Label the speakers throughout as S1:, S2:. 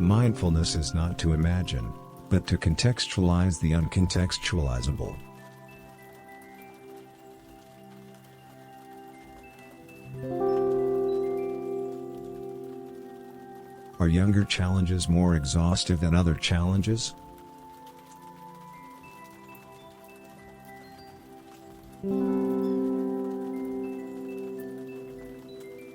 S1: Mindfulness is not to imagine, but to contextualize the uncontextualizable. Are younger challenges more exhaustive than other challenges?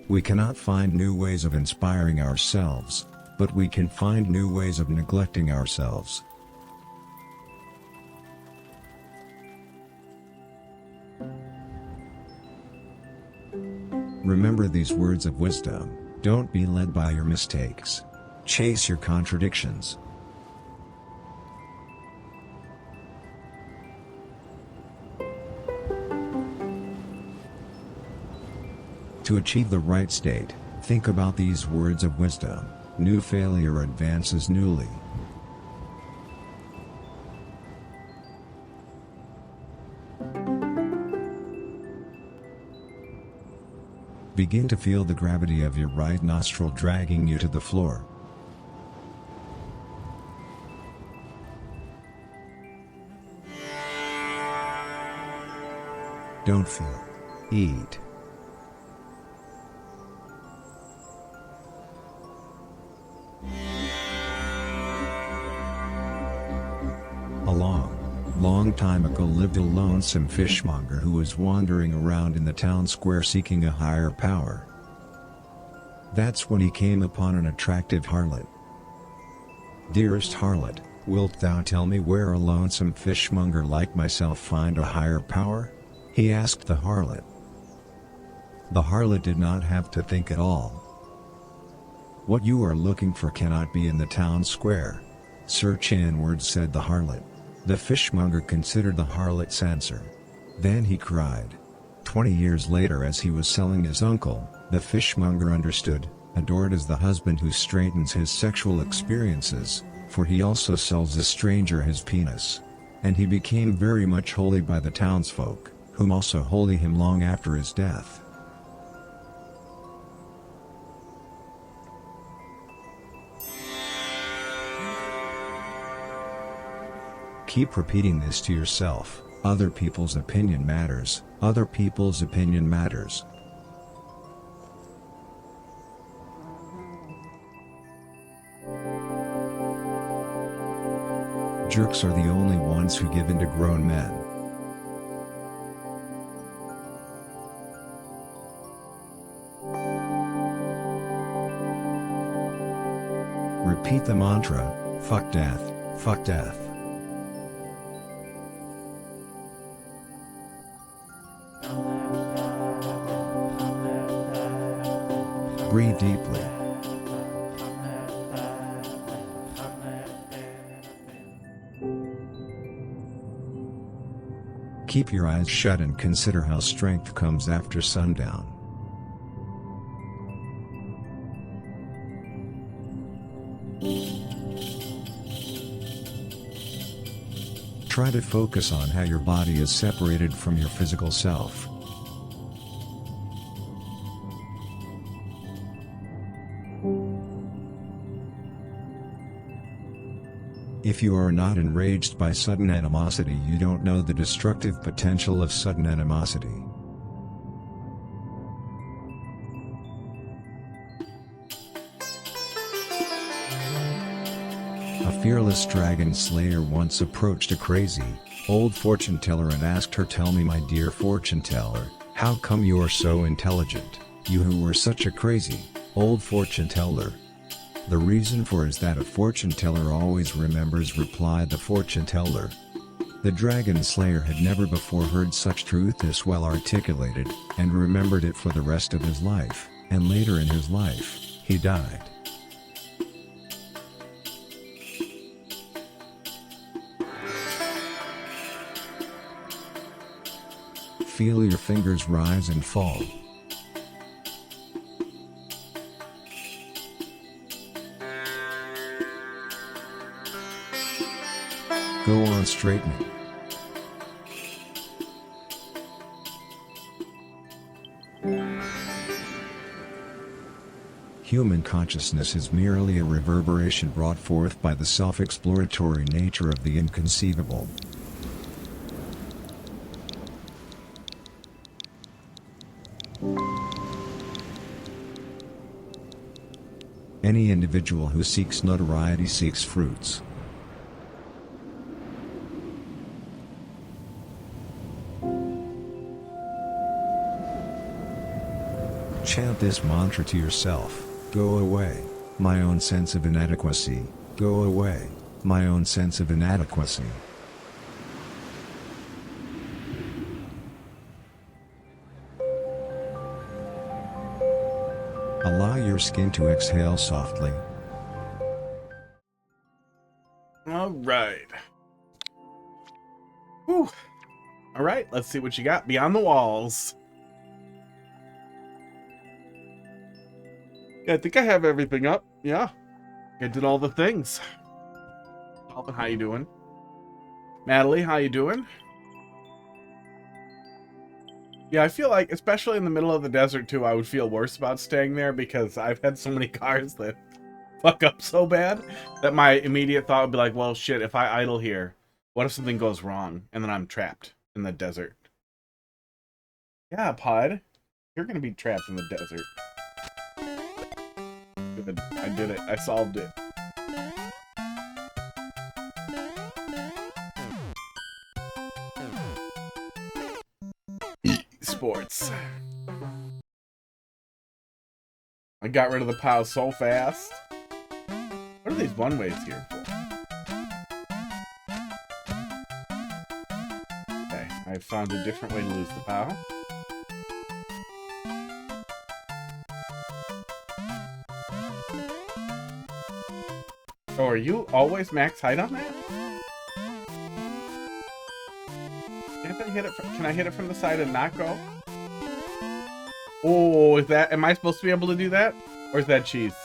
S1: We cannot find new ways of inspiring ourselves, but we can find new ways of neglecting ourselves. Remember these words of wisdom: don't be led by your mistakes. Chase your contradictions. To achieve the right state, think about these words of wisdom: new failure advances newly. Begin to feel the gravity of your right nostril dragging you to the floor. Don't feel. Eat. Long time ago lived a lonesome fishmonger who was wandering around in the town square seeking a higher power. That's when he came upon an attractive harlot. "Dearest harlot, wilt thou tell me where a lonesome fishmonger like myself find a higher power?" he asked the harlot. The harlot did not have to think at all. "What you are looking for cannot be in the town square. Search inwards," said the harlot. The fishmonger considered the harlot's answer. Then he cried. 20 years later, as he was selling his uncle, the fishmonger understood, adored as the husband who straightens his sexual experiences, for he also sells a stranger his penis. And he became very much holy by the townsfolk, whom also holy him long after his death. Keep repeating this to yourself: other people's opinion matters, other people's opinion matters. Jerks are the only ones who give in to grown men. Repeat the mantra: fuck death, fuck death. Breathe deeply. Keep your eyes shut and consider how strength comes after sundown. Try to focus on how your body is separated from your physical self. If you are not enraged by sudden animosity, you don't know the destructive potential of sudden animosity. A fearless dragon slayer once approached a crazy, old fortune teller and asked her, "Tell me, my dear fortune teller, how come you are so intelligent, you who were such a crazy, old fortune teller?" "The reason for is that a fortune teller always remembers," replied the fortune teller. The dragon slayer had never before heard such truth this well articulated, and remembered it for the rest of his life, and later in his life, he died. Feel your fingers rise and fall. Go on straightening. Human consciousness is merely a reverberation brought forth by the self-exploratory nature of the inconceivable. Any individual who seeks notoriety seeks fruits. Chant this mantra to yourself: go away, my own sense of inadequacy, go away, my own sense of inadequacy. Allow your skin to exhale softly.
S2: All right. Whew. All right, let's see what you got beyond the walls. Yeah, I think I have everything up. Yeah, I did all the things. Dolphin, how you doing? Natalie, how you doing? Yeah, I feel like, especially in the middle of the desert too, I would feel worse about staying there because I've had so many cars that fuck up so bad that my immediate thought would be like, well, shit, if I idle here, what if something goes wrong and then I'm trapped in the desert? Yeah, Pod, you're gonna be trapped in the desert. Good, I did it. I solved it. Sports. I got rid of the POW so fast. What are these one-ways here for? Okay, I found a different way to lose the POW. Oh, are you always max height on that? Can't I hit it from, can I hit it from the side and not go? Oh, is that, am I supposed to be able to do that? Or is that cheese?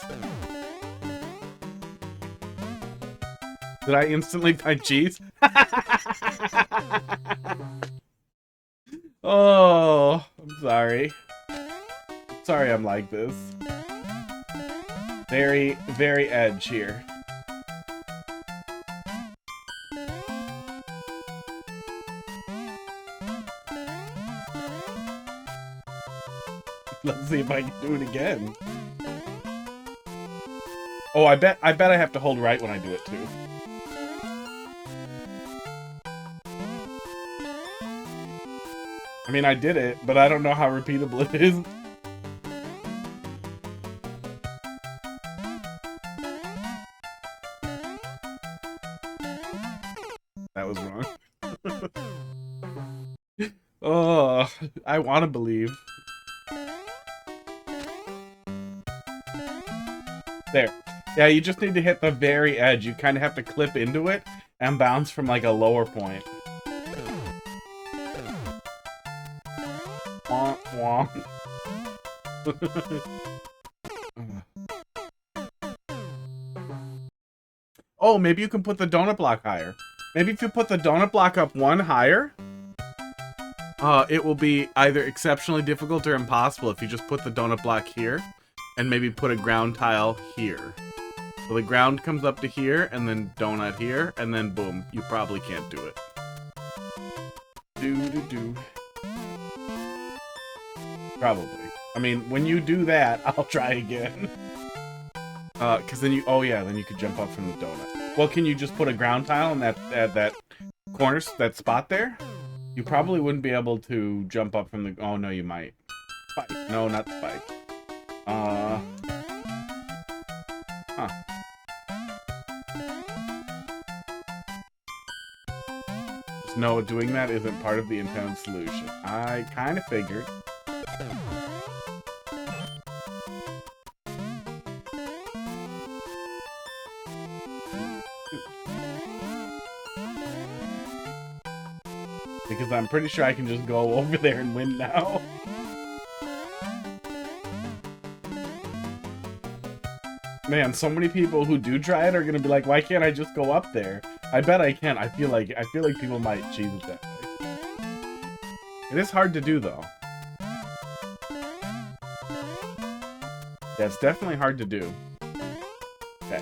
S2: Did I instantly find cheese? Oh, I'm sorry. Sorry I'm like this. Very, very edge here. Let's see if I can do it again. Oh, I bet I have to hold right when I do it too. I mean, I did it, but I don't know how repeatable it is. That was wrong. Oh, I want to believe. There. Yeah, you just need to hit the very edge. You kind of have to clip into it and bounce from like a lower point. Womp womp. Oh, maybe you can put the donut block higher. Maybe if you put the donut block up one higher, it will be either exceptionally difficult or impossible if you just put the donut block here. And maybe put a ground tile here. So the ground comes up to here, and then donut here, and then boom. You probably can't do it. Do. Probably. I mean, when you do that, I'll try again. Cause then you, oh yeah, then you could jump up from the donut. Well, can you just put a ground tile in that corner, that spot there? You probably wouldn't be able to jump up from the, oh no, you might. Spike. No, not spike. Huh. Just no, doing that isn't part of the intended solution. I kind of figured. Because I'm pretty sure I can just go over there and win now. Man, so many people who do try it are gonna be like, why can't I just go up there? I bet I can. I feel like people might cheese it that way. It is hard to do though. Yeah, it's definitely hard to do. Okay.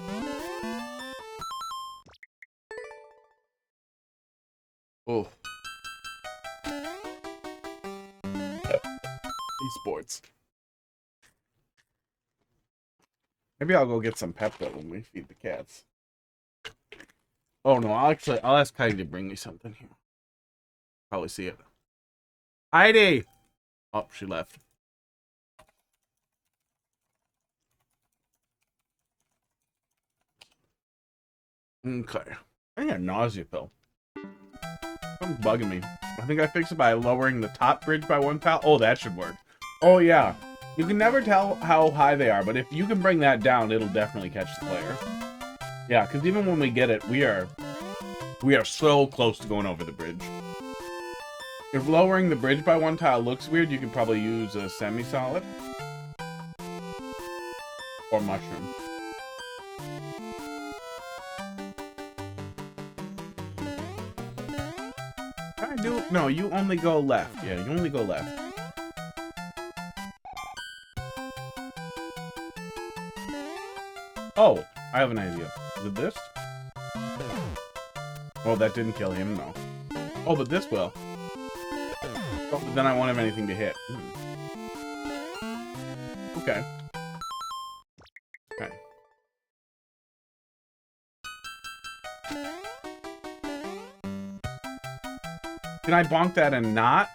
S2: Oh. Esports. Maybe I'll go get some Pepto when we feed the cats. Oh no, I'll ask Heidi to bring me something here. Probably see it. Heidi! Oh, she left. Okay. I need a nausea pill. Something's bugging me. I think I fixed it by lowering the top bridge by 1 tile. Oh, that should work. Oh yeah. You can never tell how high they are, but if you can bring that down, it'll definitely catch the player. Yeah, because even when we get it, we are so close to going over the bridge. If lowering the bridge by 1 tile looks weird, you could probably use a semi-solid. Or mushroom. I do. No, you only go left. Yeah, you only go left. Oh, I have an idea. Is it this? Oh, that didn't kill him, no. Oh, but this will. Oh, but then I won't have anything to hit. Okay. Okay. Can I bonk that and not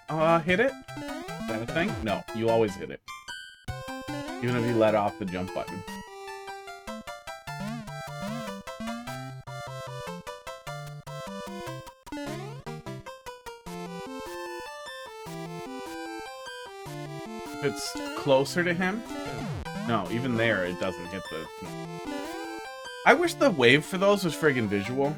S2: hit it? Is that a thing? No, you always hit it. Even if you let off the jump button. If it's closer to him? No, even there it doesn't hit the... I wish the wave for those was friggin' visual.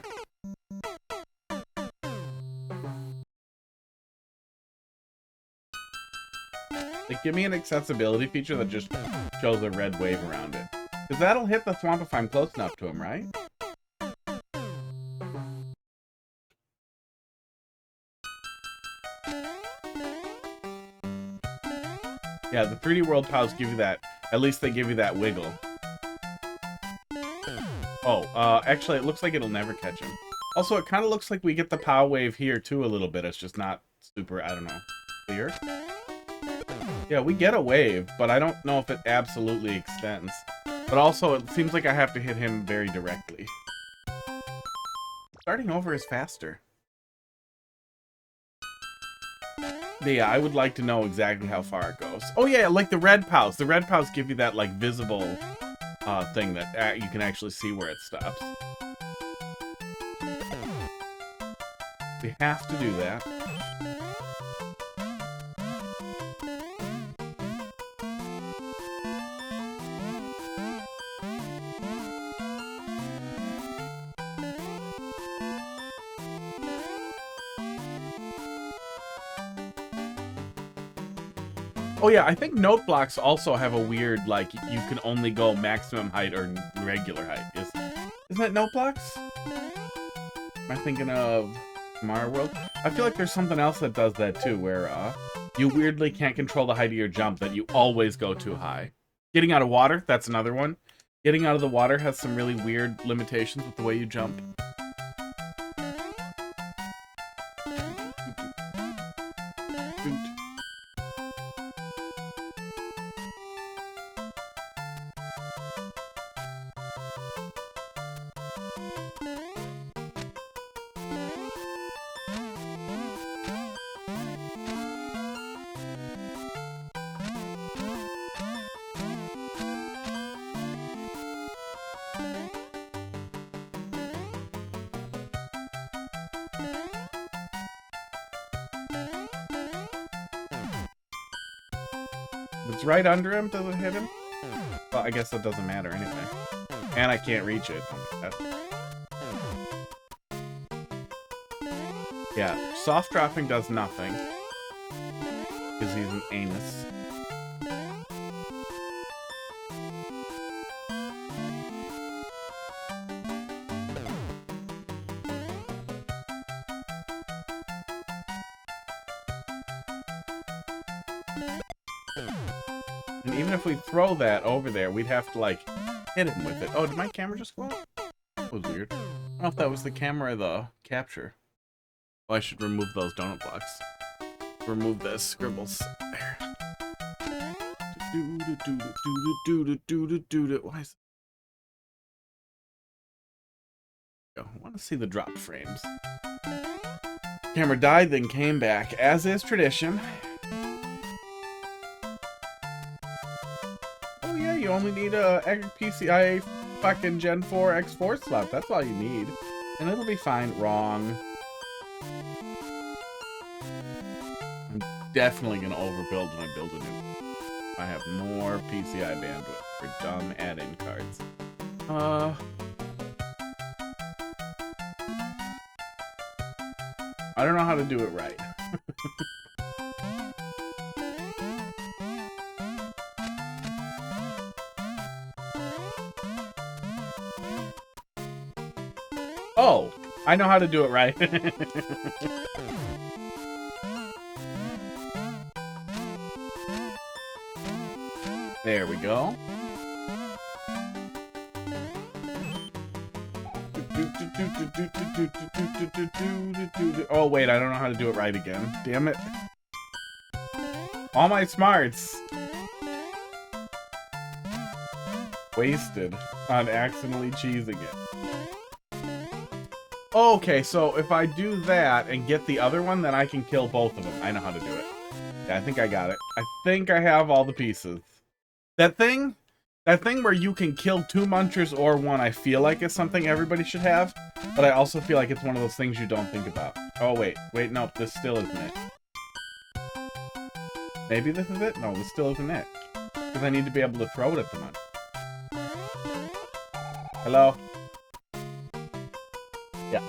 S2: Like, give me an accessibility feature that just shows a red wave around it. Because that'll hit the swamp if I'm close enough to him, right? Yeah, the 3D World tiles give you that. At least they give you that wiggle. Oh, actually, it looks like it'll never catch him. Also, it kind of looks like we get the power wave here, too, a little bit. It's just not super, I don't know, clear? Yeah, we get a wave, but I don't know if it absolutely extends. But also, it seems like I have to hit him very directly. Starting over is faster. But yeah, I would like to know exactly how far it goes. Oh yeah, like the red pows. The red pows give you that like visible thing that you can actually see where it stops. We have to do that. Oh yeah, I think note blocks also have a weird, like, you can only go maximum height or regular height. Isn't that note blocks? Am I thinking of Mario World? I feel like there's something else that does that too, where you weirdly can't control the height of your jump, that you always go too high. Getting out of water, that's another one. Getting out of the water has some really weird limitations with the way you jump. It's right under him. Does it hit him? Well, I guess that doesn't matter anyway. And I can't reach it. Oh my God. Yeah, soft dropping does nothing. Because he's an anus. And even if we throw that over there, we'd have to, like, hit him with it. Oh, did my camera just go out? That was weird. I don't know if that was the camera or the capture. Oh, I should remove those donut blocks. Remove the scribbles. There. Why is I want to see the drop frames. Camera died, then came back, as is tradition. Oh yeah, you only need a PCIe fucking Gen 4 X4 slot. That's all you need, and it'll be fine. Wrong. I'm definitely gonna overbuild when I build a new. I have more PCI bandwidth for dumb add-in cards. I don't know how to do it right. Oh, I know how to do it right. There we go. Oh wait, I don't know how to do it right again. Damn it. All my smarts wasted on accidentally cheesing it. Okay, so if I do that and get the other one, then I can kill both of them. I know how to do it. Yeah, I think I got it. I think I have all the pieces. That thing where you can kill 2 munchers or 1, I feel like is something everybody should have, but I also feel like it's one of those things you don't think about. Oh, wait, no, this still isn't it. Maybe this is it? No, this still isn't it. Because I need to be able to throw it at the munch. Hello? Yeah.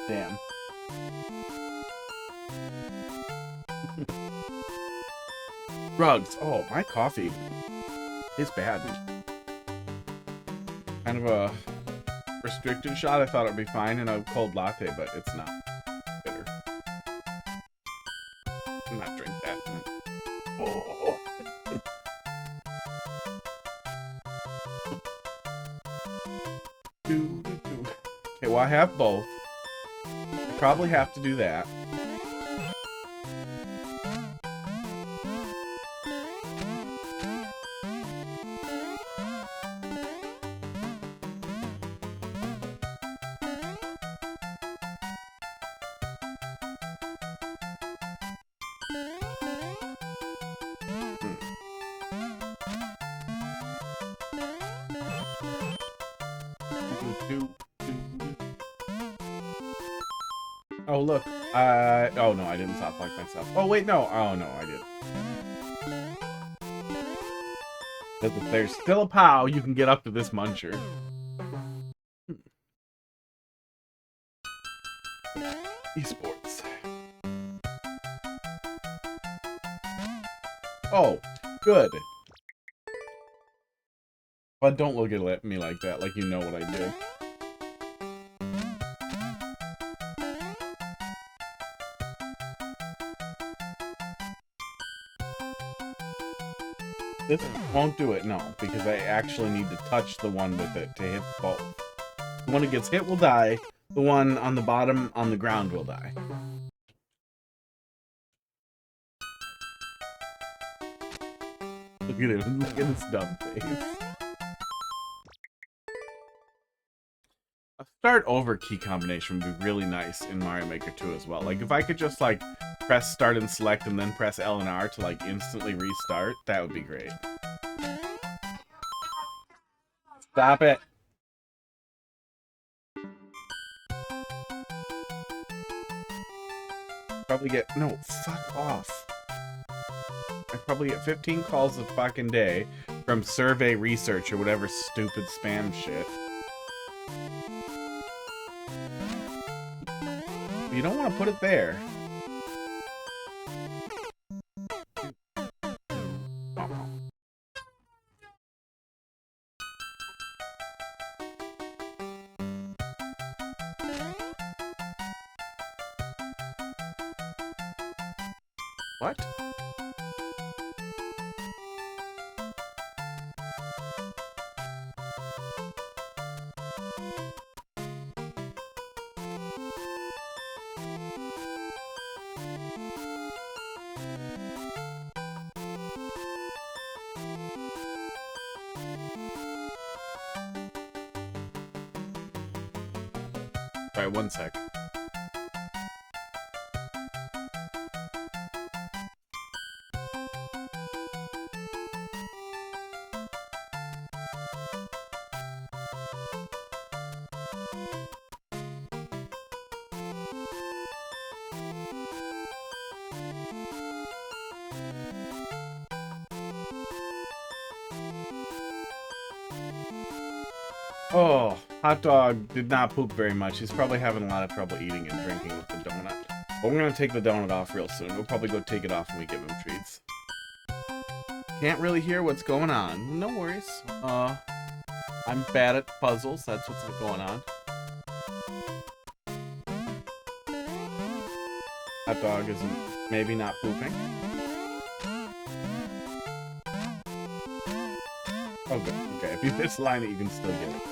S2: Damn. Drugs. Oh, my coffee is bad. Kind of a restricted shot. I thought it would be fine in a cold latte, but it's not. Bitter. Do not drink that. Oh. Okay, well, I have both. I probably have to do that. Oh, look. Oh, no, I didn't soft lock myself. Oh, wait, no. Oh, no, I did. Because if there's still a POW, you can get up to this muncher. Esports. Oh, good. But don't look at me like that, like you know what I did. This won't do it, no, because I actually need to touch the one with it to hit both. The one that gets hit will die. The one on the bottom on the ground will die. Look at him. Look at his dumb face. A start over key combination would be really nice in Mario Maker 2 as well. Like, if I could just, like, press start and select and then press L and R to, like, instantly restart, that would be great. Stop it. Probably get... No, fuck off. I probably get 15 calls a fucking day from survey research or whatever stupid spam shit. You don't want to put it there. What? Alright, one sec. Oh, hot dog did not poop very much. He's probably having a lot of trouble eating and drinking with the donut. But we're gonna take the donut off real soon. We'll probably go take it off when we give him treats. Can't really hear what's going on. No worries. I'm bad at puzzles. That's what's going on. Hot dog is maybe not pooping. Oh, good. Okay, if you misline it, you can still get it.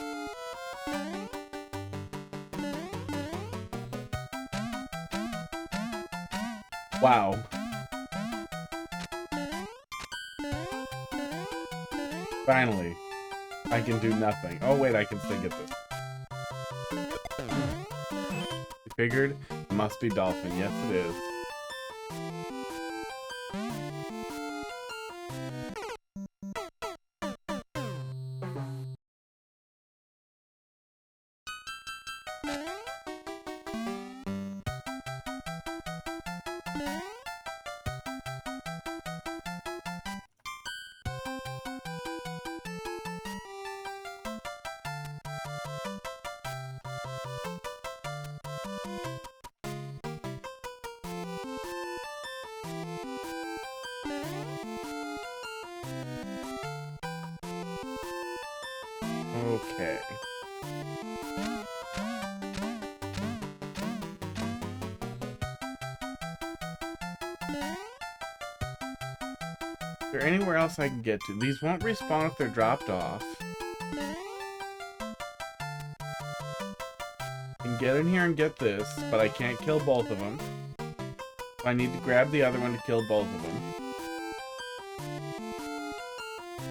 S2: Wow. Finally. I can do nothing. Oh, wait, I can still get this. You figured? It must be Dolphin. Yes, it is. Okay. Is there anywhere else I can get to? These won't respawn if they're dropped off. I can get in here and get this, but I can't kill both of them. I need to grab the other one to kill both of them.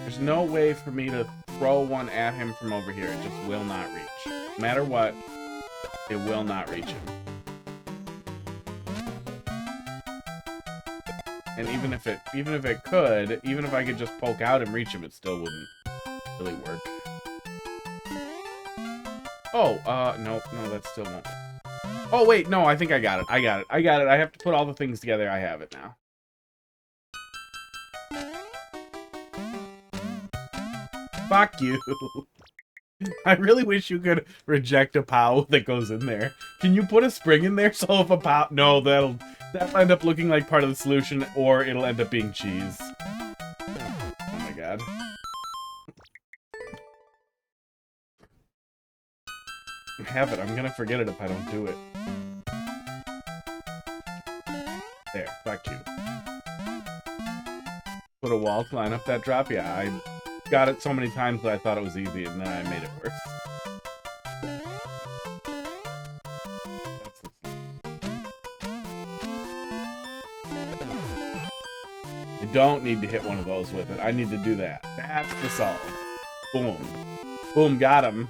S2: There's no way for me to throw one at him from over here. It just will not reach. No matter what, it will not reach him. And even if it could, even if I could just poke out and reach him, it still wouldn't really work. Oh, no, that still won't. Oh, wait, no, I think I got it. I got it. I have to put all the things together. I have it now. Fuck you. I really wish you could reject a POW that goes in there. Can you put a spring in there so if a POW... No, that'll end up looking like part of the solution, or it'll end up being cheese. Oh my god. I have it. I'm gonna forget it if I don't do it. There. Fuck you. Put a wall to line up that drop? Yeah, I got it so many times that I thought it was easy, and then I made it worse. You don't need to hit one of those with it. I need to do that. That's the solve. Boom. Boom, got him.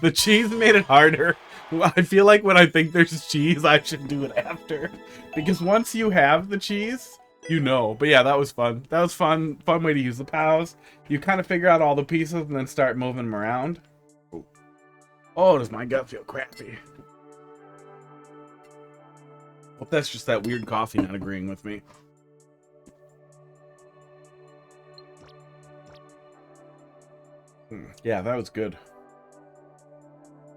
S2: The cheese made it harder. I feel like when I think there's cheese, I should do it after. Because once you have the cheese, you know. But yeah, that was fun. That was fun. Fun way to use the POWs. You kind of figure out all the pieces and then start moving them around. Oh, does my gut feel crappy? Hope that's just that weird coffee not agreeing with me. Yeah, that was good.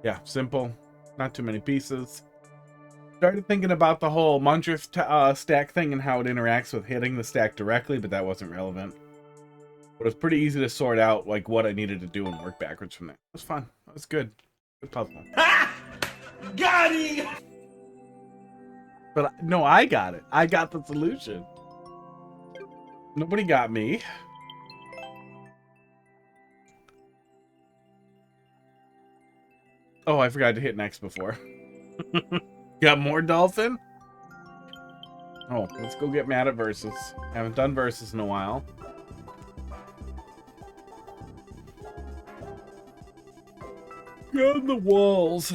S2: Yeah, simple. Not too many pieces. Started thinking about the whole Muncher stack thing and how it interacts with hitting the stack directly, but that wasn't relevant. But it was pretty easy to sort out like what I needed to do and work backwards from there. It was fun. That was good. Good puzzle. Ha! Got him! But no, I got it. I got the solution. Nobody got me. Oh, I forgot to hit next before. Got more Dolphin? Oh, let's go get mad at versus. Haven't done versus in a while. Get on the walls.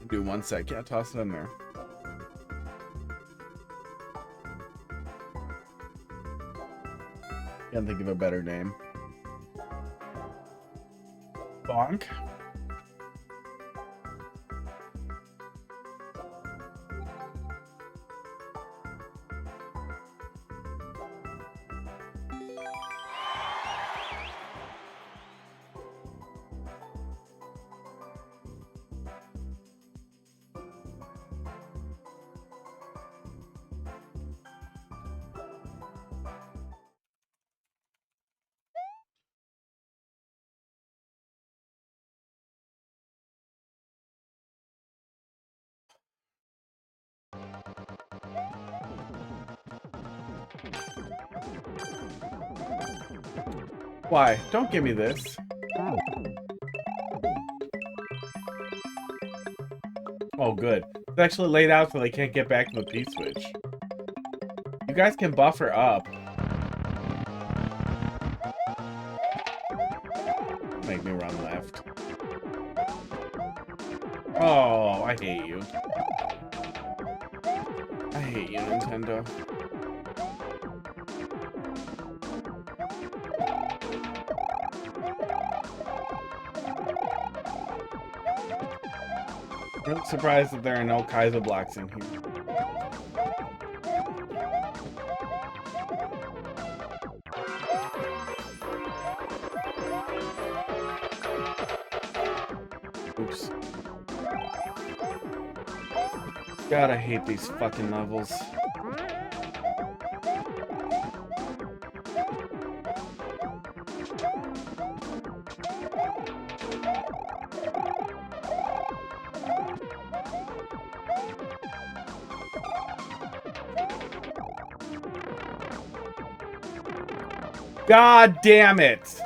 S2: Do 1 sec. Yeah, toss it in there. Can't think of a better name. Bonk. Why? Don't give me this. Oh, good. It's actually laid out so they can't get back to the P-switch. You guys can buffer up. Make me run left. Oh, I hate you. I hate you, Nintendo. I'm really surprised that there are no Kaiser blocks in here. Oops. God, I hate these fucking levels. God damn it!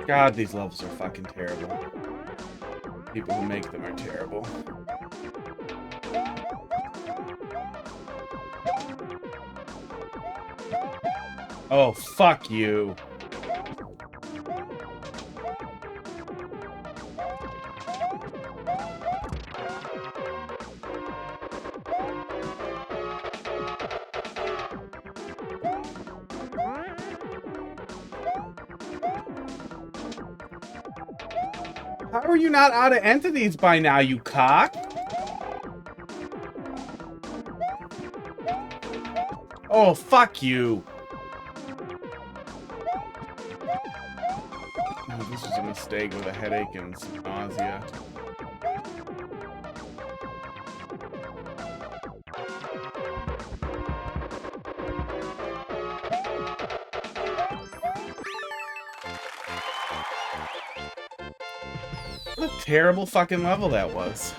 S2: God, these levels are fucking terrible. People who make them are terrible. Oh, fuck you. How are you not out of entities by now, you cock? Oh, fuck you. Oh, this was a mistake with a headache and some nausea. What a terrible fucking level that was.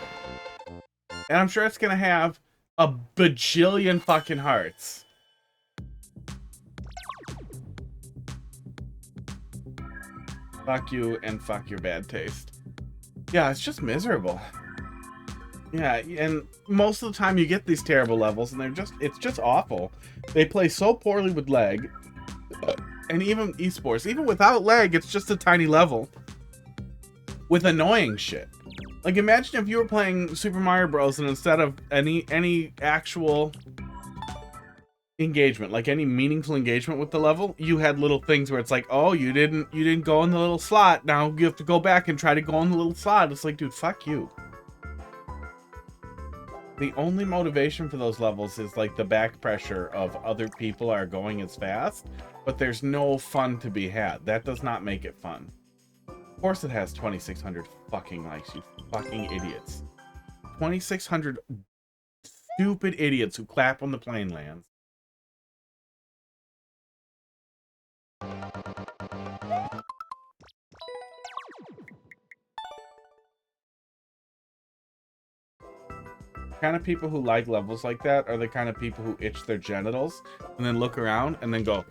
S2: And I'm sure it's gonna have a bajillion fucking hearts. Fuck you and fuck your bad taste. Yeah, it's just miserable. Yeah, and most of the time you get these terrible levels and it's just awful. They play so poorly with lag. And even esports, even without lag, it's just a tiny level with annoying shit. Like, imagine if you were playing Super Mario Bros. And instead of any actual engagement, like any meaningful engagement with the level, you had little things where it's like, oh, you didn't go in the little slot. Now you have to go back and try to go in the little slot. It's like, dude, fuck you. The only motivation for those levels is like the back pressure of other people are going as fast, but there's no fun to be had. That does not make it fun. Of course it has 2,600 fucking likes, you fucking idiots. 2,600 stupid idiots who clap when the plane lands. kind of people who like levels like that are the kind of people who itch their genitals and then look around and then go.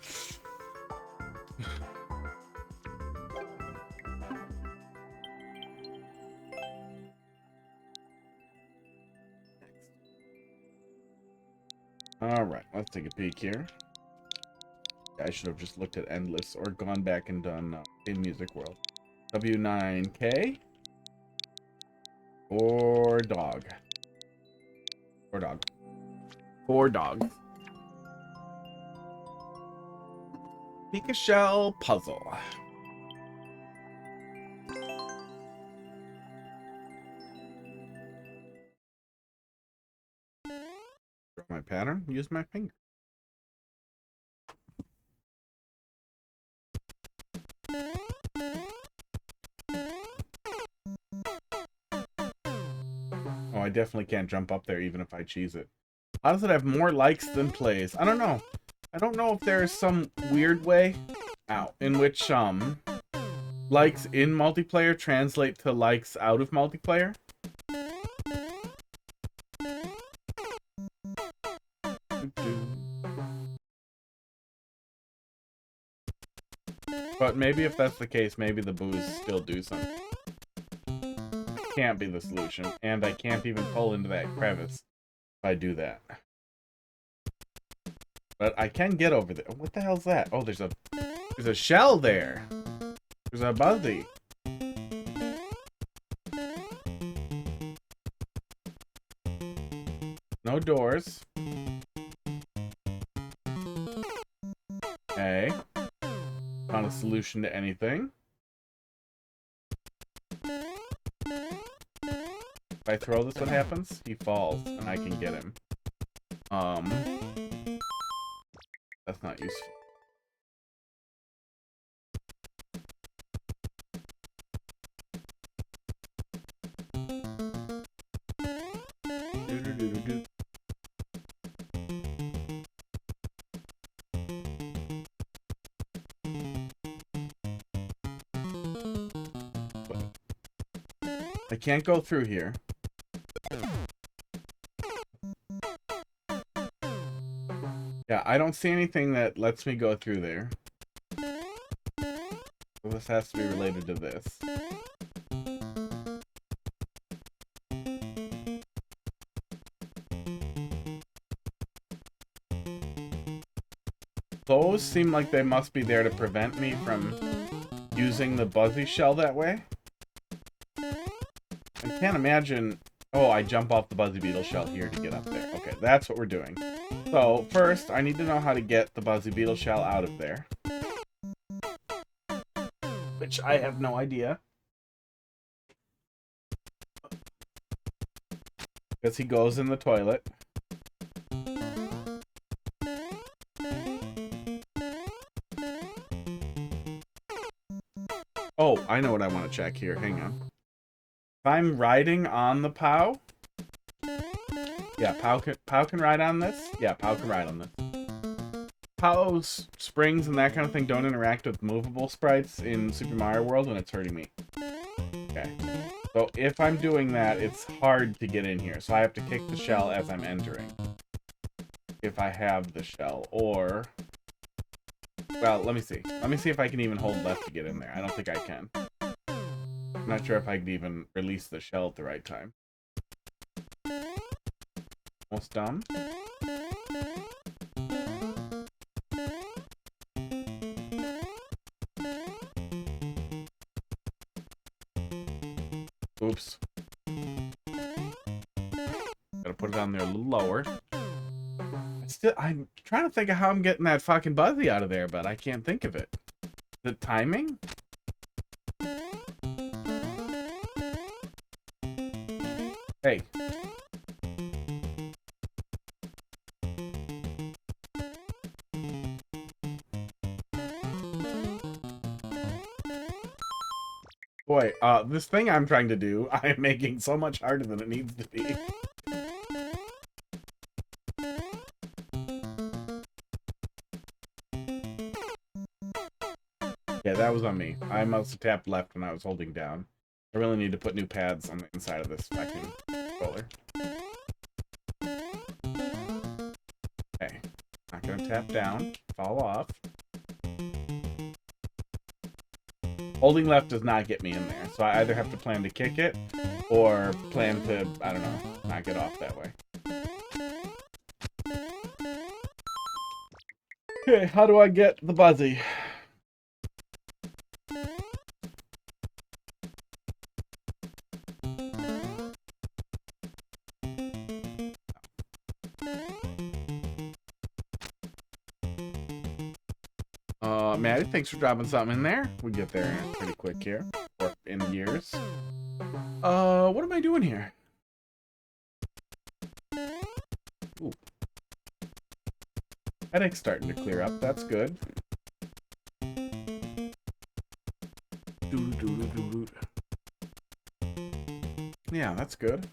S2: All right, let's take a peek here. I should have just looked at Endless or gone back and done in Music World. W9K or dog. Or dog. 4 dogs. Pika Shell puzzle. Draw my pattern, use my finger. Oh, I definitely can't jump up there even if I cheese it. How does it have more likes than plays? I don't know. I don't know if there is some weird way in which likes in multiplayer translate to likes out of multiplayer. But maybe if that's the case, maybe the boos still do something. Can't be the solution, and I can't even pull into that crevice if I do that. But I can get over there. What the hell's that? Oh, there's a shell there. There's a buzzy. No doors. Okay. Not a solution to anything. If I throw this, what happens? He falls, and I can get him. That's not useful. I can't go through here. Yeah, I don't see anything that lets me go through there. So this has to be related to this. Those seem like they must be there to prevent me from using the buzzy shell that way. I can't imagine... Oh, I jump off the buzzy beetle shell here to get up there. Okay, that's what we're doing. So, first, I need to know how to get the buzzy beetle shell out of there. Which I have no idea. Because he goes in the toilet. Oh, I know what I want to check here. Hang on. If I'm riding on the POW... Yeah, POW can ride on this. Yeah, POW can ride on this. POW's springs and that kind of thing don't interact with movable sprites in Super Mario World, and it's hurting me. Okay. So if I'm doing that, it's hard to get in here. So I have to kick the shell as I'm entering. If I have the shell, or... Well, let me see. Let me see if I can even hold left to get in there. I don't think I can. I'm not sure if I can even release the shell at the right time. Almost done. Oops. Gotta put it on there a little lower. I'm trying to think of how I'm getting that fucking buzzy out of there, but I can't think of it. The timing? Hey. Boy, this thing I'm trying to do, I'm making so much harder than it needs to be. Yeah, that was on me. I must have tapped left when I was holding down. I really need to put new pads on the inside of this vacuum controller. tap down, fall off. Holding left does not get me in there, so I either have to plan to kick it or plan to, I don't know, not get off that way. Okay, how do I get the buzzy? Maddie, thanks for dropping something in there. We get there pretty quick here, or in years. What am I doing here? Ooh. Headache's starting to clear up. That's good. Yeah, that's good.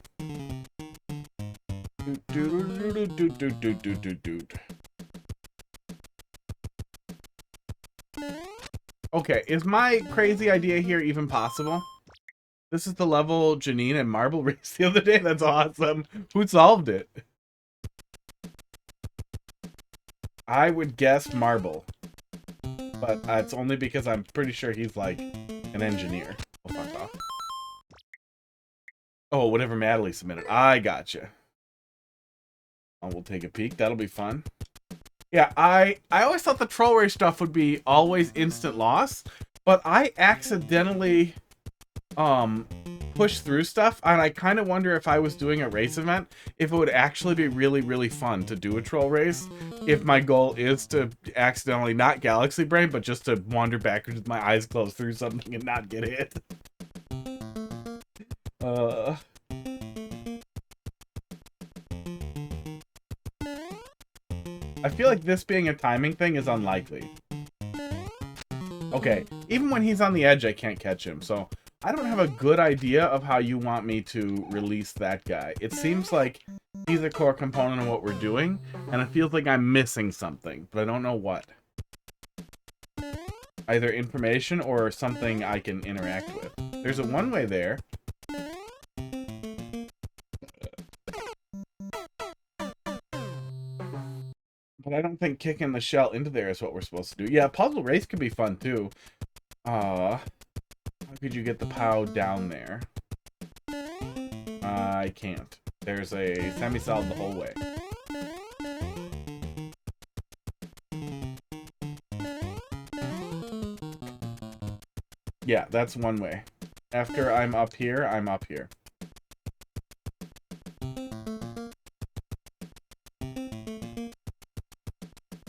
S2: Okay, is my crazy idea here even possible? This is the level Janine and Marble raced the other day? That's awesome. Who solved it? I would guess Marble. But it's only because I'm pretty sure he's like an engineer. Oh, fuck off. Oh, whatever Madeline submitted. I gotcha. Oh, we'll take a peek. That'll be fun. Yeah, I always thought the troll race stuff would be always instant loss, but I accidentally push through stuff, and I kind of wonder if I was doing a race event, if it would actually be really, really fun to do a troll race, if my goal is to accidentally, not galaxy brain, but just to wander backwards with my eyes closed through something and not get hit. I feel like this being a timing thing is unlikely. Okay, even when he's on the edge, I can't catch him, so I don't have a good idea of how you want me to release that guy. It seems like he's a core component of what we're doing, and it feels like I'm missing something, but I don't know what. Either information or something I can interact with. There's a one-way there. But I don't think kicking the shell into there is what we're supposed to do. Yeah, puzzle race could be fun too. How could you get the POW down there? I can't. There's a semi-solid the whole way. Yeah, that's one way. After I'm up here, I'm up here.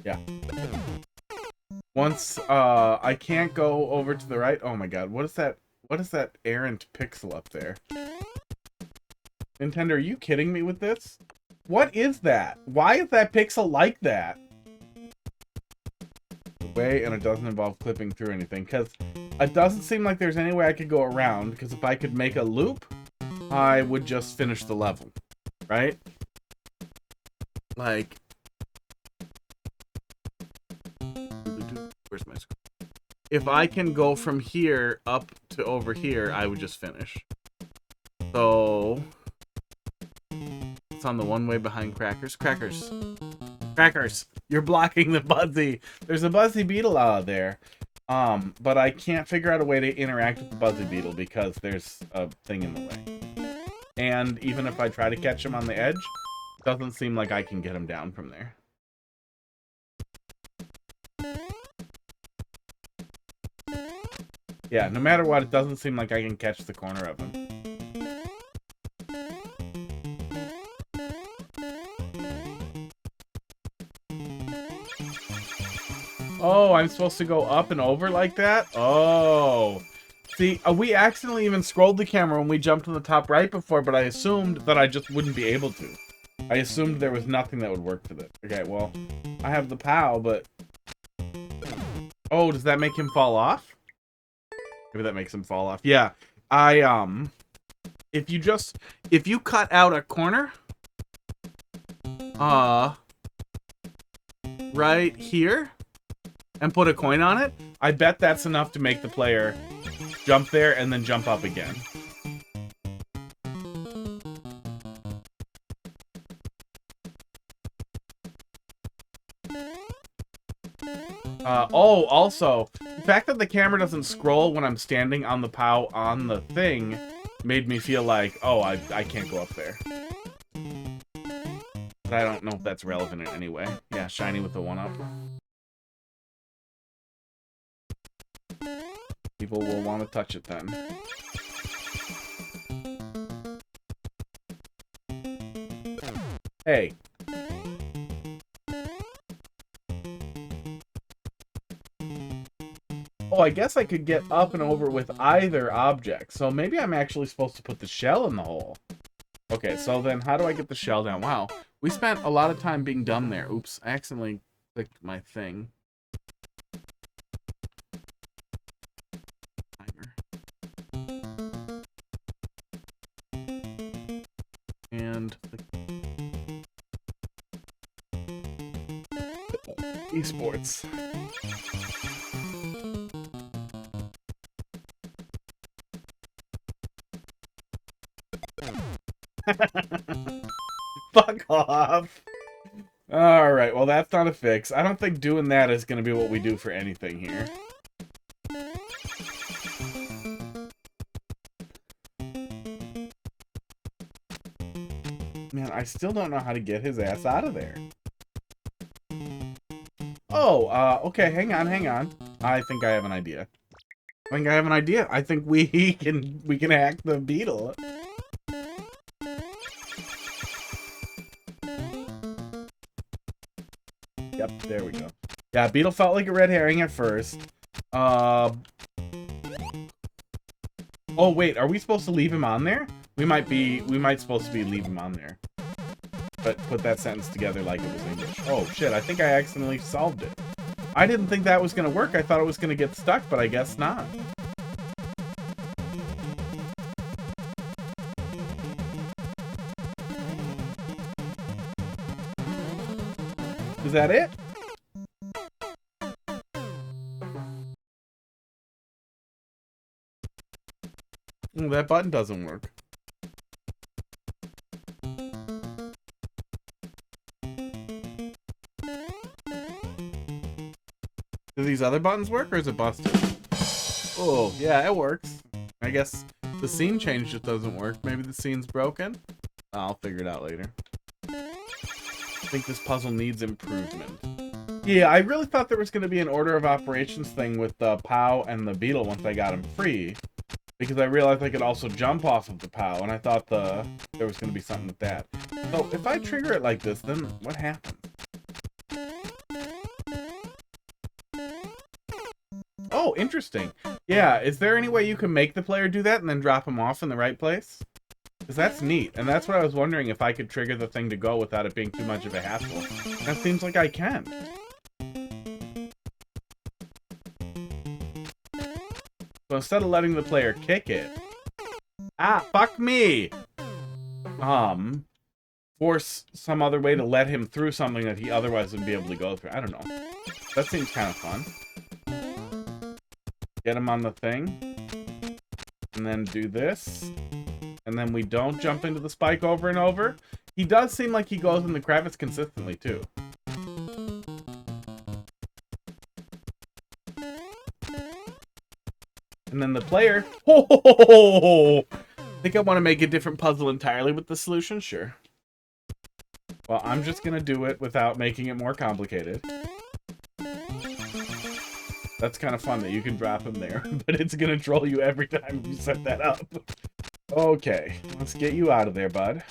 S2: Yeah. Once I can't go over to the right. Oh my god, what is that? What is that errant pixel up there? Nintendo, are you kidding me with this? What is that? Why is that pixel like that? Way, and it doesn't involve clipping through anything, because it doesn't seem like there's any way I could go around, because if I could make a loop, I would just finish the level, right? Like, where's my screen? If I can go from here up to over here, I would just finish. So it's on the one way behind Crackers. Crackers. Crackers. You're blocking the Buzzy. There's a Buzzy Beetle out there. But I can't figure out a way to interact with the Buzzy Beetle because there's a thing in the way. And even if I try to catch him on the edge, it doesn't seem like I can get him down from there. Yeah, no matter what, it doesn't seem like I can catch the corner of him. Oh, I'm supposed to go up and over like that? Oh. See, we accidentally even scrolled the camera when we jumped on the top right before, but I assumed that I just wouldn't be able to. I assumed there was nothing that would work for this. Okay, well, I have the POW, but... Oh, does that make him fall off? Maybe that makes him fall off. Yeah, if you cut out a corner, right here, and put a coin on it, I bet that's enough to make the player jump there and then jump up again. Oh, also, the fact that the camera doesn't scroll when I'm standing on the POW on the thing made me feel like, oh, I can't go up there. But I don't know if that's relevant in any way. Yeah, shiny with the 1-up. People will want to touch it then. Hey. Oh, I guess I could get up and over with either object. So maybe I'm actually supposed to put the shell in the hole. Okay, so then how do I get the shell down? Wow, we spent a lot of time being dumb there. Oops, I accidentally clicked my thing. And esports. Fuck off. Alright, well that's not a fix. I don't think doing that is going to be what we do for anything here. Man, I still don't know how to get his ass out of there. Oh, okay, hang on. I think I have an idea. I think we can hack the beetle. Yep, there we go. Yeah, beetle felt like a red herring at first. Oh wait, are we supposed to leave him on there? We might supposed to be leave him on there. But put that sentence together like it was English. Oh shit, I think I accidentally solved it. I didn't think that was gonna work. I thought it was gonna get stuck, but I guess not. Is that it? Oh, that button doesn't work. Do these other buttons work, or is it busted? Oh, yeah, it works. I guess the scene change just doesn't work. Maybe the scene's broken? I'll figure it out later. I think this puzzle needs improvement. Yeah, I really thought there was going to be an order of operations thing with the POW and the beetle once I got him free. Because I realized I could also jump off of the POW, and I thought there was going to be something with that. So, if I trigger it like this, then what happens? Oh, interesting. Yeah, is there any way you can make the player do that and then drop him off in the right place? Because that's neat, and that's what I was wondering, if I could trigger the thing to go without it being too much of a hassle. That seems like I can. So instead of letting the player kick it... Ah, fuck me! Force some other way to let him through something that he otherwise wouldn't be able to go through. I don't know. That seems kind of fun. Get him on the thing. And then do this. And then we don't jump into the spike over and over. He does seem like he goes in the crevice consistently, too. And then the player... Oh! I think I want to make a different puzzle entirely with the solution? Sure. Well, I'm just going to do it without making it more complicated. That's kind of fun that you can drop him there, but it's going to troll you every time you set that up. Okay, let's get you out of there, bud.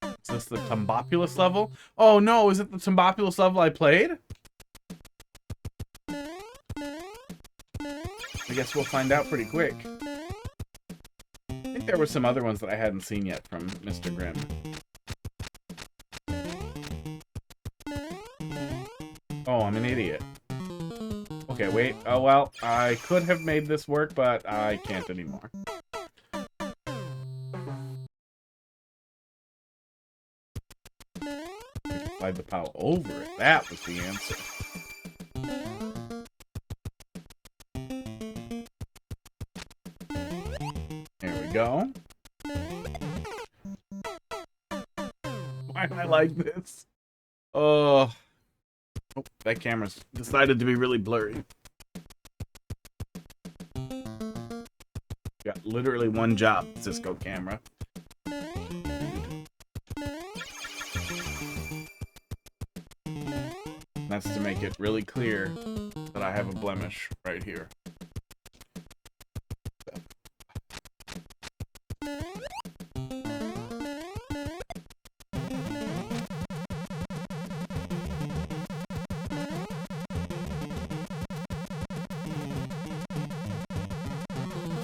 S2: Is this the Tombobulus level? Oh no, is it the Tombobulus level I played? I guess we'll find out pretty quick. I think there were some other ones that I hadn't seen yet from Mr. Grimm. Oh, I'm an idiot. Okay, wait. Oh, well, I could have made this work, but I can't anymore. I could slide the POW over it. That was the answer. There we go. Why am I like this? Oh, that camera's decided to be really blurry. Got literally one job, Cisco camera. That's to make it really clear that I have a blemish right here.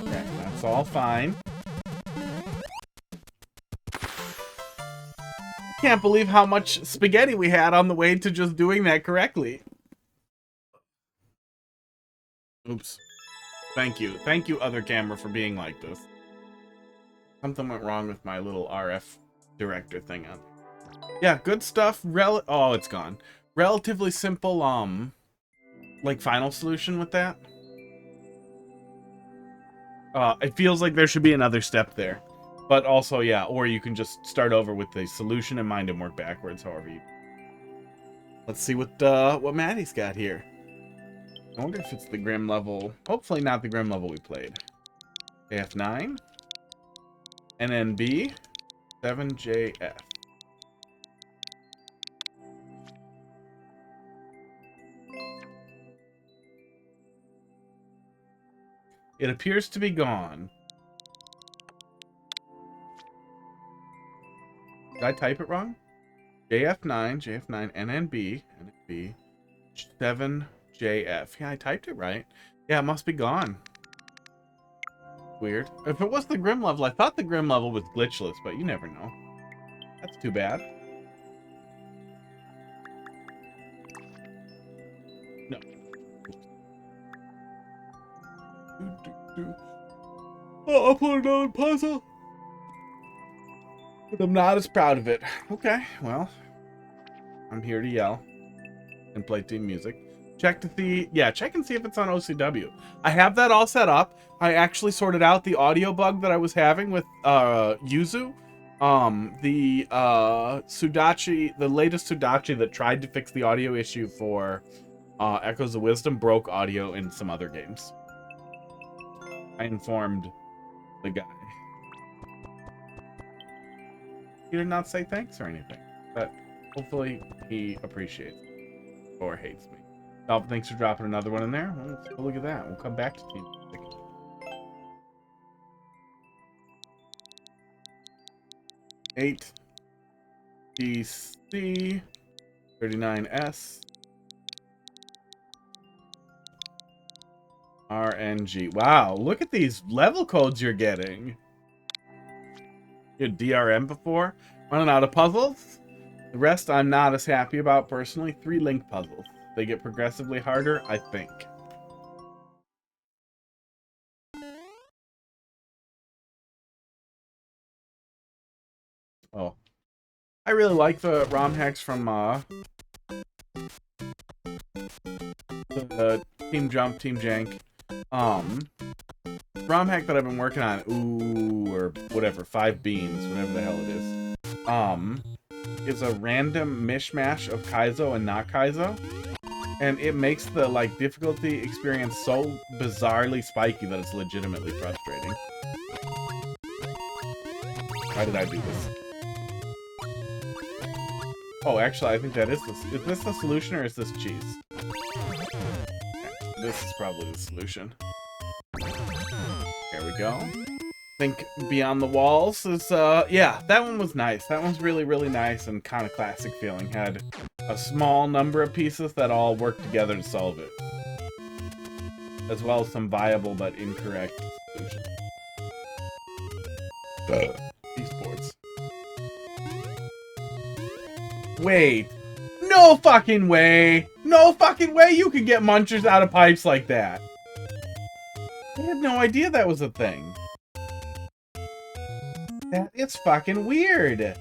S2: Okay, that's all fine. Can't believe how much spaghetti we had on the way to just doing that correctly. Oops. Thank you. Thank you, other camera, for being like this. Something went wrong with my little RF director thing on. Yeah, good stuff. Oh, it's gone. Relatively simple, like, final solution with that. It feels like there should be another step there. But also, yeah, or you can just start over with the solution in mind and work backwards, however you... Let's see what Maddie's got here. I wonder if it's the Grimm level. Hopefully not the Grimm level we played. AF9. NNB. 7JF. It appears to be gone. Did I type it wrong? JF9, NNB, 7JF. Yeah, I typed it right. Yeah, it must be gone. Weird. If it was the Grimm level, I thought the Grimm level was glitchless, but you never know. That's too bad. No. Oh, I'll put another puzzle. But I'm not as proud of it. Okay, well, I'm here to yell and play theme music. Check to see, yeah, check and see if it's on OCW. I have that all set up. I actually sorted out the audio bug that I was having with Yuzu. The Sudachi, the latest Sudachi that tried to fix the audio issue for Echoes of Wisdom broke audio in some other games. I informed the guy. He did not say thanks or anything, but hopefully he appreciates it or hates me. Dolphin, thanks for dropping another one in there. Well, let's go look at that. We'll come back to team music. Eight DC 39S RNG. Wow, look at these level codes you're getting. You had DRM before. Running out of puzzles. The rest I'm not as happy about personally. 3 link puzzles. They get progressively harder, I think. Oh. I really like the ROM hacks from the Team Jump, Team Jank. ROM hack that I've been working on, or whatever, 5 beans, whatever the hell it is a random mishmash of Kaizo and not Kaizo. And it makes the, like, difficulty experience so bizarrely spiky that it's legitimately frustrating. Why did I do this? Oh, actually, I think that is this. Is this the solution or is this cheese? Okay, this is probably the solution. There we go. Think Beyond the Walls is, yeah, that one was nice. That one's really, really nice and kind of classic feeling. Had a small number of pieces that all work together to solve it. As well as some viable but incorrect solutions. Esports. Wait. No fucking way! No fucking way you can get munchers out of pipes like that! I had no idea that was a thing. That is fucking weird.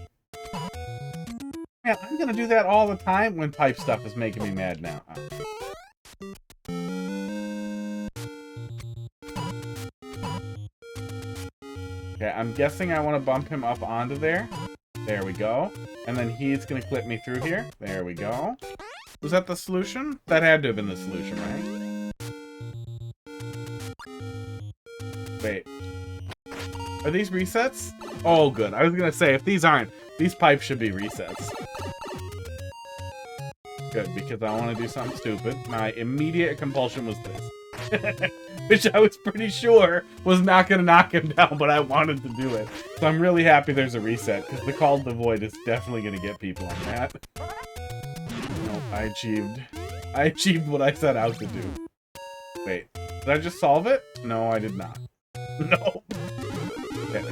S2: Man, I'm gonna do that all the time when pipe stuff is making me mad now. Okay, I'm guessing I want to bump him up onto there. There we go. And then he's gonna clip me through here. There we go. Was that the solution? That had to have been the solution, right? Wait. Are these resets? Oh, good. I was gonna say, if these aren't, these pipes should be resets. Good, because I want to do something stupid. My immediate compulsion was this. Which I was pretty sure was not going to knock him down, but I wanted to do it. So I'm really happy there's a reset, because the Call to the Void is definitely going to get people on that. Nope, I achieved what I set out to do. Wait, did I just solve it? No, I did not. No. Okay.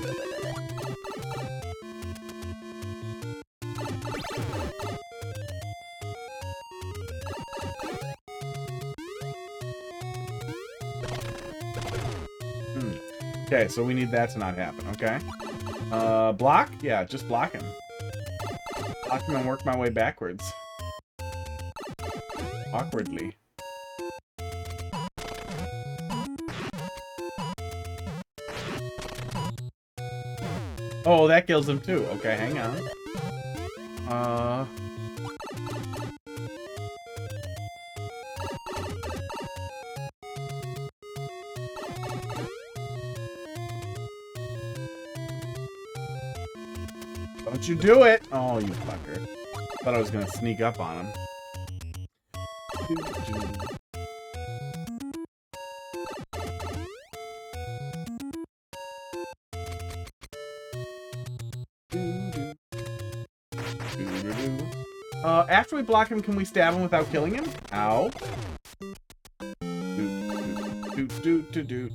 S2: Okay, so we need that to not happen, okay? Block? Yeah, just block him. Block him and work my way backwards. Awkwardly. Oh, that kills him too. Okay, hang on. Don't you do it! Oh, you fucker. Thought I was gonna sneak up on him. After we block him, can we stab him without killing him? Ow. Doot.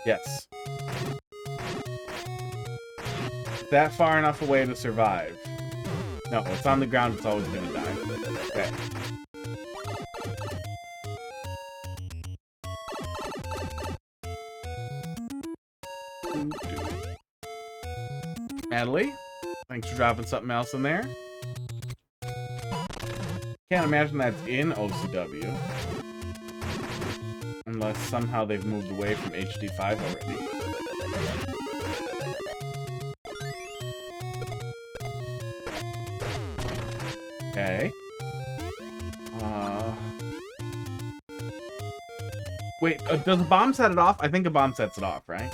S2: Yes. That far enough away to survive. No, it's on the ground, it's always gonna die. Okay. Natalie, thanks for dropping something else in there. Can't imagine that's in OCW. Unless somehow they've moved away from HD5 already. Okay. Wait, does a bomb set it off? I think a bomb sets it off, right?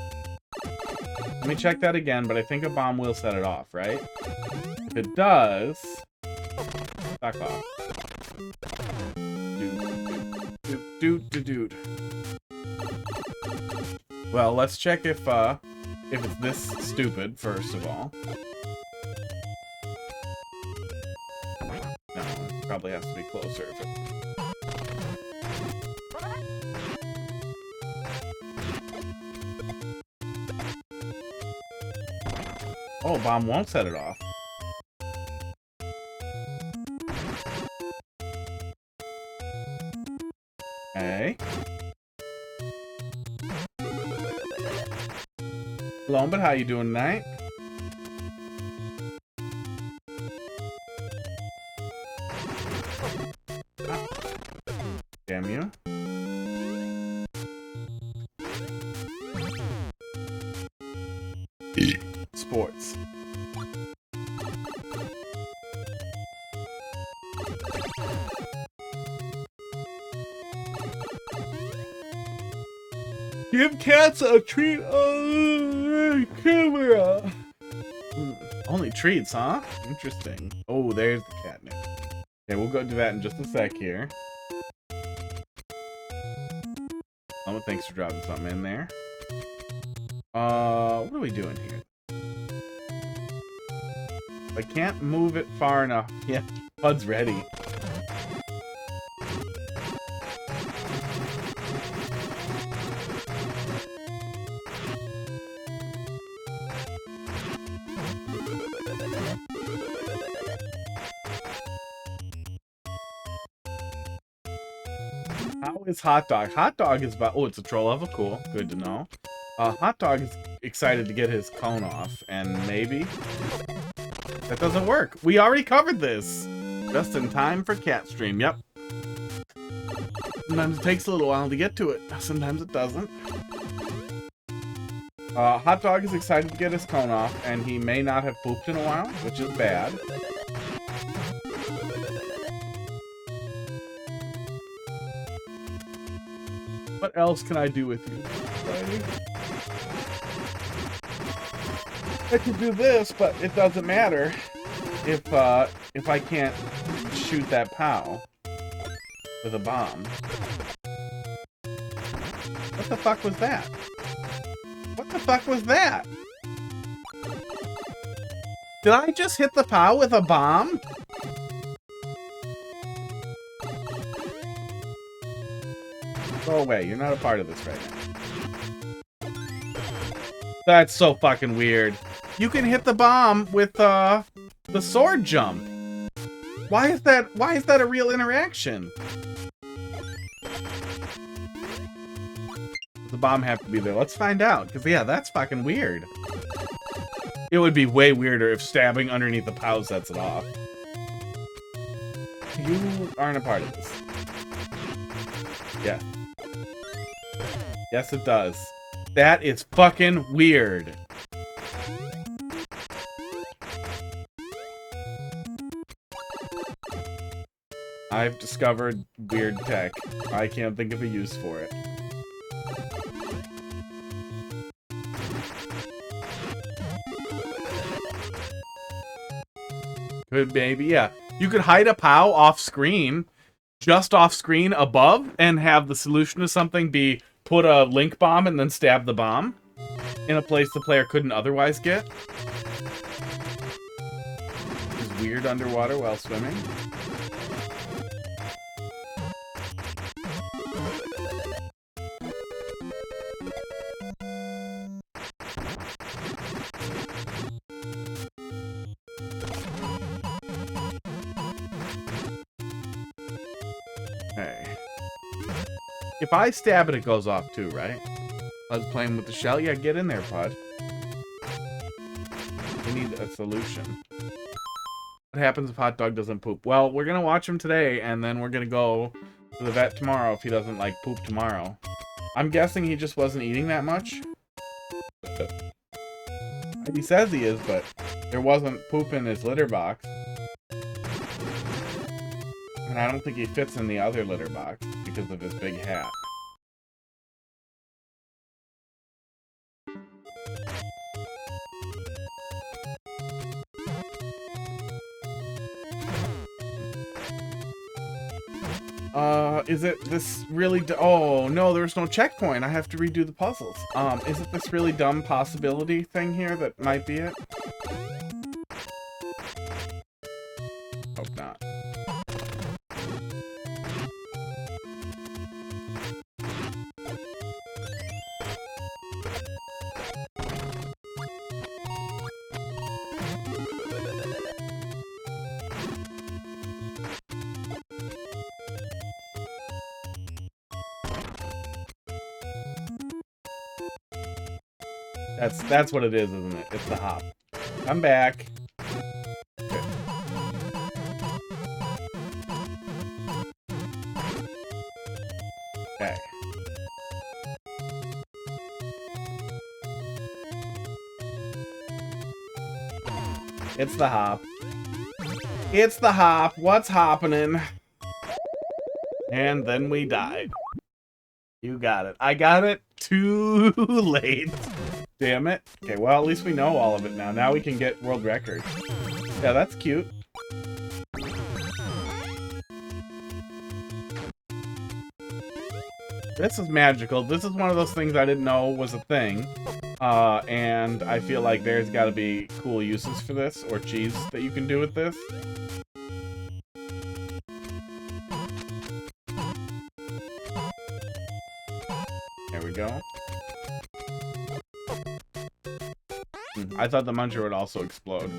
S2: Let me check that again, but I think a bomb will set it off, right? If it does... Back off. Dude. Well, let's check if it's this stupid, first of all. No, it probably has to be closer. Oh, bomb won't set it off. Okay. Hello, but how you doing tonight? Ah. Damn you. Sports. Give cats a treat on camera. Only treats, huh? Interesting. Oh, there's the catnip. Okay, we'll go do that in just a sec here. Oh, thanks for dropping something in there. What are we doing here? I can't move it far enough. Yeah, Bud's ready. How is Hot Dog? Hot Dog is about... Oh, it's a troll level. Cool. Good to know. Hot Dog is excited to get his cone off, and maybe... That doesn't work. We already covered this. Just in time for cat stream. Yep. Sometimes it takes a little while to get to it. Sometimes it doesn't. Hot Dog is excited to get his cone off, and he may not have pooped in a while, which is bad. What else can I do with you? I could do this, but it doesn't matter if I can't shoot that POW with a bomb. What the fuck was that? What the fuck was that? Did I just hit the POW with a bomb? Go away, you're not a part of this right now. That's so fucking weird. You can hit the bomb with the sword jump. Why is that a real interaction? Does the bomb have to be there? Let's find out, because yeah, that's fucking weird. It would be way weirder if stabbing underneath the POW sets it off. You aren't a part of this. Yeah. Yes, it does. That is fucking weird. I've discovered weird tech. I can't think of a use for it. Could maybe, yeah. You could hide a POW off screen, just off screen above, and have the solution to something be put a link bomb and then stab the bomb in a place the player couldn't otherwise get. Is weird underwater while swimming. If I stab it, it goes off too, right? Pud's playing with the shell? Yeah, get in there, Pud. We need a solution. What happens if Hot Dog doesn't poop? Well, we're gonna watch him today, and then we're gonna go to the vet tomorrow if he doesn't, like, poop tomorrow. I'm guessing he just wasn't eating that much. He says he is, but there wasn't poop in his litter box. And I don't think he fits in the other litter box because of his big hat. Is it this really oh, no, there's no checkpoint. I have to redo the puzzles. Is it this really dumb possibility thing here that might be it? Hope not. That's what it is, isn't it? It's the hop. I'm back. Okay. Okay. It's the hop. It's the hop. What's happening? And then we died. You got it. I got it too late. Damn it. Okay, well, at least we know all of it now. Now we can get world record. Yeah, that's cute. This is magical. This is one of those things I didn't know was a thing. And I feel like there's got to be cool uses for this, or cheese that you can do with this. There we go. I thought the muncher would also explode.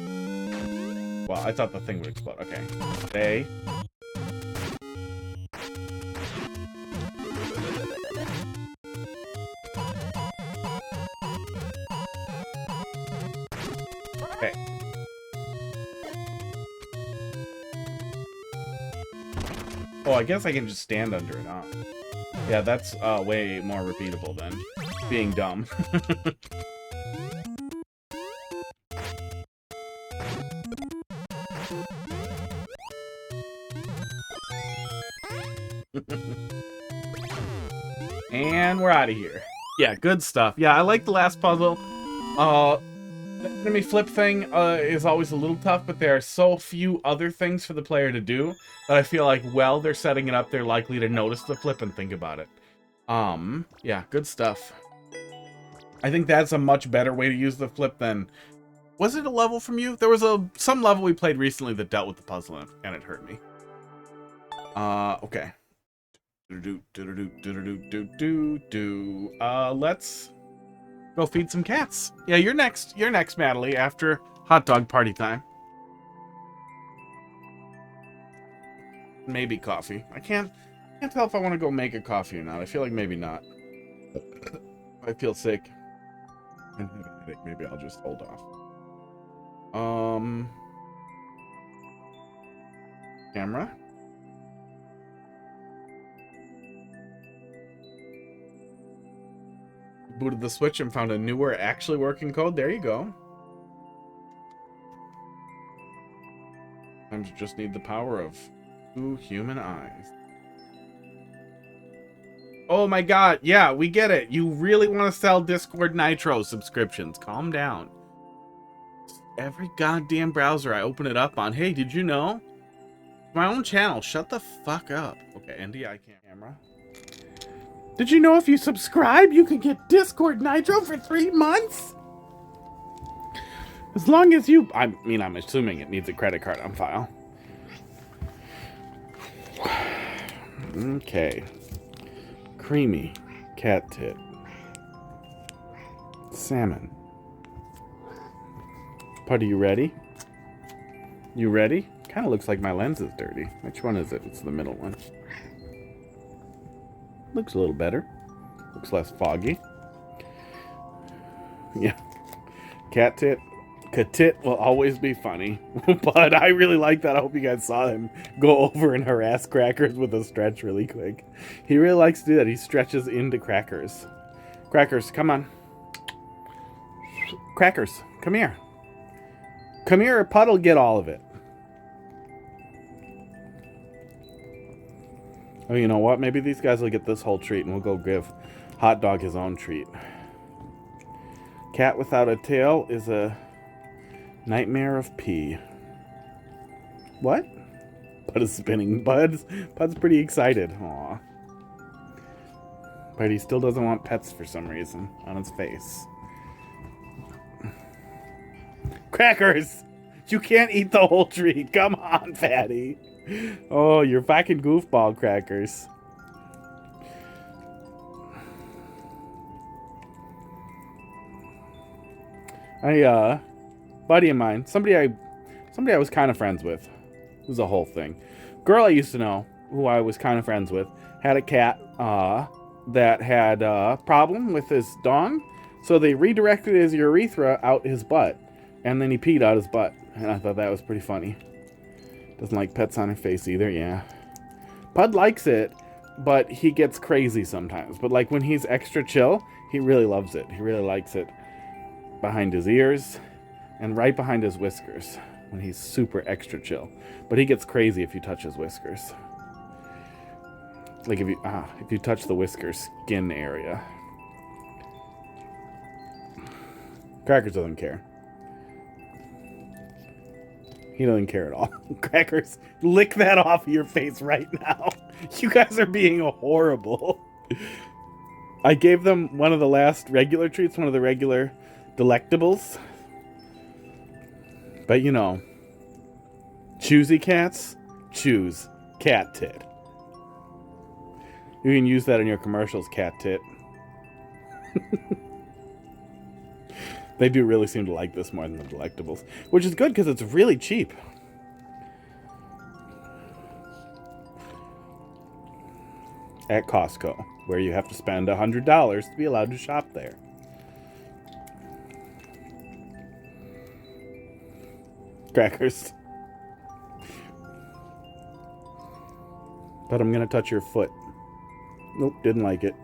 S2: Well, I thought the thing would explode. Okay. Stay. Okay. Oh, I guess I can just stand under it, huh? Yeah, that's way more repeatable than being dumb. And we're out of here. Yeah, good stuff. Yeah, I like the last puzzle. The enemy flip thing is always a little tough, but there are so few other things for the player to do that I feel like while they're setting it up, they're likely to notice the flip and think about it. Yeah, good stuff. I think that's a much better way to use the flip than... Was it a level from you? There was some level we played recently that dealt with the puzzle and it hurt me. Okay. Let's go feed some cats. Yeah, you're next. You're next, Natalie, after hot dog party time. Maybe coffee. I can't tell if I want to go make a coffee or not. I feel like maybe not. I feel sick and have a headache. Maybe I'll just hold off. Camera. Booted the switch and found a newer, actually working code. There you go. Sometimes you just need the power of 2 human eyes. Oh my god, yeah, we get it. You really want to sell Discord Nitro subscriptions. Calm down. Every goddamn browser I open it up on. Hey, did you know? My own channel. Shut the fuck up. Okay, NDI camera. Did you know if you subscribe, you can get Discord Nitro for 3 months? As long as you... I mean, I'm assuming it needs a credit card on file. Okay. Creamy. Cat tit. Salmon. Putty, you ready? You ready? Kind of looks like my lens is dirty. Which one is it? It's the middle one. Looks a little better. Looks less foggy. Yeah. Cat tit. Katit will always be funny. But I really like that. I hope you guys saw him go over and harass Crackers with a stretch really quick. He really likes to do that. He stretches into Crackers. Crackers, come on. Crackers, come here. Come here, Put'll get all of it. Oh, you know what? Maybe these guys will get this whole treat and we'll go give Hot Dog his own treat. Cat without a tail is a nightmare of pee. What? Bud is spinning. Bud's pretty excited. Aw. But he still doesn't want pets for some reason on his face. Crackers! You can't eat the whole treat. Come on, fatty. Oh, you're fucking goofball, Crackers. Buddy of mine, somebody I was kind of friends with. It was a whole thing. Girl I used to know, who I was kind of friends with, had a cat that had a problem with his dong, so they redirected his urethra out his butt, and then he peed out his butt, and I thought that was pretty funny. Doesn't like pets on her face either, yeah. Pud likes it, but he gets crazy sometimes. But like when he's extra chill, he really loves it. He really likes it behind his ears and right behind his whiskers when he's super extra chill. But he gets crazy if you touch his whiskers. Like if you touch the whisker skin area. Crackers doesn't care. He doesn't care at all. Crackers, lick that off of your face right now. You guys are being horrible. I gave them one of the last regular treats, one of the regular delectables. But you know, choosy cats choose cat tit. You can use that in your commercials, cat tit. They do really seem to like this more than the delectables, which is good because it's really cheap. At Costco, where you have to spend $100 to be allowed to shop there. Crackers. But I'm gonna touch your foot. Nope, didn't like it.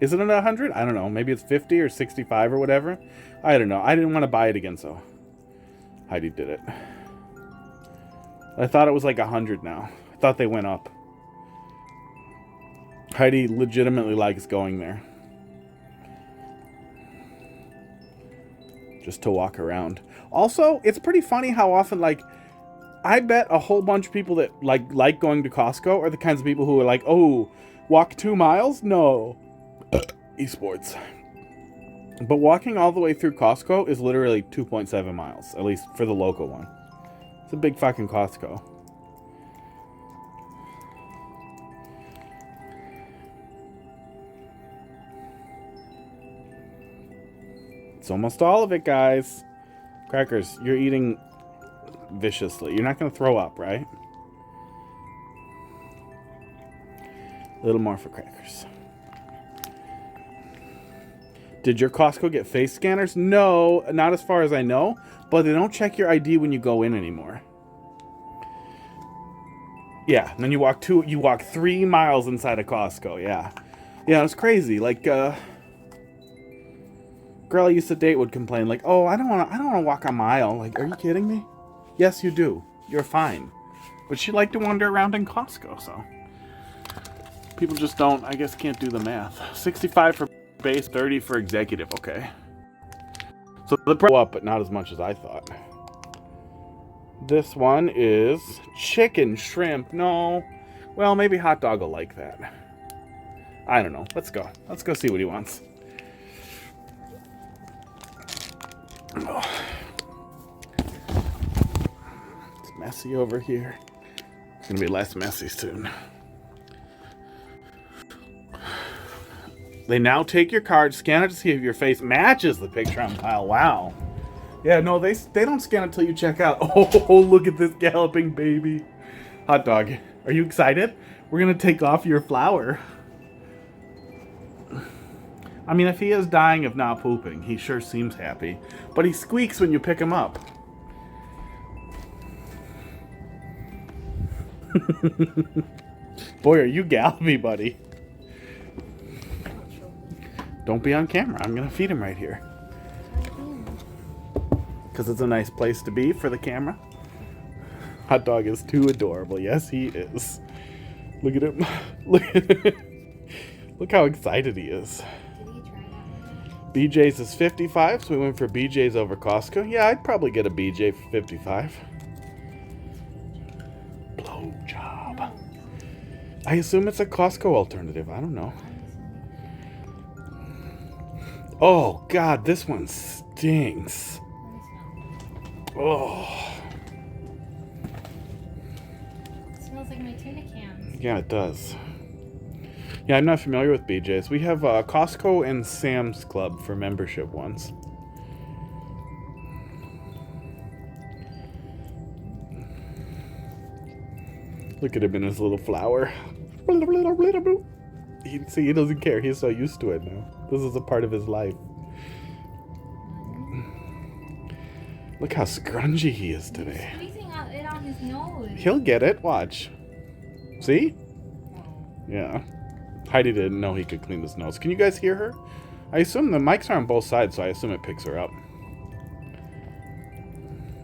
S2: Is it at 100? I don't know. Maybe it's 50 or 65 or whatever. I don't know. I didn't want to buy it again, so Heidi did it. I thought it was like 100 now. I thought they went up. Heidi legitimately likes going there. Just to walk around. Also, it's pretty funny how often, like, I bet a whole bunch of people that like going to Costco are the kinds of people who are like, oh, walk 2 miles? No. Esports. But walking all the way through Costco is literally 2.7 miles, at least for the local one. It's a big fucking Costco. It's almost all of it, guys. Crackers, you're eating viciously. You're not going to throw up, right? A little more for crackers. Did your Costco get face scanners? No, not as far as I know, but they don't check your ID when you go in anymore. Yeah, and then you walk 3 miles inside a Costco, yeah. Yeah, it's crazy. Like, girl I used to date would complain, like, oh, I don't wanna walk a mile. Like, are you kidding me? Yes, you do. You're fine. But she liked to wander around in Costco, so. People just don't, I guess, can't do the math. 65 for base, 30 for executive, okay. So the price up, but not as much as I thought. This one is chicken shrimp. No. Well, maybe hot dog will like that. I don't know. Let's go. Let's go see what he wants. Oh. It's messy over here. It's gonna be less messy soon. They now take your card, scan it to see if your face matches the picture on file. Wow. Yeah, no, they don't scan it until you check out. Oh, look at this galloping baby. Hot dog, are you excited? We're gonna take off your flower. I mean, if he is dying of not pooping, he sure seems happy. But he squeaks when you pick him up. Boy, are you gallopy, buddy. Don't be on camera. I'm going to feed him right here. Because it's a nice place to be for the camera. Hot dog is too adorable. Yes, he is. Look at him. Look how excited he is. BJ's is 55, so we went for BJ's over Costco. Yeah, I'd probably get a BJ for 55. Blowjob. I assume it's a Costco alternative. I don't know. Oh, God, this one stinks. Oh.
S3: It smells like my tuna cans.
S2: Yeah, it does. Yeah, I'm not familiar with BJ's. We have Costco and Sam's Club for membership ones. Look at him in his little flower. See, he doesn't care. He's so used to it now. This is a part of his life. Look how scrungy he is today.
S3: He's squeezing it on his nose.
S2: He'll get it. Watch. See? Yeah. Heidi didn't know he could clean his nose. Can you guys hear her? I assume the mics are on both sides, so I assume it picks her up.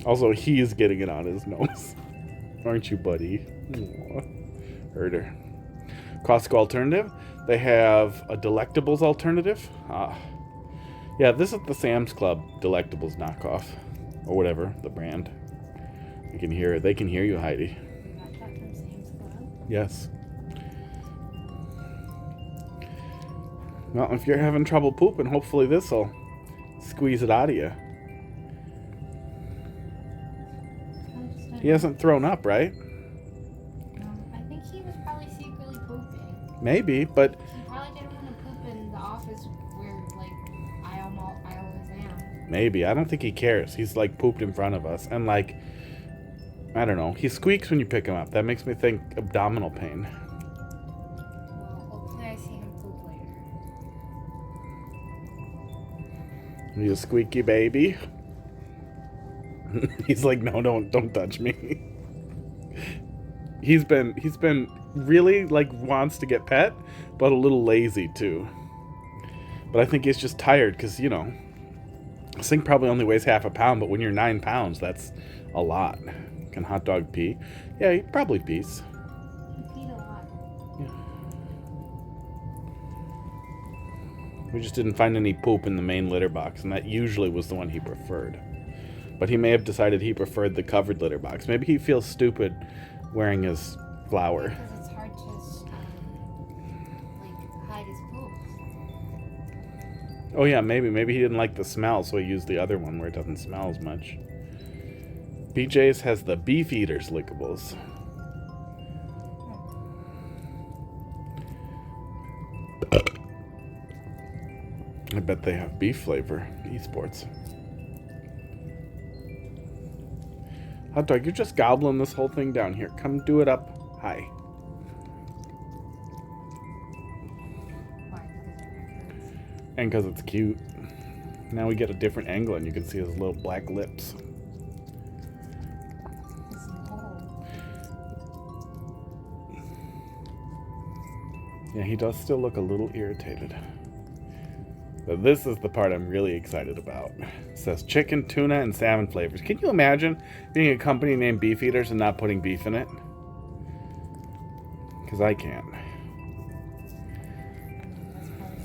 S2: Also, he is getting it on his nose. Aren't you, buddy? Aww. Heard her. Costco alternative. They have a Delectables alternative. Yeah, this is the Sam's Club Delectables knockoff. Or whatever, the brand. You can hear it. They can hear you, Heidi.
S3: You got that from Sam's Club?
S2: Yes. Well, if you're having trouble pooping, hopefully this will squeeze it out of you. He hasn't thrown up, right?
S3: No, I think he was probably secretly pooping.
S2: Maybe, but...
S3: He probably didn't want to poop in the office where, like, I always am.
S2: Maybe. I don't think he cares. He's, like, pooped in front of us. And, like, I don't know. He squeaks when you pick him up. That makes me think abdominal pain.
S3: Well, hopefully I see him poop later.
S2: You squeaky baby. He's like, no, don't touch me. He's been really like wants to get pet, but a little lazy too. But I think he's just tired because, you know, this thing probably only weighs half a pound, but when you're 9 pounds, that's a lot. Can Hot Dog pee? Yeah, he probably pees.
S3: He peed a lot.
S2: Yeah. We just didn't find any poop in the main litter box, and that usually was the one he preferred. But he may have decided he preferred the covered litter box. Maybe he feels stupid wearing his flower.
S3: Because it's hard to like hide his poop.
S2: Oh yeah, maybe he didn't like the smell, so he used the other one where it doesn't smell as much. BJ's has the Beef Eaters lickables. I bet they have beef flavor. Esports. Hot Dog, you're just gobbling this whole thing down here. Come do it up high.
S3: Why? Because your neck hurts.
S2: And because it's cute. Now we get a different angle and you can see his little black lips.
S3: His nose.
S2: Yeah, he does still look a little irritated. But this is the part I'm really excited about. It says chicken, tuna, and salmon flavors. Can you imagine being a company named Beef Eaters and not putting beef in it? Because I can't.
S3: That's probably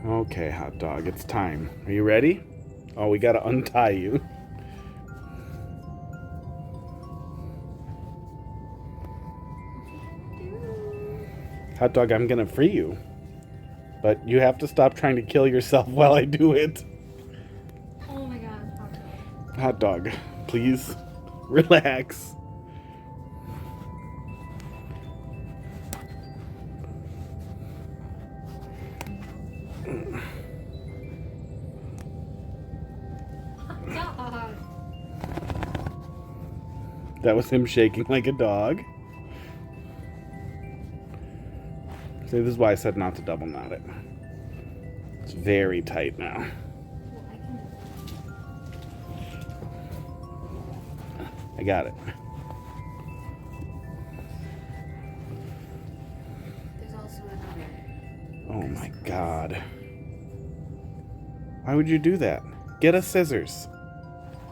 S3: the
S2: Okay, Hot Dog, it's time. Are you ready? Oh, we gotta untie you. Hot Dog, I'm gonna free you. But you have to stop trying to kill yourself while I do it.
S3: Oh my god. Okay.
S2: Hot Dog, please relax.
S3: Dog.
S2: That was him shaking like a dog. See, this is why I said not to double knot it. It's very tight now.
S3: Well, I can.
S2: I got it.
S3: There's also another.
S2: Oh my god. Why would you do that? Get us scissors.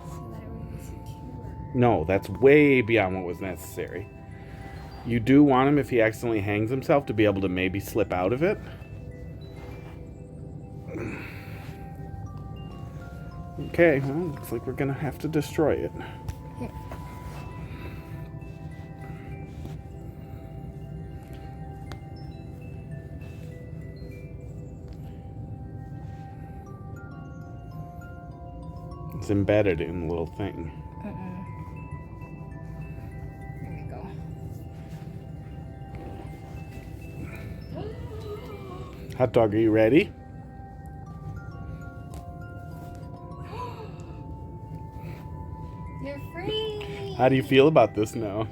S3: So that it would be secure.
S2: No, that's way beyond what was necessary. You do want him, if he accidentally hangs himself, to be able to maybe slip out of it. Okay, well, looks like we're gonna have to destroy it.
S3: Here.
S2: It's embedded in the little thing.
S3: Here we go.
S2: Hot Dog, are you ready?
S3: You're free.
S2: How do you feel about this now?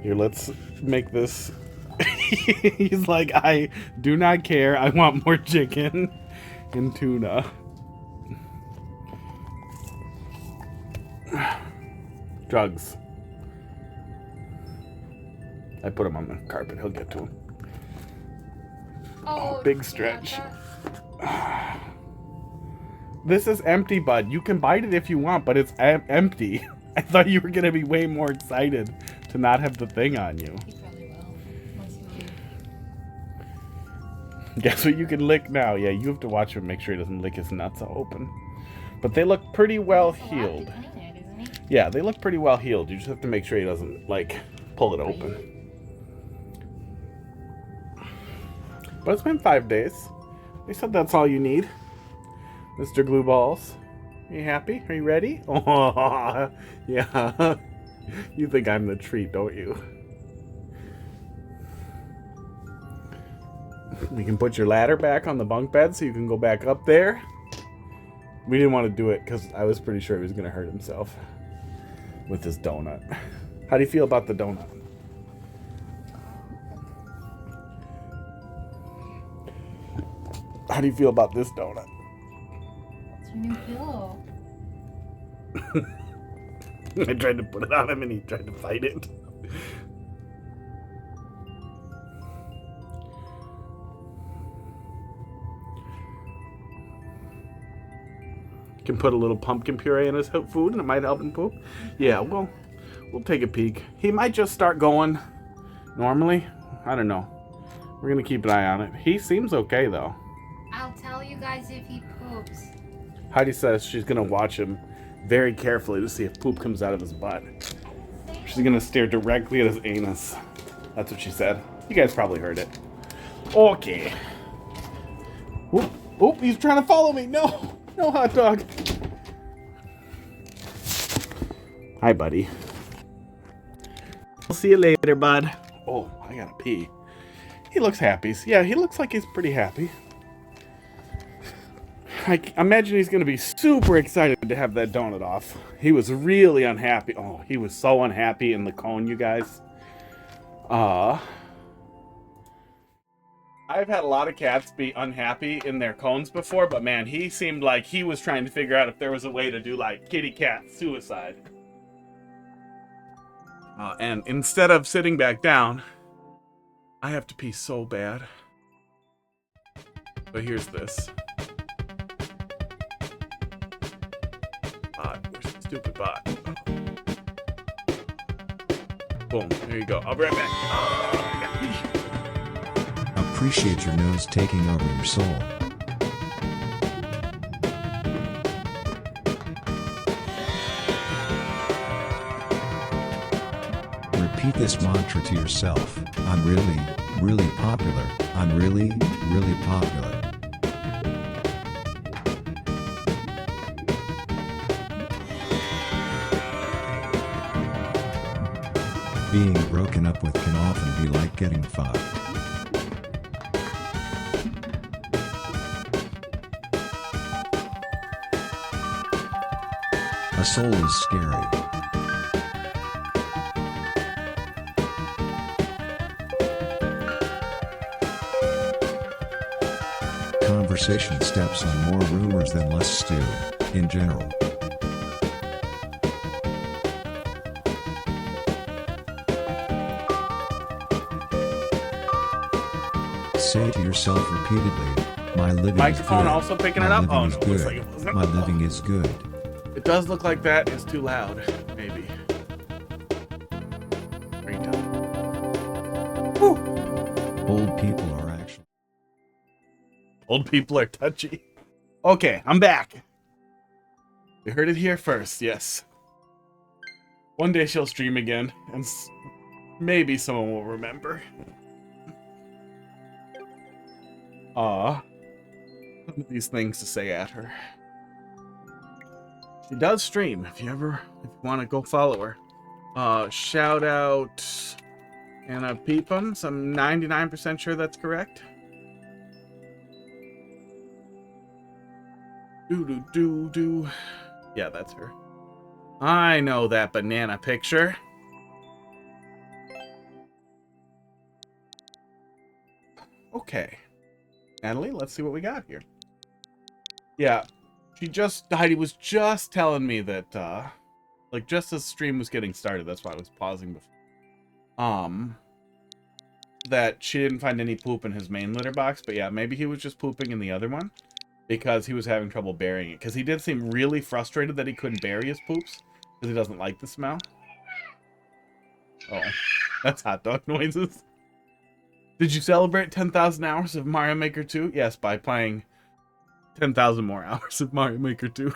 S2: Here, let's make this. He's like, I do not care. I want more chicken and tuna. Drugs. I put him on the carpet. He'll get to him.
S3: Oh,
S2: big
S3: you got
S2: stretch.
S3: that?
S2: This is empty, bud. You can bite it if you want, but it's empty. I thought you were going to be way more excited to not have the thing on you.
S3: He probably will. Once you leave.
S2: Guess what you can lick now? Yeah, you have to watch him, make sure he doesn't lick his nuts open. But they look pretty well
S3: He's
S2: healed.
S3: allowed to clean it, isn't he?
S2: Yeah, they look pretty well healed. You just have to make sure he doesn't, like, pull it open. But it's been 5 days. They said that's all you need. Mr. Glue Balls. Are you happy? Are you ready? Oh, yeah. You think I'm the treat, don't you? We can put your ladder back on the bunk bed so you can go back up there. We didn't want to do it because I was pretty sure he was going to hurt himself with his donut. How do you feel about the donut? How do you feel about this donut?
S3: It's your new pillow.
S2: I tried to put it on him and he tried to fight it. Can put a little pumpkin puree in his food and it might help him poop. Yeah, well, we'll take a peek. He might just start going normally. I don't know. We're gonna keep an eye on it. He seems okay though.
S3: I'll tell you guys if he poops.
S2: Heidi says she's gonna watch him very carefully to see if poop comes out of his butt. She's gonna stare directly at his anus. That's what she said. You guys probably heard it. Okay. Oop, oop, he's trying to follow me. No, no hot dog. Hi, buddy. I'll see you later, bud. Oh, I gotta pee. He looks happy. Yeah, he looks like he's pretty happy. I imagine he's going to be super excited to have that donut off. He was really unhappy. Oh, he was so unhappy in the cone, you guys. I've had a lot of cats be unhappy in their cones before, but man, he seemed like he was trying to figure out if there was a way to do like kitty cat suicide. And instead of sitting back down, I have to pee so bad. But here's this. Where's the stupid bot? Boom, there you go. I'll be right back. Oh, I got pee.
S1: Appreciate your nose taking over your soul. Repeat this mantra to yourself. I'm really, really popular. I'm really, really popular. Being broken up with can often be like getting fucked. A soul is scary. Conversation steps on more rumors than less stew, in general. Say to yourself repeatedly, my living
S2: Microphone
S1: is good.
S2: also picking it
S1: My
S2: up?
S1: living
S2: Oh,
S1: is
S2: no, looks like
S1: good.
S2: it wasn't.
S1: My living is good.
S2: It does look like that is too loud, maybe. Ringtone. Woo.
S1: Old people are actually...
S2: Old people are touchy. Okay, I'm back. You heard it here first, yes. One day she'll stream again, and maybe someone will remember. Some of these things to say at her. She does stream, if you want to go follow her. Shout out Anna Peepums. I'm 99% sure that's correct. Do. Yeah, that's her. I know that banana picture. Okay. Natalie, let's see what we got here. Yeah, Heidi was just telling me that, like, just as stream was getting started, that's why I was pausing before. That she didn't find any poop in his main litter box, but yeah, maybe he was just pooping in the other one because he was having trouble burying it. Because he did seem really frustrated that he couldn't bury his poops because he doesn't like the smell. Oh, that's hot dog noises. Did you celebrate 10,000 hours of Mario Maker 2? Yes, by playing 10,000 more hours of Mario Maker 2.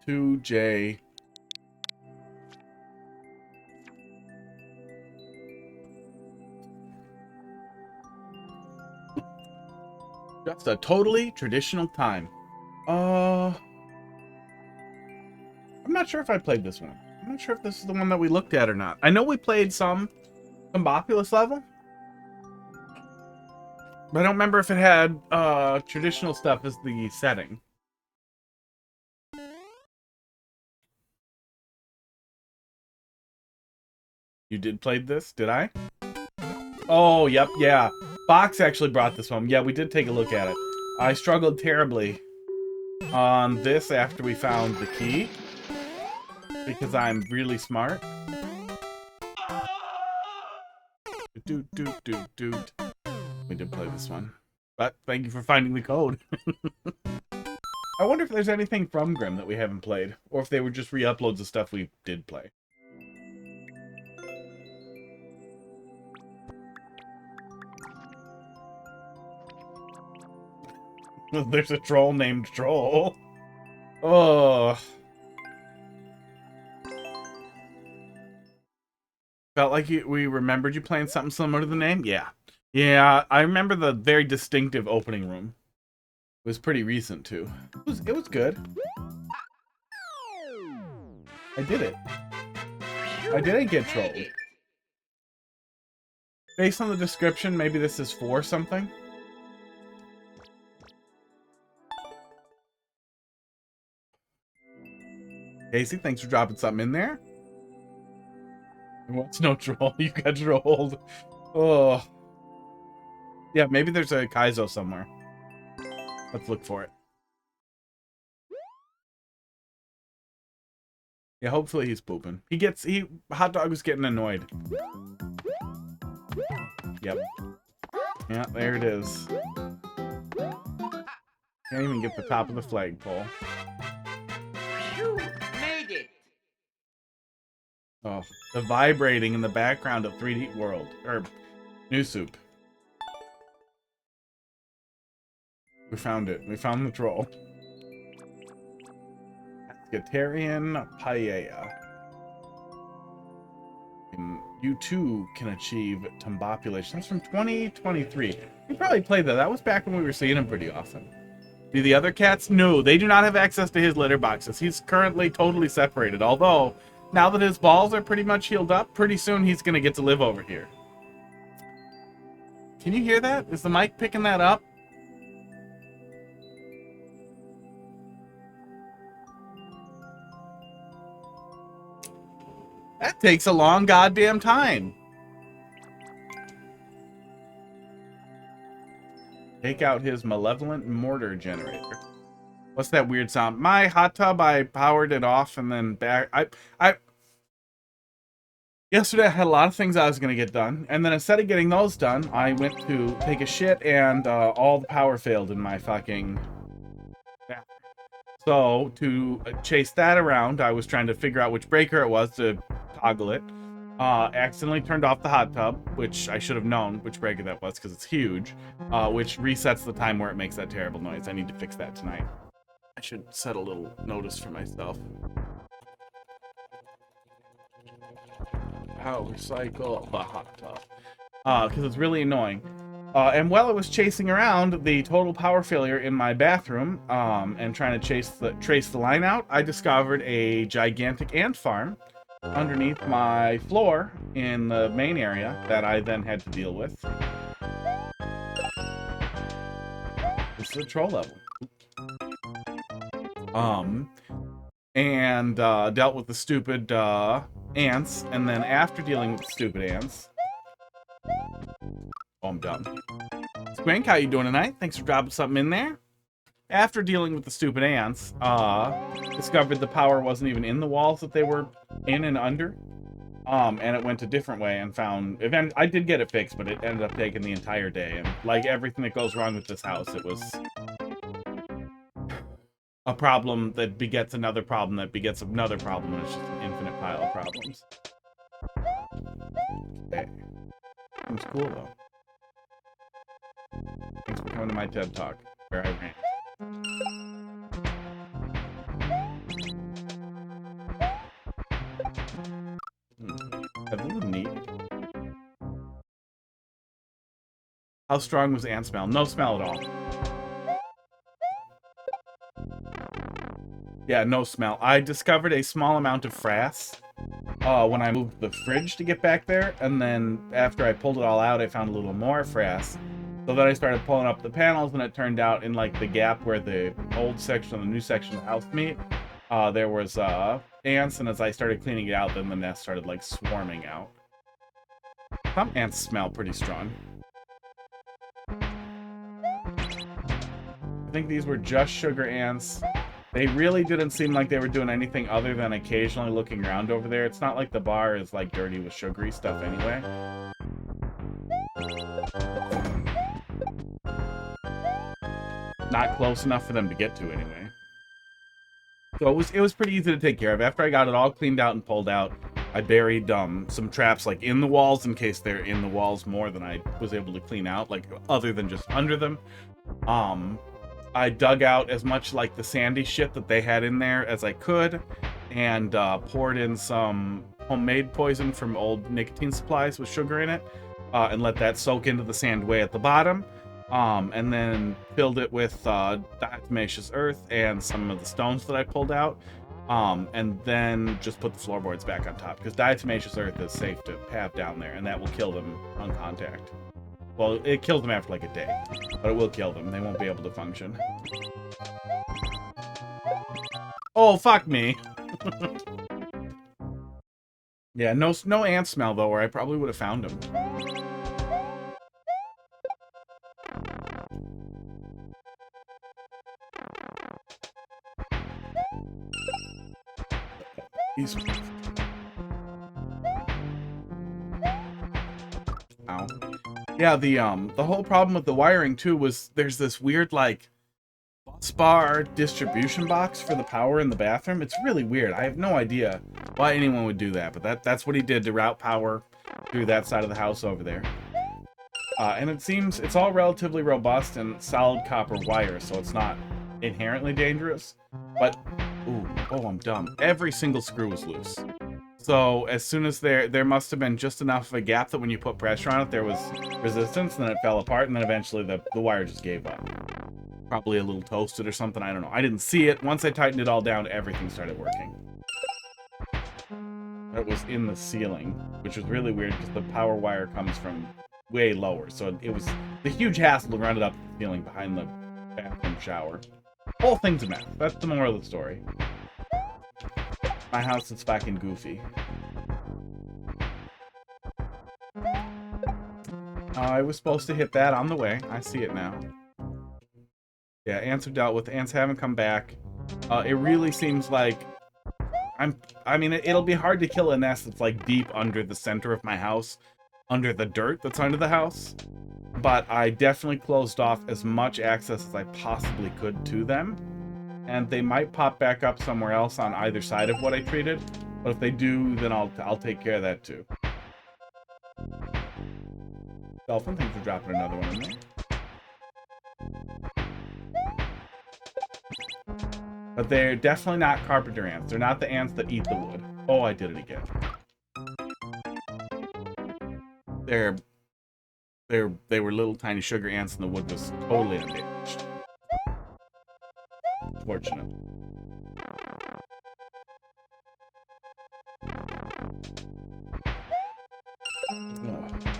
S2: 2J. Just a totally traditional time. I'm not sure if I played this one. I'm not sure if this is the one that we looked at or not. I know we played some Tombobulus level, but I don't remember if it had traditional stuff as the setting. You did play this, did I? Oh, yep, yeah. Box actually brought this home. Yeah, we did take a look at it. I struggled terribly on this after we found the key, because I'm really smart. We did play this one. But thank you for finding the code. I wonder if there's anything from Grimm that we haven't played, or if they were just re-uploads of stuff we did play. There's a troll named Troll. Oh. Felt like we remembered you playing something similar to the name? Yeah. Yeah, I remember the very distinctive opening room. It was pretty recent, too. It was good. I did it. I didn't get trolled. Based on the description, maybe this is for something. Casey, thanks for dropping something in there. What's no troll? You got trolled. Oh. Yeah, maybe there's a Kaizo somewhere. Let's look for it. Yeah, hopefully he's pooping. Hot Dog was getting annoyed. Yep. Yeah, there it is. Can't even get the top of the flagpole.
S4: You made it.
S2: Oh, the vibrating in the background of 3D World. Or New Soup. We found it. We found the troll. Pescatarian Paella. And you too can achieve Tombobulus. That's from 2023. We probably played that. That was back when we were seeing him pretty often. Do the other cats? No, they do not have access to his litter boxes. He's currently totally separated. Although, now that his balls are pretty much healed up, pretty soon he's going to get to live over here. Can you hear that? Is the mic picking that up? That takes a long goddamn time. Take out his malevolent mortar generator. What's that weird sound? My hot tub, I powered it off and then back. Yesterday I had a lot of things I was going to get done. And then instead of getting those done, I went to take a shit and all the power failed in my fucking bathroom. So to chase that around, I was trying to figure out which breaker it was to toggle it. Accidentally turned off the hot tub, which I should have known which breaker that was because it's huge, which resets the time where it makes that terrible noise. I need to fix that tonight. I should set a little notice for myself. Power cycle the hot tub. Because it's really annoying. And while I was chasing around the total power failure in my bathroom and trying to trace the line out, I discovered a gigantic ant farm underneath my floor in the main area that I then had to deal with. This is a troll level. And dealt with the stupid ants, and then after dealing with the stupid ants... Oh, I'm done. Squink, how you doing tonight? Thanks for dropping something in there. After dealing with the stupid ants, discovered the power wasn't even in the walls that they were in and under. And it went a different way and found... I did get it fixed, but it ended up taking the entire day. And like everything that goes wrong with this house, it was a problem that begets another problem that begets another problem, and it's just an infinite pile of problems. Okay. Seems cool, though. Thanks for coming to my TED Talk, where I ran. That was neat. How strong was ant smell? No smell at all. Yeah, no smell. I discovered a small amount of frass when I moved the fridge to get back there, and then after I pulled it all out, I found a little more frass. So then I started pulling up the panels, and it turned out in like the gap where the old section and the new section of the house meet, there was ants, and as I started cleaning it out, then the nest started like swarming out. Some ants smell pretty strong. I think these were just sugar ants. They really didn't seem like they were doing anything other than occasionally looking around over there. It's not like the bar is like dirty with sugary stuff anyway. not close enough for them to get to anyway. So it was pretty easy to take care of. After I got it all cleaned out and pulled out, I buried some traps like in the walls in case they're in the walls more than I was able to clean out, like other than just under them. I dug out as much like the sandy shit that they had in there as I could, and poured in some homemade poison from old nicotine supplies with sugar in it, and let that soak into the sand way at the bottom. And then filled it with diatomaceous earth and some of the stones that I pulled out, and then just put the floorboards back on top, because diatomaceous earth is safe to have down there, and that will kill them on contact. Well, it kills them after like a day, but it will kill them. They won't be able to function. Oh, fuck me. Yeah, no ant smell though, or I probably would have found them. Ow. Yeah, the whole problem with the wiring too was there's this weird like bus bar distribution box for the power in the bathroom. It's really weird. I have no idea why anyone would do that, but that's what he did to route power through that side of the house over there. And it seems it's all relatively robust and solid copper wire, so it's not inherently dangerous. But I'm dumb. Every single screw was loose. So as soon as there must have been just enough of a gap that when you put pressure on it, there was resistance, and then it fell apart, and then eventually the wire just gave up. Probably a little toasted or something, I don't know. I didn't see it. Once I tightened it all down, everything started working. It was in the ceiling, which was really weird because the power wire comes from way lower. So it was the huge hassle to run it up the ceiling behind the bathroom shower. Whole thing's a mess. That's the moral of the story. My house is fucking goofy. I was supposed to hit that on the way. I see it now. Yeah, ants are dealt with. Ants haven't come back. It really seems like it'll be hard to kill a nest that's like deep under the center of my house, under the dirt that's under the house. But I definitely closed off as much access as I possibly could to them. And they might pop back up somewhere else on either side of what I treated. But if they do, then I'll take care of that too. Dolphin, thanks for dropping another one in there. But they're definitely not carpenter ants. They're not the ants that eat the wood. Oh, I did it again. They were little tiny sugar ants, and the wood was totally undamaged. Fortunate.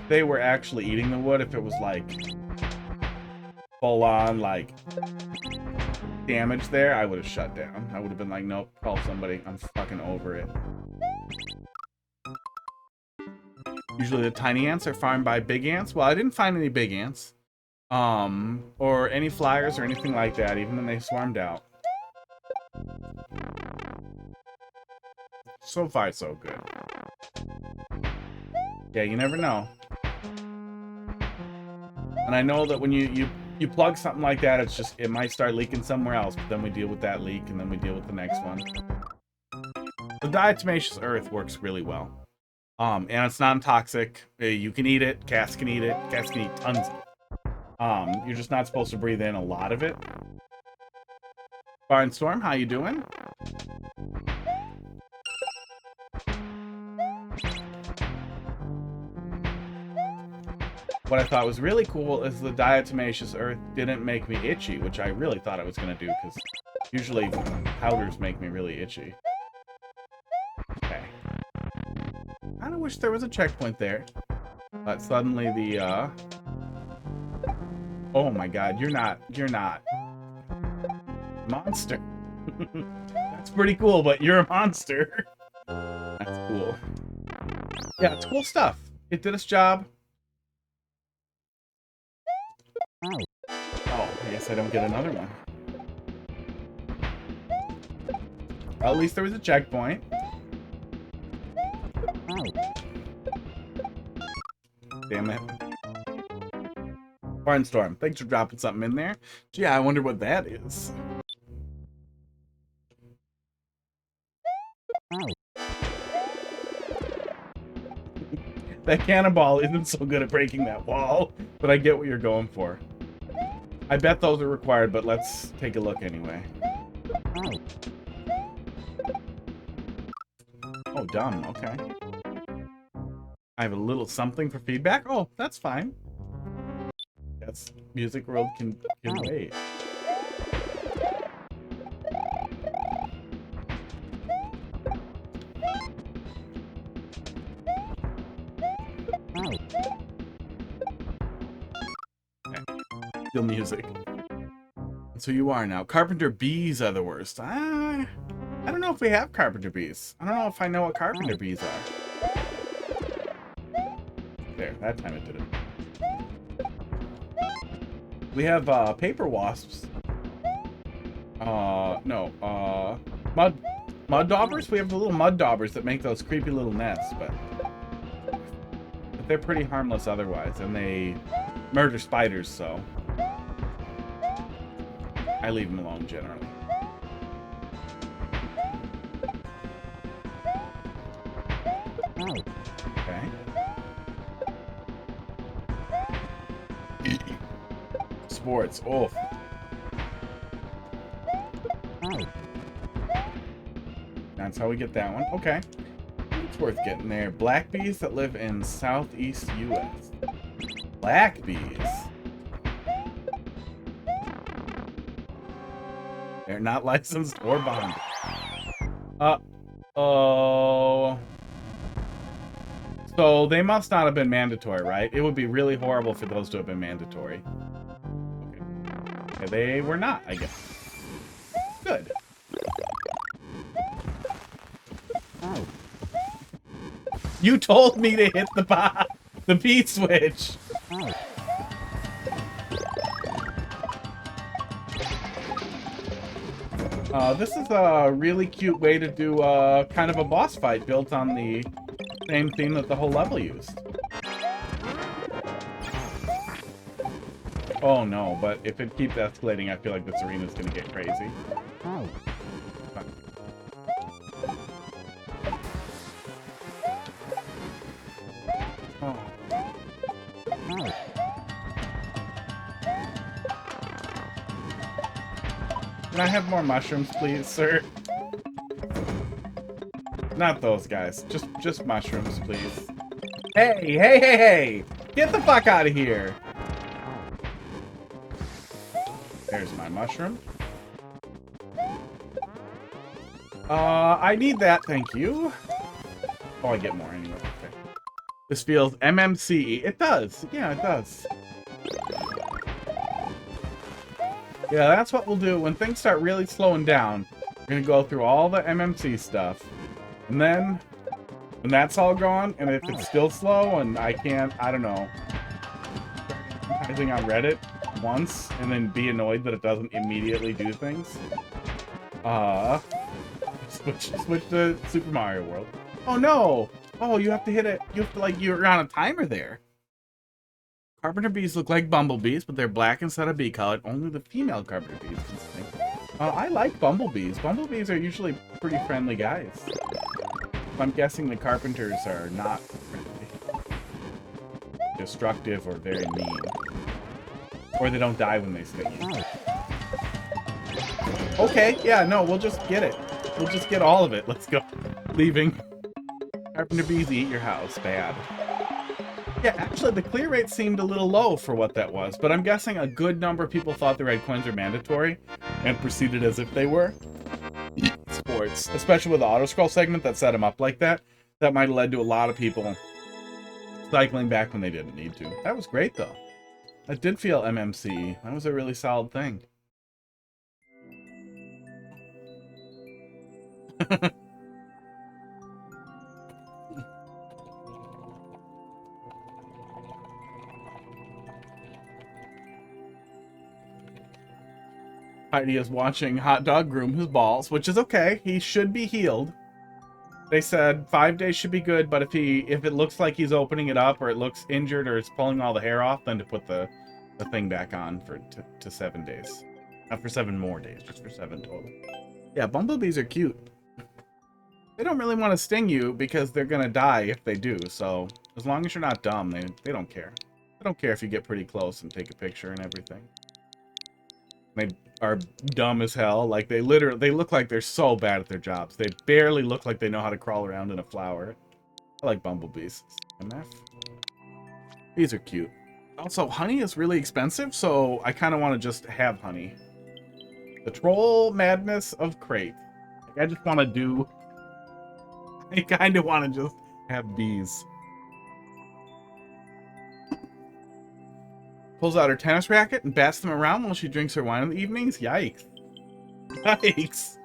S2: They were actually eating the wood. If it was like full on like damage there, I would have shut down. I would have been like, nope, call somebody. I'm fucking over it. Usually the tiny ants are farmed by big ants. Well, I didn't find any big ants. Or any flyers or anything like that, even when they swarmed out. So far, so good. Yeah, you never know. And I know that when you plug something like that, it might start leaking somewhere else, but then we deal with that leak, and then we deal with the next one. The diatomaceous earth works really well. And it's non-toxic. You can eat it, cats can eat it, cats can eat tons of it. You're just not supposed to breathe in a lot of it. Barnstorm, how you doing? What I thought was really cool is the diatomaceous earth didn't make me itchy, which I really thought I was going to do, because usually powders make me really itchy. Okay. I kind of wish there was a checkpoint there. But suddenly the, oh my god, you're not. Monster. That's pretty cool, but you're a monster. That's cool. Yeah, it's cool stuff. It did its job. Oh, I guess I don't get another one. Well, at least there was a checkpoint. Damn it. Barnstorm, thanks for dropping something in there. Gee, I wonder what that is. That cannonball isn't so good at breaking that wall, but I get what you're going for. I bet those are required, but let's take a look anyway. Oh, dumb. Okay. I have a little something for feedback. Oh, that's fine. Yes, Music World can wait. Still music. So you are now. Carpenter bees are the worst. I don't know if we have carpenter bees. I don't know if I know what carpenter bees are. There, that time it did it. We have paper wasps. No, mud daubers? We have the little mud daubers that make those creepy little nests, but they're pretty harmless otherwise, and they murder spiders, so I leave them alone generally. Okay. Sports. Oh. That's how we get that one. Okay. It's worth getting there. Black bees that live in southeast U.S. Black bees. They're not licensed or bonded. Uh-oh. So they must not have been mandatory, right? It would be really horrible for those to have been mandatory. Okay. They were not, I guess. Good. Oh. You told me to hit the P switch. Oh. This is a really cute way to do kind of a boss fight built on the same theme that the whole level used. Oh no, but if it keeps escalating, I feel like this arena is going to get crazy. Oh. Oh. Oh. Can I have more mushrooms, please, sir? Not those guys. Just mushrooms, please. Hey, hey, hey, hey! Get the fuck out of here! There's my mushroom. I need that, thank you. Oh, I get more anyway. Okay. This feels MMC. It does. Yeah, it does. Yeah, that's what we'll do when things start really slowing down. We're gonna go through all the MMC stuff. And then, when that's all gone, and if it's still slow and I can't, I don't know, start advertising on Reddit once and then be annoyed that it doesn't immediately do things. Switch to Super Mario World. Oh no! Oh, you have to hit it. You have to, like, you're on a timer there. Carpenter bees look like bumblebees, but they're black instead of bee colored. Only the female carpenter bees can sting. I like bumblebees. Bumblebees are usually pretty friendly guys. I'm guessing the carpenters are not friendly. Destructive or very mean. Or they don't die when they sting you. Okay, yeah, no, we'll just get it. We'll just get all of it. Let's go. Leaving. Carpenter bees eat your house. Bad. Yeah, actually, the clear rate seemed a little low for what that was, but I'm guessing a good number of people thought the red coins were mandatory and proceeded as if they were. Sports, especially with the auto-scroll segment that set them up like that, that might have led to a lot of people cycling back when they didn't need to. That was great, though. That did feel MMC. That was a really solid thing. Heidi is watching Hot Dog groom his balls, which is okay. He should be healed. They said 5 days should be good, but if it looks like he's opening it up or it looks injured or it's pulling all the hair off, then to put the the thing back on for to 7 days. Not for 7 more days, just for 7 total. Yeah, bumblebees are cute. They don't really want to sting you because they're gonna die if they do. So as long as you're not dumb, they don't care. They don't care if you get pretty close and take a picture and everything. They are dumb as hell. Like they look like they're so bad at their jobs. They barely look like they know how to crawl around in a flower. I like bumblebees. MF. These are cute. Also, honey is really expensive, so I kind of want to just have honey. The troll madness of crate. Like, I just want to do... I kind of want to just have bees. Pulls out her tennis racket and bats them around while she drinks her wine in the evenings. Yikes. Yikes.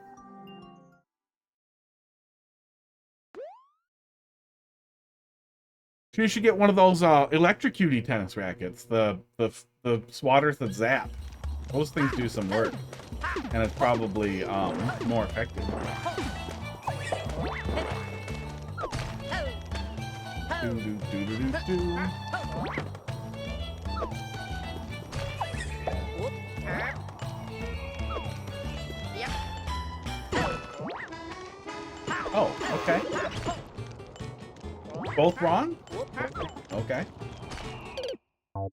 S2: She should get one of those electrocutey tennis rackets. The swatters that zap. Those things do some work. And it's probably more effective. Oh, okay. Both wrong? Okay.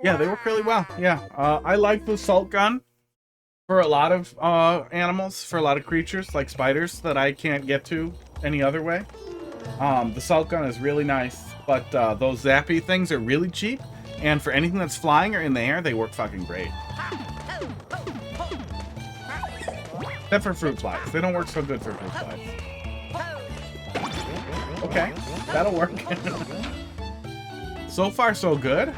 S2: Yeah, they work really well. Yeah, I like the salt gun for a lot of animals, for a lot of creatures like spiders that I can't get to any other way. The salt gun is really nice, but those zappy things are really cheap, and for anything that's flying or in the air, they work fucking great. Except for fruit flies. They don't work so good for fruit flies. Okay, that'll work. So far, so good.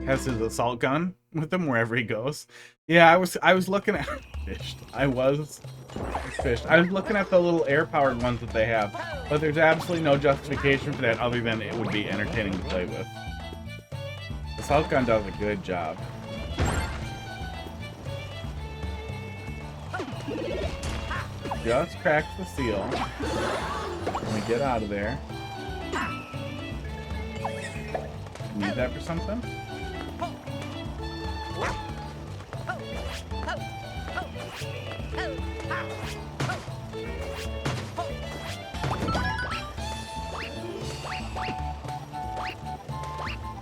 S2: Has his assault gun with him wherever he goes. Yeah, I was looking at fished. I was looking at the little air-powered ones that they have, but there's absolutely no justification for that other than it would be entertaining to play with. The assault gun does a good job. Just cracked the seal. Let me get out of there. Need that for something?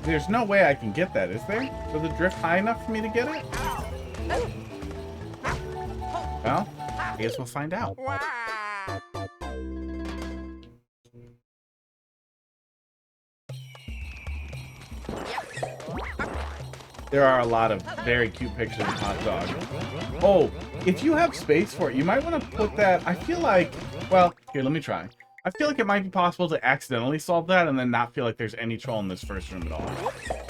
S2: There's no way I can get that, is there? Does it drift high enough for me to get it? Well, I guess we'll find out. There are a lot of very cute pictures of hot dog. Oh, if you have space for it, you might want to put that... I feel like... Well, here, let me try. I feel like it might be possible to accidentally solve that and then not feel like there's any troll in this first room at all.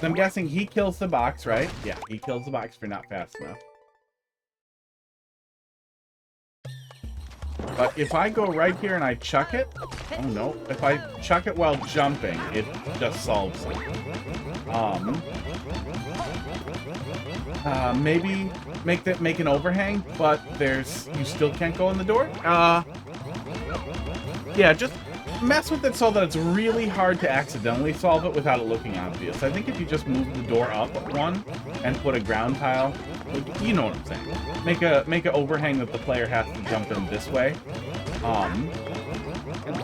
S2: So I'm guessing he kills the box, right? Yeah, he kills the box if you're not fast enough. But if I go right here and I chuck it... Oh, no. If I chuck it while jumping, it just solves it. Maybe make an overhang, but you still can't go in the door? Yeah, just mess with it so that it's really hard to accidentally solve it without it looking obvious. I think if you just move the door up one and put a ground tile, you know what I'm saying. Make an overhang that the player has to jump in this way. And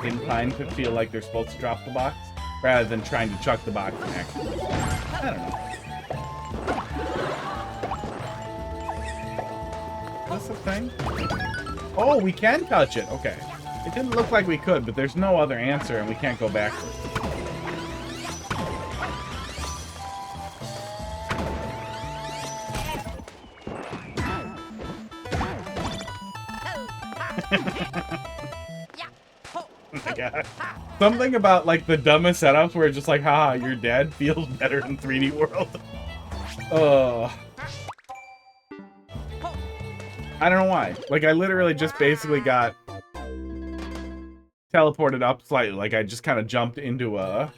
S2: inclined to feel like they're supposed to drop the box, rather than trying to chuck the box and accidentally. I don't know. Is this a thing? Oh, we can touch it. Okay. It didn't look like we could, but there's no other answer, and we can't go backwards. Oh my god. Something about, like, the dumbest setups where it's just like, haha, you're dead, feels better in 3D World. I don't know why. Like, I literally just basically got teleported up slightly. Like, I just kind of jumped into a...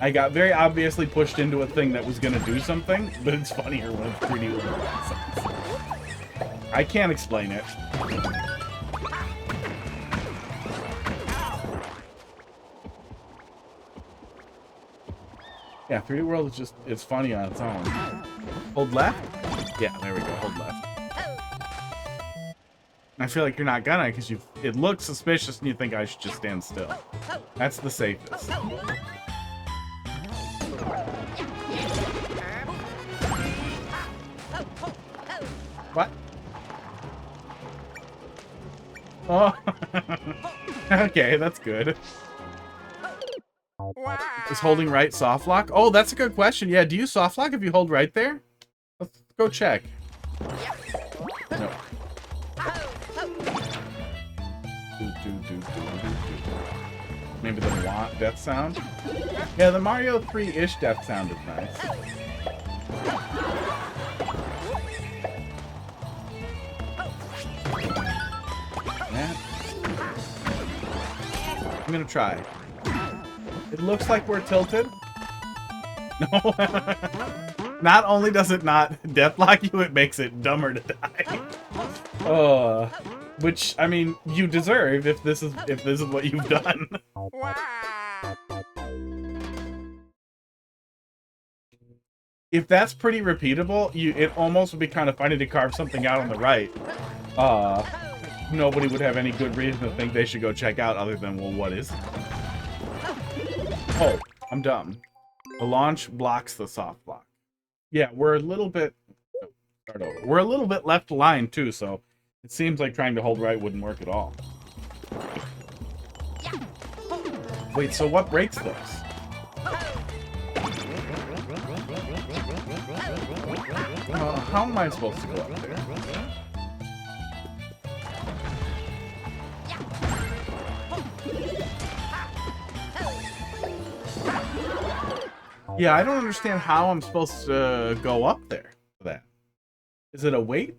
S2: I got very obviously pushed into a thing that was gonna do something, but it's funnier when it's 3D with nonsense. I can't explain it. Yeah, 3D World is just, it's funny on its own. Hold left? Yeah, there we go, hold left. I feel like you're not gonna, because it looks suspicious and you think I should just stand still. That's the safest. What? Oh. Okay, that's good. Is holding right soft lock? Oh, that's a good question. Yeah, do you soft lock if you hold right there? Let's go check. No. Maybe the death sound? Yeah, the Mario 3-ish death sound is nice. Yeah. I'm gonna try. It looks like we're tilted. No. Not only does it not deathlock you, it makes it dumber to die. Which, I mean, you deserve if this is what you've done. If that's pretty repeatable, it almost would be kind of funny to carve something out on the right. Nobody would have any good reason to think they should go check out other than, well, what is it? Oh, I'm dumb. The launch blocks the soft block. Yeah, we're a little bit... Start over. We're a little bit left aligned, too, so it seems like trying to hold right wouldn't work at all. Wait, so what breaks those? How am I supposed to go up there? Yeah, I don't understand how I'm supposed to go up there for that. Is it a weight?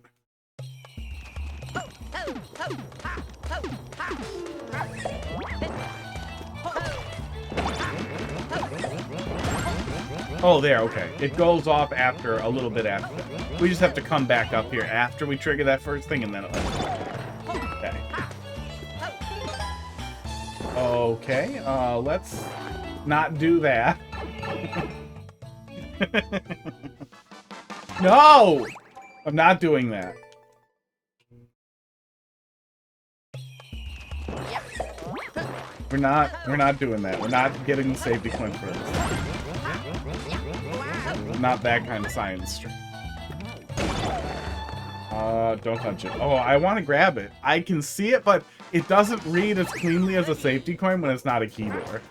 S2: Oh, there, okay. It goes off after, a little bit after. We just have to come back up here after we trigger that first thing, and then it'll... Okay. Okay, let's not do that. No! I'm not doing that. We're not doing that. We're not getting the safety coin first. Not that kind of science stream. Don't touch it. Oh, I want to grab it. I can see it, but it doesn't read as cleanly as a safety coin when it's not a key door.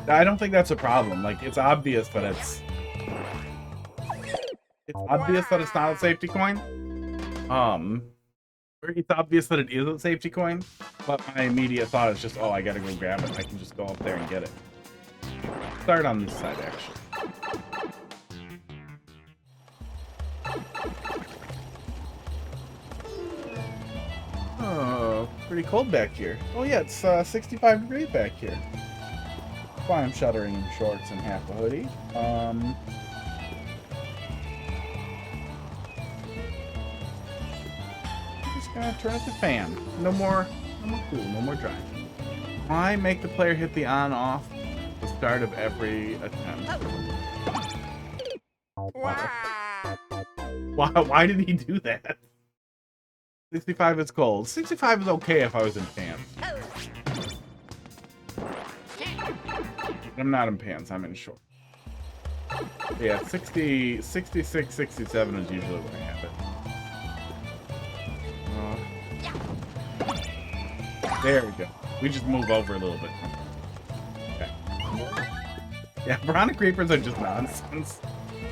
S2: I don't think that's a problem. Like, it's obvious that it's obvious that it's not a safety coin. It's obvious that it is a safety coin, but my immediate thought is just, oh, I gotta go grab it. I can just go up there and get it. Start on this side, actually. Oh, pretty cold back here. Oh yeah, it's 65 degrees back here. That's why I'm shuddering in shorts and half a hoodie. Gonna turn up the fan. No more cool, no more dry. Why make the player hit the on-off at the start of every attempt? Wow. Why did he do that? 65 is cold. 65 is okay if I was in pants. I'm not in pants, I'm in shorts. Yeah, 60, 66, 67 is usually when I have it. There we go. We just move over a little bit. Okay. Yeah, piranha creepers are just nonsense.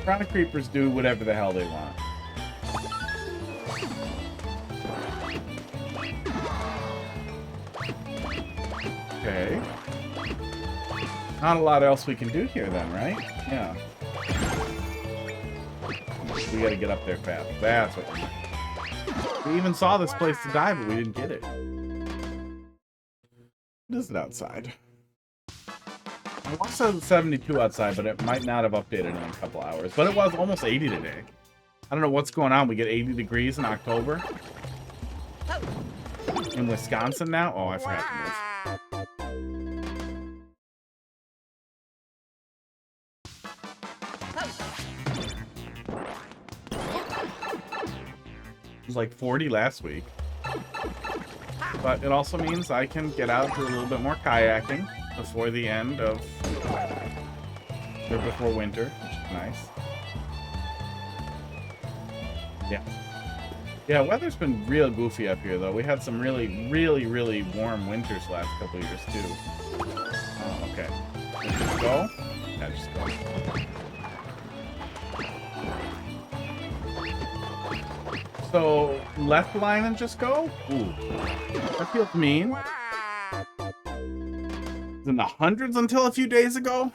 S2: Piranha creepers do whatever the hell they want. Okay. Not a lot else we can do here then, right? Yeah. We gotta get up there fast. That's what we're doing. We even saw this place to die, but we didn't get it. What is it outside? I want to say 72 outside, but it might not have updated in a couple hours. But it was almost 80 today. I don't know what's going on. We get 80 degrees in October. In Wisconsin now? Oh, I forgot to move. It was like 40 last week. But it also means I can get out and do a little bit more kayaking before the end of, or before winter, which is nice. Yeah. Yeah, weather's been real goofy up here, though. We had some really, really, really warm winters last couple of years, too. Oh, okay. Just go? Yeah, just go. So, left line and just go? Ooh. That feels mean. It's in the hundreds until a few days ago?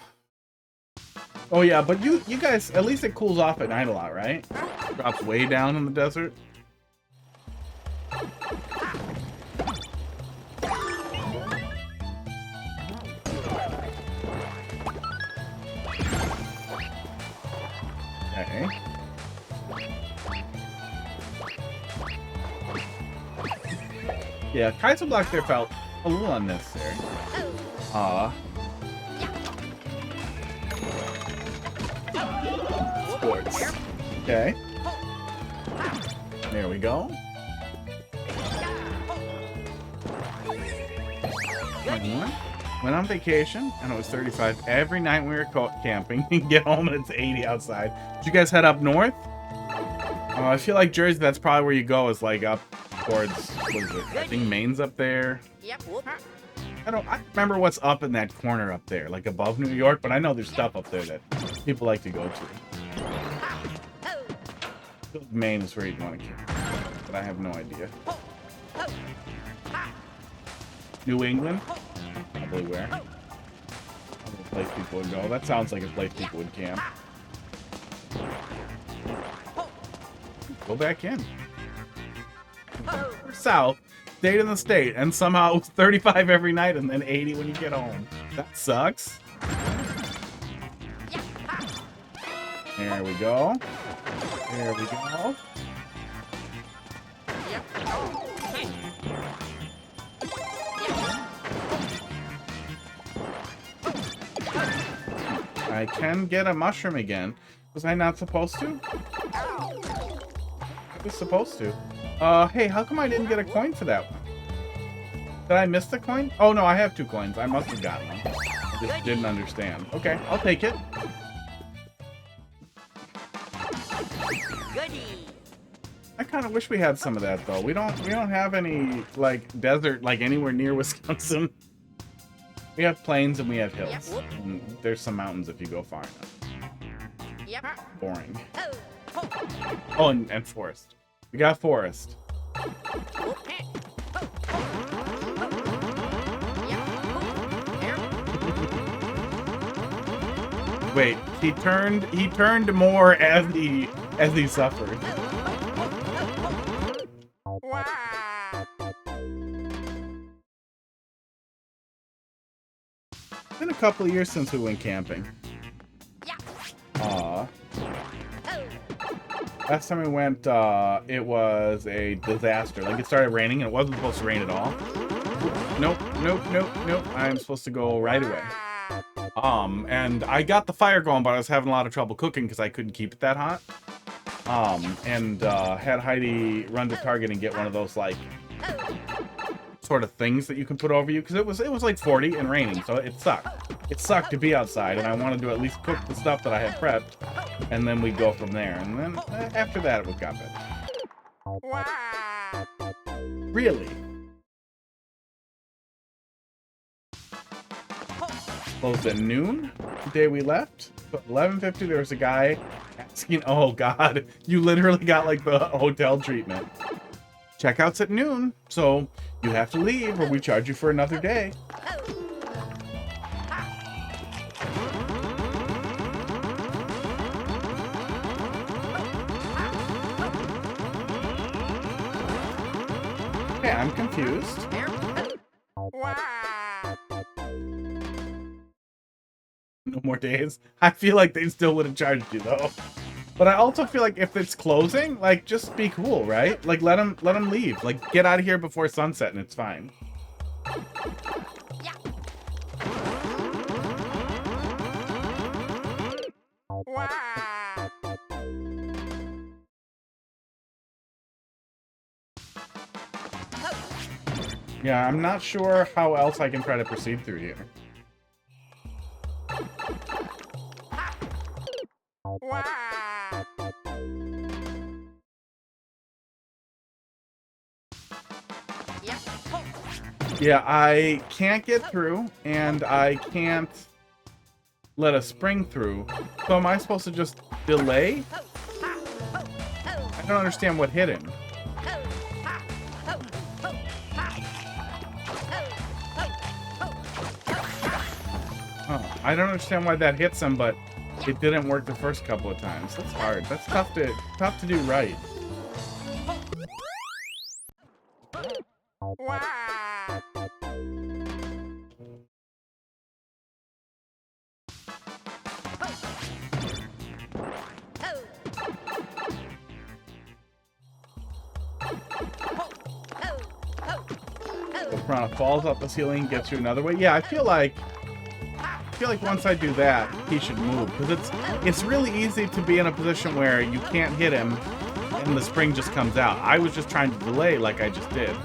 S2: Oh yeah, but you guys, at least it cools off at night a lot, right? Drops way down in the desert. Okay. Yeah, Kaiser Block there felt a little unnecessary. Sports. Okay. There we go. Went on vacation, and it was 35 every night we were camping. You get home and it's 80 outside. Did you guys head up north? I feel like Jersey, that's probably where you go, is like up towards, what is it? I think Maine's up there.
S4: Yep.
S2: I don't remember what's up in that corner up there, like above New York, but I know there's stuff up there that people like to go to. Maine is where you'd want to camp, but I have no idea. New England? Probably where. Probably a place people would go. That sounds like a place people would camp. Go back in. South, stayed in the state, and somehow it was 35 every night and then 80 when you get home. That sucks. There we go. There we go. I can get a mushroom again. Was I not supposed to? I was supposed to. Hey, how come I didn't get a coin for that one? Did I miss the coin? Oh, no, I have 2 coins. I must have gotten them. I just didn't understand. Okay, I'll take it. I kind of wish we had some of that, though. We don't have any, like, desert, like, anywhere near Wisconsin. We have plains and we have hills. And there's some mountains if you go far enough. Boring. Oh, and forest. We got forest. Wait, he turned more as he suffered. It's been a couple of years since we went camping. Last time we went, it was a disaster. Like, it started raining, and it wasn't supposed to rain at all. Nope. I'm supposed to go right away. And I got the fire going, but I was having a lot of trouble cooking because I couldn't keep it that hot. Had Heidi run to Target and get one of those, like, sort of things that you can put over you, because it was like 40 and raining, so it sucked. It sucked to be outside, and I wanted to at least cook the stuff that I had prepped, and then we'd go from there. And then after that, it got better. Really? Closed at noon the day we left. But 11:50, there was a guy asking, oh god, you literally got like the hotel treatment. Checkout's at noon, so you have to leave or we charge you for another day. Okay, I'm confused. No more days. I feel like they still would have charged you though. But I also feel like if it's closing, like just be cool, right? Like let them leave. Like get out of here before sunset and it's fine. Yeah, I'm not sure how else I can try to proceed through here. Yeah, I can't get through, and I can't let a spring through. So am I supposed to just delay? I don't understand what hit him. Oh, I don't understand why that hits him, but it didn't work the first couple of times. That's hard. That's tough to do right. The piranha falls off the ceiling and gets you another way. Yeah, I feel like once I do that, he should move, because it's really easy to be in a position where you can't hit him and the spring just comes out. I was just trying to delay like I just did.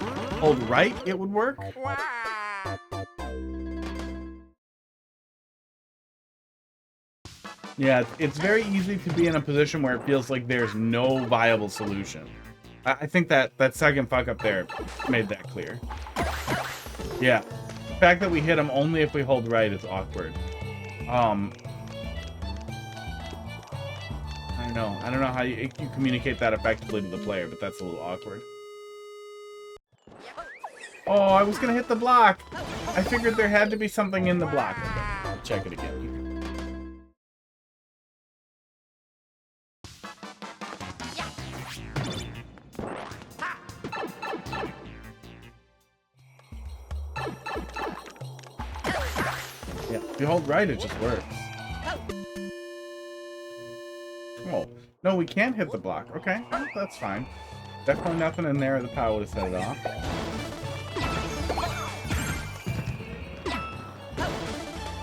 S2: Hold right, it would work. Yeah, it's very easy to be in a position where it feels like there's no viable solution. I think that second fuck up there made that clear. Yeah. The fact that we hit him only if we hold right is awkward. I don't know how you communicate that effectively to the player, but that's a little awkward. Oh, I was gonna hit the block. I figured there had to be something in the block. Okay, I'll check it again. Yeah, if you hold right, it just works. Oh, no, we can't hit the block. Okay, well, that's fine. Definitely nothing in there. The power would have set it off.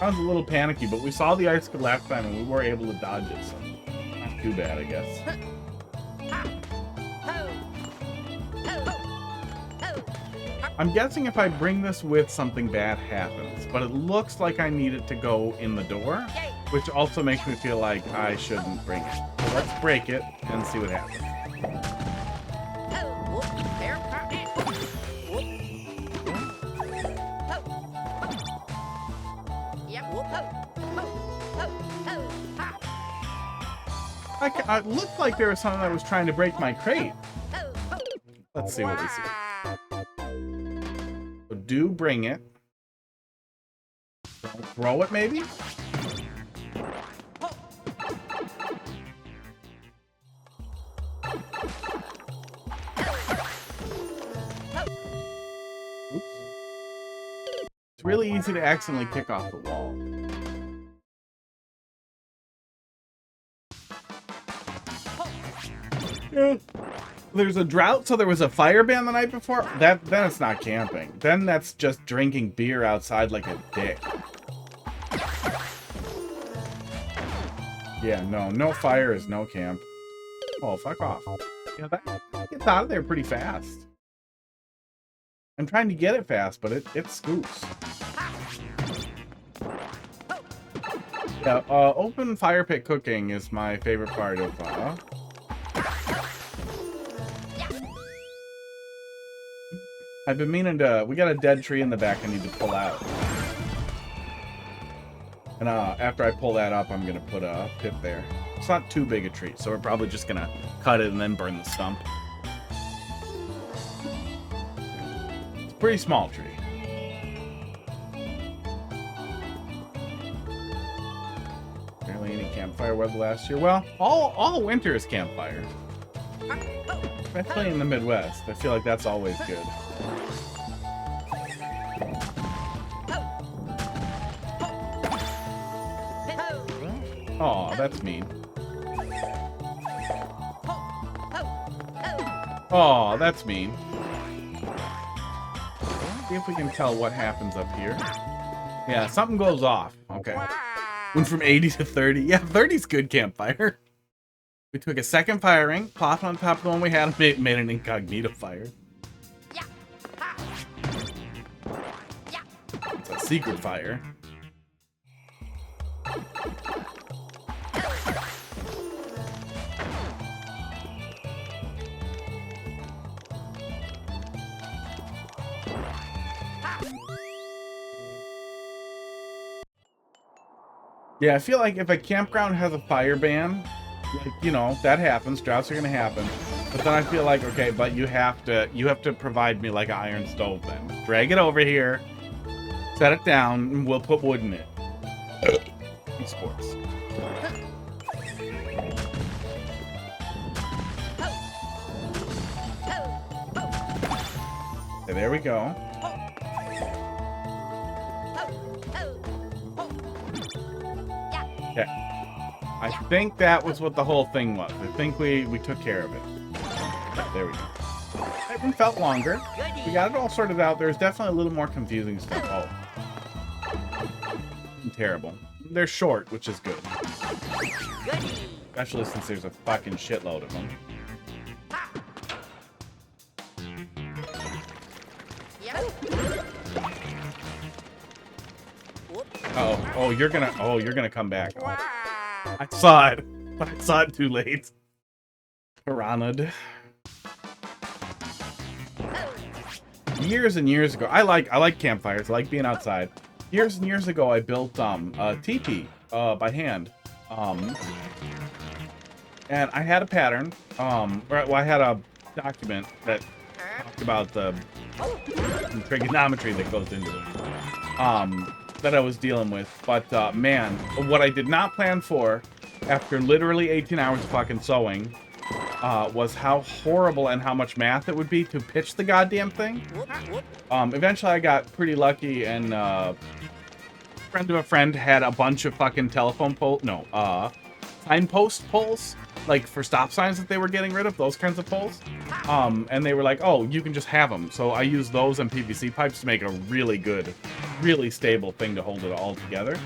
S2: I was a little panicky, but we saw the icicle last time and we were able to dodge it, so not too bad, I guess. I'm guessing if I bring this with, something bad happens, but it looks like I need it to go in the door, which also makes me feel like I shouldn't bring it. So let's break it and see what happens. It looked like there was something that was trying to break my crate. Let's see what we see. So do bring it. Don't throw it, maybe? Oops. It's really easy to accidentally kick off the wall. Yeah. There's a drought, so there was a fire ban the night before. Then it's not camping. Then that's just drinking beer outside like a dick. Yeah, no fire is no camp. Oh, fuck off. Yeah, that gets out of there pretty fast. I'm trying to get it fast, but it scoops. Yeah, open fire pit cooking is my favorite part of I've been meaning to... We got a dead tree in the back I need to pull out. And after I pull that up, I'm going to put a pit there. It's not too big a tree, so we're probably just going to cut it and then burn the stump. It's a pretty small tree. Barely any campfire weather last year. Well, all winter is campfire. Especially in the Midwest. I feel like that's always good. Aw, that's mean. Aw, that's mean. See if we can tell what happens up here. Yeah, something goes off. Okay. Went from 80 to 30. Yeah, 30's good campfire. We took a second fire ring, popped on top of the one we had, and made an incognito fire. It's a secret fire. Yeah, I feel like if a campground has a fire ban, like, you know, that happens. Droughts are gonna happen. But then I feel like, okay, but you have to provide me like an iron stove then. Drag it over here, set it down, and we'll put wood in it. Esports. Okay, there we go. Okay. I think that was what the whole thing was. I think we took care of it. There we go. That one felt longer. We got it all sorted out. There's definitely a little more confusing stuff. Oh. Terrible. They're short, which is good. Especially since there's a fucking shitload of them. Oh, you're gonna come back. Oh. I saw it, but I saw it too late. Piranha'd. Years and years ago, I like campfires. I like being outside. Years and years ago, I built a teepee by hand. And I had a pattern. Well, I had a document that talked about the trigonometry that goes into it. That I was dealing with, but man, what I did not plan for after literally 18 hours of fucking sewing was how horrible and how much math it would be to pitch the goddamn thing. Eventually I got pretty lucky, and friend of a friend had a bunch of fucking telephone pole, signpost poles, like for stop signs that they were getting rid of, those kinds of poles. And they were like, oh, you can just have them. So I used those and PVC pipes to make a really good, really stable thing to hold it all together.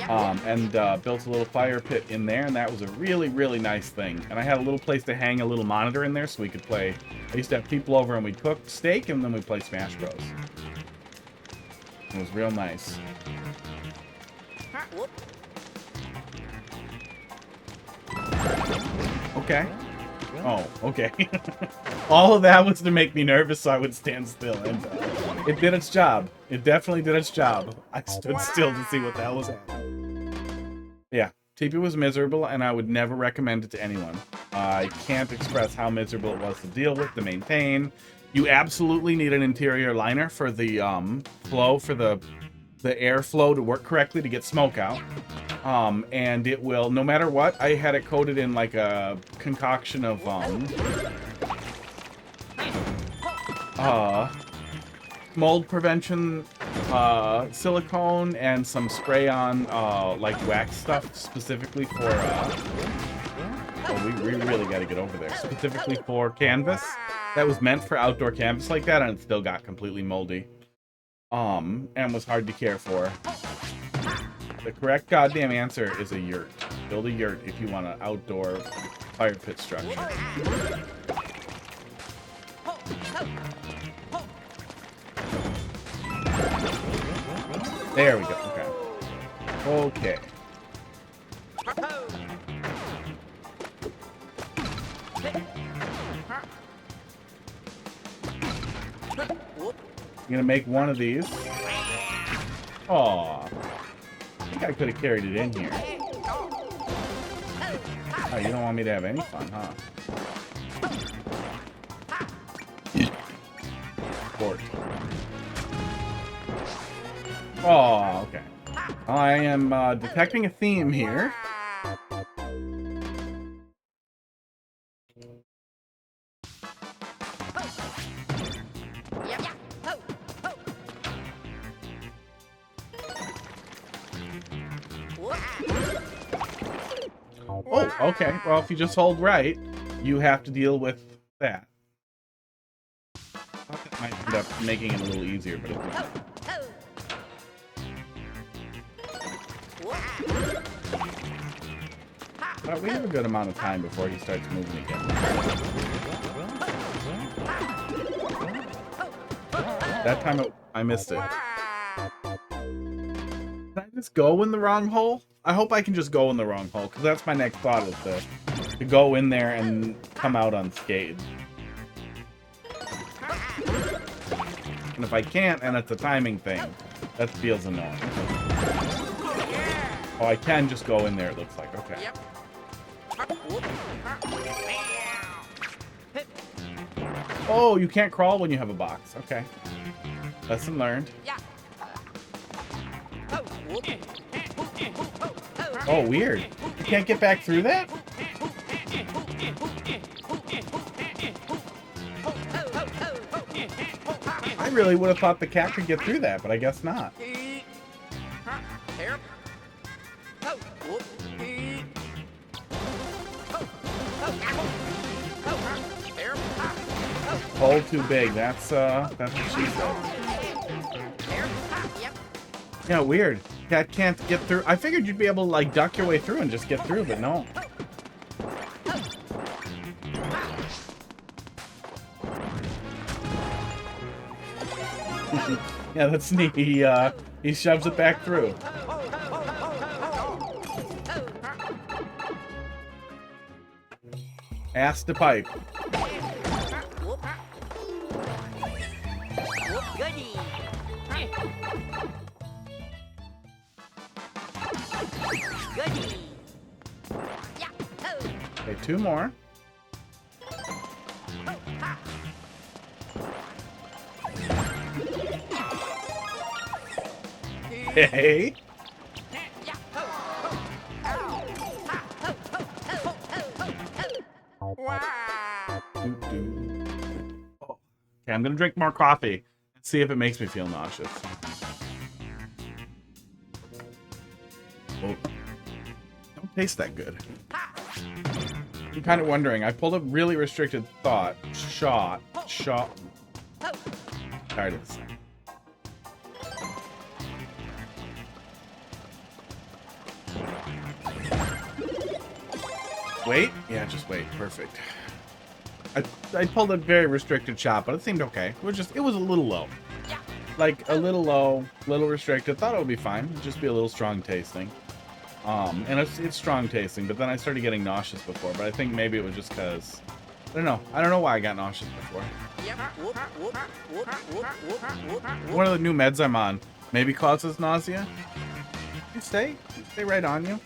S2: And built a little fire pit in there, and that was a really, really nice thing. And I had a little place to hang a little monitor in there so we could play. I used to have people over and we'd cook steak, and then we'd play Smash Bros. It was real nice. Okay. Oh, okay. All of that was to make me nervous so I would stand still, and it did its job. It definitely did its job. I stood still to see what the hell was happening. Yeah, TP was miserable, and I would never recommend it to anyone. I can't express how miserable it was to deal with, to maintain. You absolutely need an interior liner for the flow, for the airflow to work correctly to get smoke out. And it will, no matter what, I had it coated in like a concoction of mold prevention silicone and some spray on like wax stuff specifically for oh, we really got to get over there, specifically for canvas that was meant for outdoor canvas like that, and it still got completely moldy and was hard to care for. The correct goddamn answer is a yurt. Build a yurt if you want an outdoor fire pit structure. There we go. Okay. I'm gonna make one of these. Aww. I think I could have carried it in here. Oh, you don't want me to have any fun, huh? Sport. Oh, okay. I am detecting a theme here. Oh, okay. Well, if you just hold right, you have to deal with that. I thought that might end up making it a little easier, but it didn't. Well, we have a good amount of time before he starts moving again. That time I missed it. Can I just go in the wrong hole? I hope I can just go in the wrong hole, because that's my next thought, is to go in there and come out unscathed. And if I can't, and it's a timing thing, that feels annoying. Oh, I can just go in there, it looks like. Okay. Oh, you can't crawl when you have a box. Okay. Lesson learned. Oh, weird. You can't get back through that? I really would have thought the cat could get through that, but I guess not. Hole too big. That's what she said. Yeah, weird. Cat can't get through. I figured you'd be able to like duck your way through and just get through, but no. Yeah, that's neat. He shoves it back through. Ass to pipe. Okay, two more. Hey. Okay, I'm gonna drink more coffee and see if it makes me feel nauseous. Oh. Don't taste that good. I'm kind of wondering. I pulled a really restricted shot. Tired of this thing. Wait? Yeah, just wait. Perfect. I pulled a very restricted shot, but it seemed okay. It was a little low. Like, a little low, little restricted. Thought it would be fine. It'd just be a little strong tasting. And it's strong tasting, but then I started getting nauseous before, but I think maybe it was just because... I don't know. I don't know why I got nauseous before. One of the new meds I'm on maybe causes nausea. You stay right on you.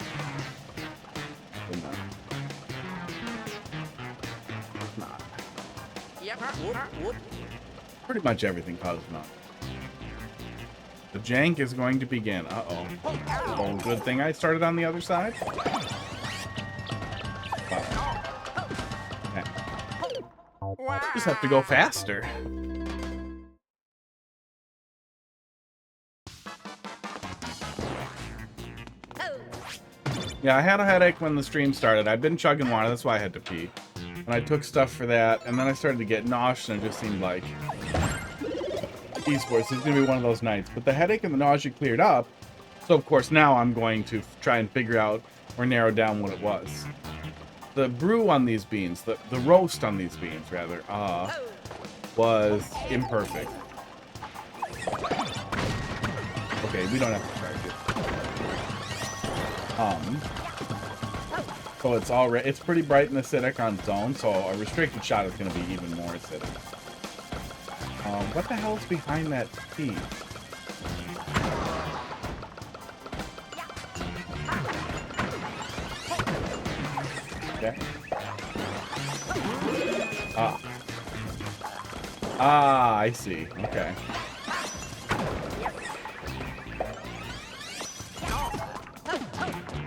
S2: Pretty much everything causes nausea. The jank is going to begin. Uh-oh. Oh, good thing I started on the other side. Okay. Just have to go faster. Yeah, I had a headache when the stream started. I've been chugging water, that's why I had to pee. And I took stuff for that, and then I started to get nauseous, and it just seemed like esports is going to be one of those nights. But the headache and the nausea cleared up, so of course now I'm going to try and figure out or narrow down what it was. The brew on these beans, the roast on these beans, rather, was imperfect. Okay, we don't have to charge it. So it's pretty bright and acidic on its own, so a restricted shot is going to be even more acidic. What the hell is behind that T? Okay. I see. Okay.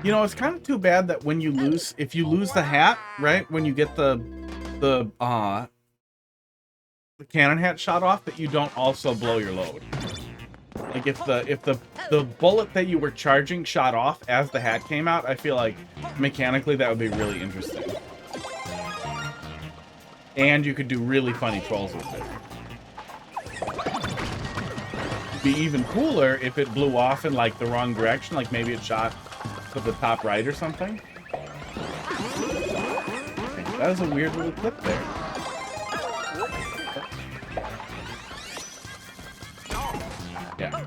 S2: You know, it's kind of too bad that when you lose, if you lose the hat, right? When you get the the cannon hat shot off, that you don't also blow your load. Like if the bullet that you were charging shot off as the hat came out, I feel like mechanically that would be really interesting. And you could do really funny trolls with it. Be even cooler if it blew off in like the wrong direction, like maybe it shot to the top right or something. Okay, that was a weird little clip there. Yeah.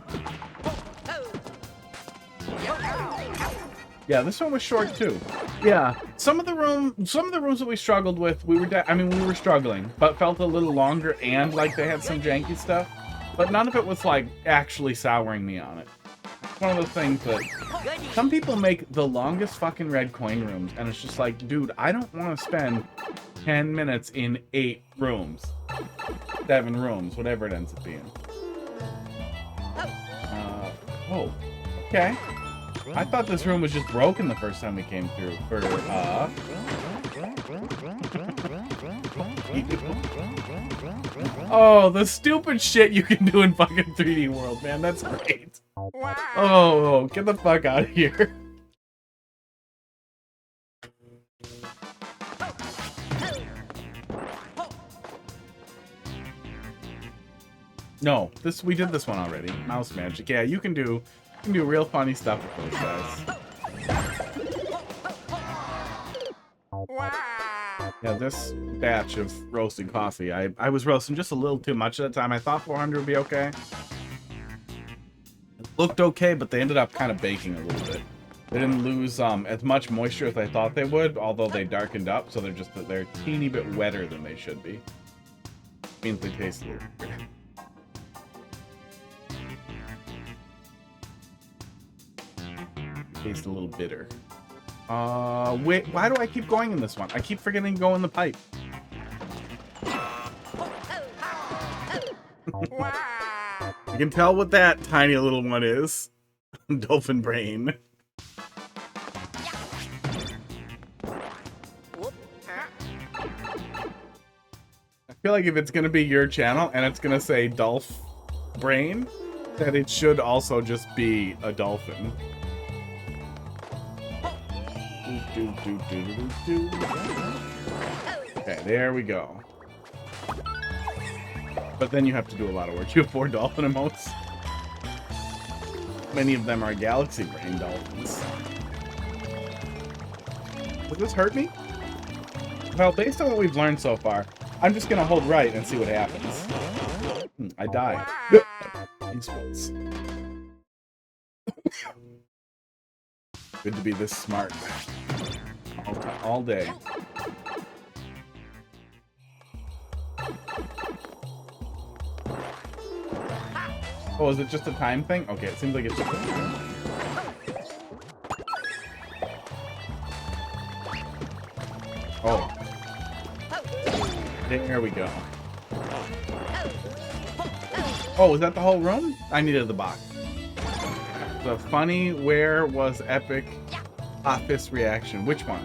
S2: Yeah, this one was short too. Yeah, some of the rooms that we struggled with, we were struggling, but felt a little longer and like they had some janky stuff. But none of it was like actually souring me on it. It's one of those things that some people make the longest fucking red coin rooms, and it's just like, dude, I don't want to spend 10 minutes in 8 rooms, 7 rooms, whatever it ends up being. Oh, okay. I thought this room was just broken the first time we came through. Oh, the stupid shit you can do in fucking 3D World, man. That's great. Oh, get the fuck out of here. No, we did this one already. Mouse magic. Yeah, you can do real funny stuff with those guys. Yeah, this batch of roasting coffee, I was roasting just a little too much at the time. I thought 400 would be okay. It looked okay, but they ended up kind of baking a little bit. They didn't lose as much moisture as I thought they would, although they darkened up, so they're a teeny bit wetter than they should be. Means they taste a little weird. Taste a little bitter. Wait, why do I keep going in this one? I keep forgetting to go in the pipe. You can tell what that tiny little one is. Dolphin brain. I feel like if it's gonna be your channel and it's gonna say Dolph Brain, that it should also just be a dolphin. Okay, there we go. But then you have to do a lot of work. You have 4 dolphin emotes. Many of them are galaxy brain dolphins. Does this hurt me? Well, based on what we've learned so far, I'm just gonna hold right and see what happens. I died. Esports. Good to be this smart. All day. Oh, is it just a time thing? Okay, it seems like it's just a time. Oh. There we go. Oh, is that the whole room? I needed the box. The funny where was epic office reaction. Which one?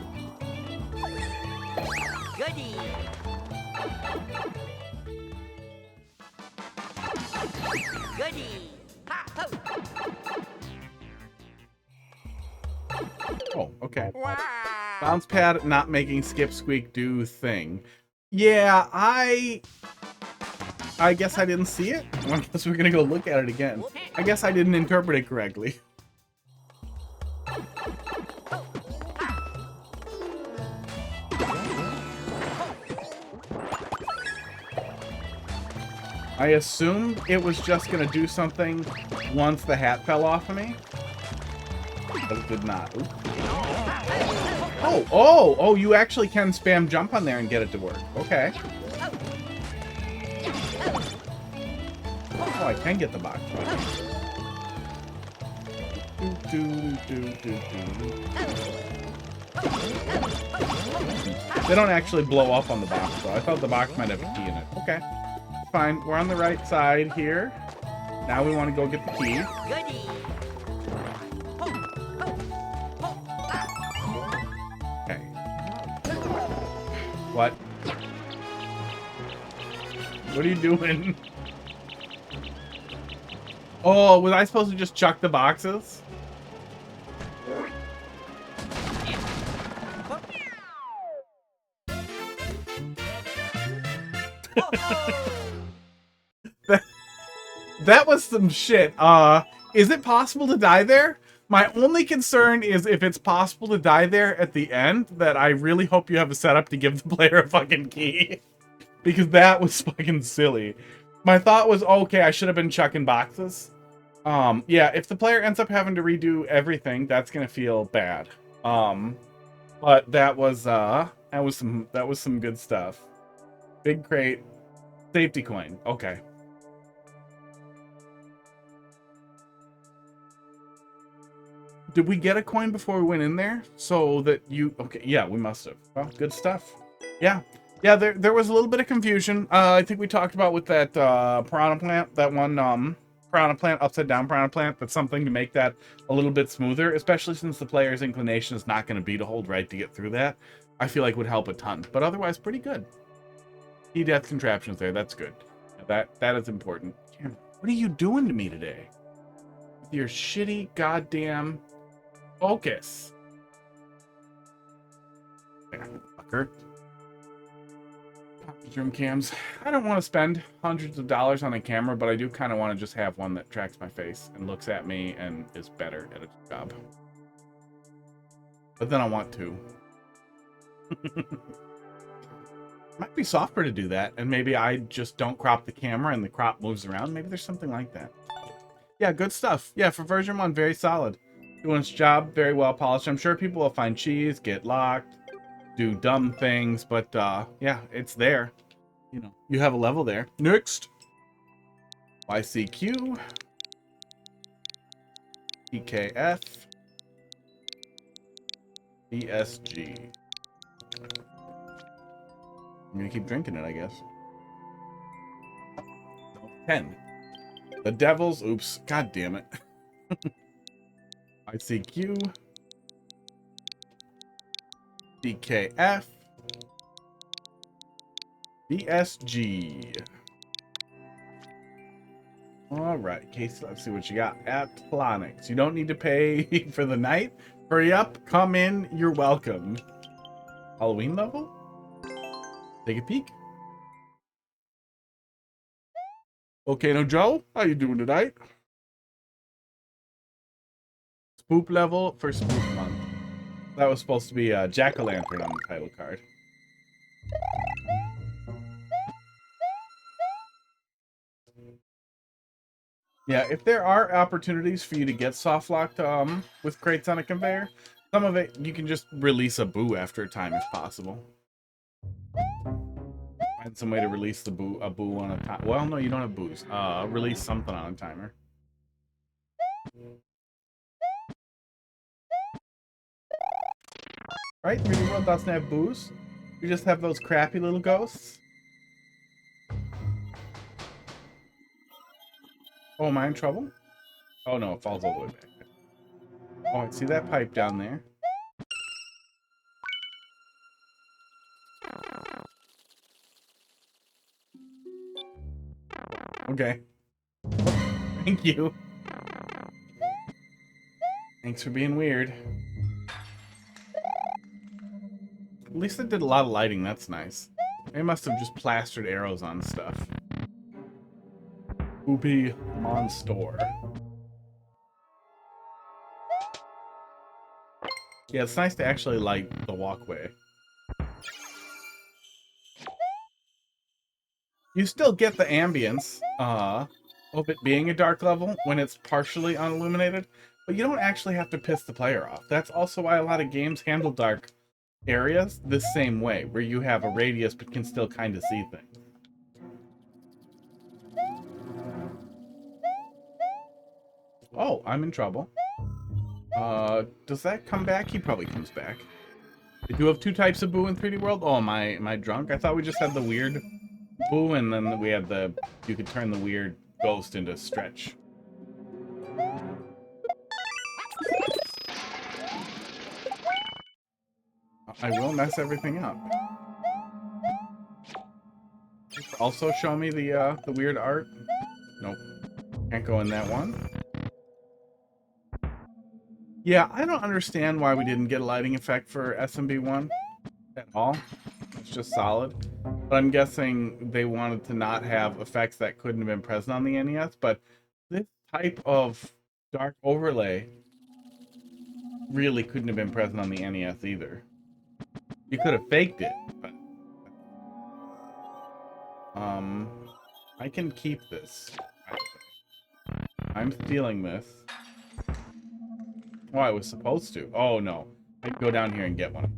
S4: Goody. Goody.
S2: Oh, okay. Bounce pad not making skip squeak do thing. Yeah, I guess I didn't see it. I guess we're gonna go look at it again. I guess I didn't interpret it correctly. I assumed it was just gonna do something once the hat fell off of me, but it did not. Oops. Oh, you actually can spam jump on there and get it to work. Okay. Oh, I can get the box. They don't actually blow up on the box, though. I thought the box might have a key in it. Okay. Fine. We're on the right side here. Now we want to go get the key. Okay. What? What are you doing? Oh, was I supposed to just chuck the boxes? That was some shit. Is it possible to die there? My only concern is if it's possible to die there at the end, that I really hope you have a setup to give the player a fucking key. Because that was fucking silly. My thought was, okay, I should have been chucking boxes. Yeah, if the player ends up having to redo everything, that's gonna feel bad. But that was some good stuff. Big crate, safety coin. Okay. Did we get a coin before we went in there? So that you... Okay, yeah, we must have. Well, good stuff. Yeah. Yeah, there was a little bit of confusion. I think we talked about with that piranha plant, that one piranha plant, upside down piranha plant. That's something to make that a little bit smoother, especially since the player's inclination is not going to be to hold right to get through that. I feel like would help a ton. But otherwise, pretty good. Key death contraptions there. That's good. That is important. Damn, what are you doing to me today? With your shitty goddamn... focus. Yeah, fucker. Room cams. I don't want to spend hundreds of dollars on a camera, but I do kind of want to just have one that tracks my face and looks at me and is better at its job. But then I want to. Might be software to do that, and maybe I just don't crop the camera and the crop moves around. Maybe there's something like that. Yeah, good stuff. Yeah, for version 1, very solid. Doing its job, very well polished. I'm sure people will find cheese, get locked, do dumb things, but yeah, it's there. You know, you have a level there. Next. YCQ. TKF-VSG. I'm gonna keep drinking it, I guess. 10. The Devils. Oops. God damn it. YCQ. DKF. VSG. All right, Casey, let's see what you got. Atlonix. You don't need to pay for the night. Hurry up, come in, you're welcome. Halloween level? Take a peek. VolcanoJoe, how you doing tonight? Spook level for Spook Month. That was supposed to be a jack-o'-lantern on the title card. Yeah, if there are opportunities for you to get soft locked with crates on a conveyor, some of it you can just release a boo after a time if possible. Find some way to release a boo on a time. Well, no, you don't have boos. Release something on a timer. Right? 3D World doesn't have boos. You just have those crappy little ghosts. Oh, am I in trouble? Oh no, it falls all the way back. Oh, I see that pipe down there. Okay. Thank you. Thanks for being weird. At least it did a lot of lighting, that's nice. They must have just plastered arrows on stuff. Poopy Monster. Yeah, it's nice to actually light the walkway. You still get the ambience of it being a dark level when it's partially unilluminated, but you don't actually have to piss the player off. That's also why a lot of games handle dark areas the same way, where you have a radius but can still kind of see things. Oh, I'm in trouble. Does that come back? He probably comes back. We do have 2 types of boo in 3D World. Oh, am I drunk? I thought we just had the weird boo, and then we had the... You could turn the weird ghost into Stretch. I will mess everything up. Also show me the weird art. Nope. Can't go in that one. Yeah, I don't understand why we didn't get a lighting effect for SMB1 at all. It's just solid. But I'm guessing they wanted to not have effects that couldn't have been present on the NES, but this type of dark overlay really couldn't have been present on the NES either. You could have faked it, but I can keep this. I'm stealing this. Oh, I was supposed to. Oh, no. I can go down here and get one.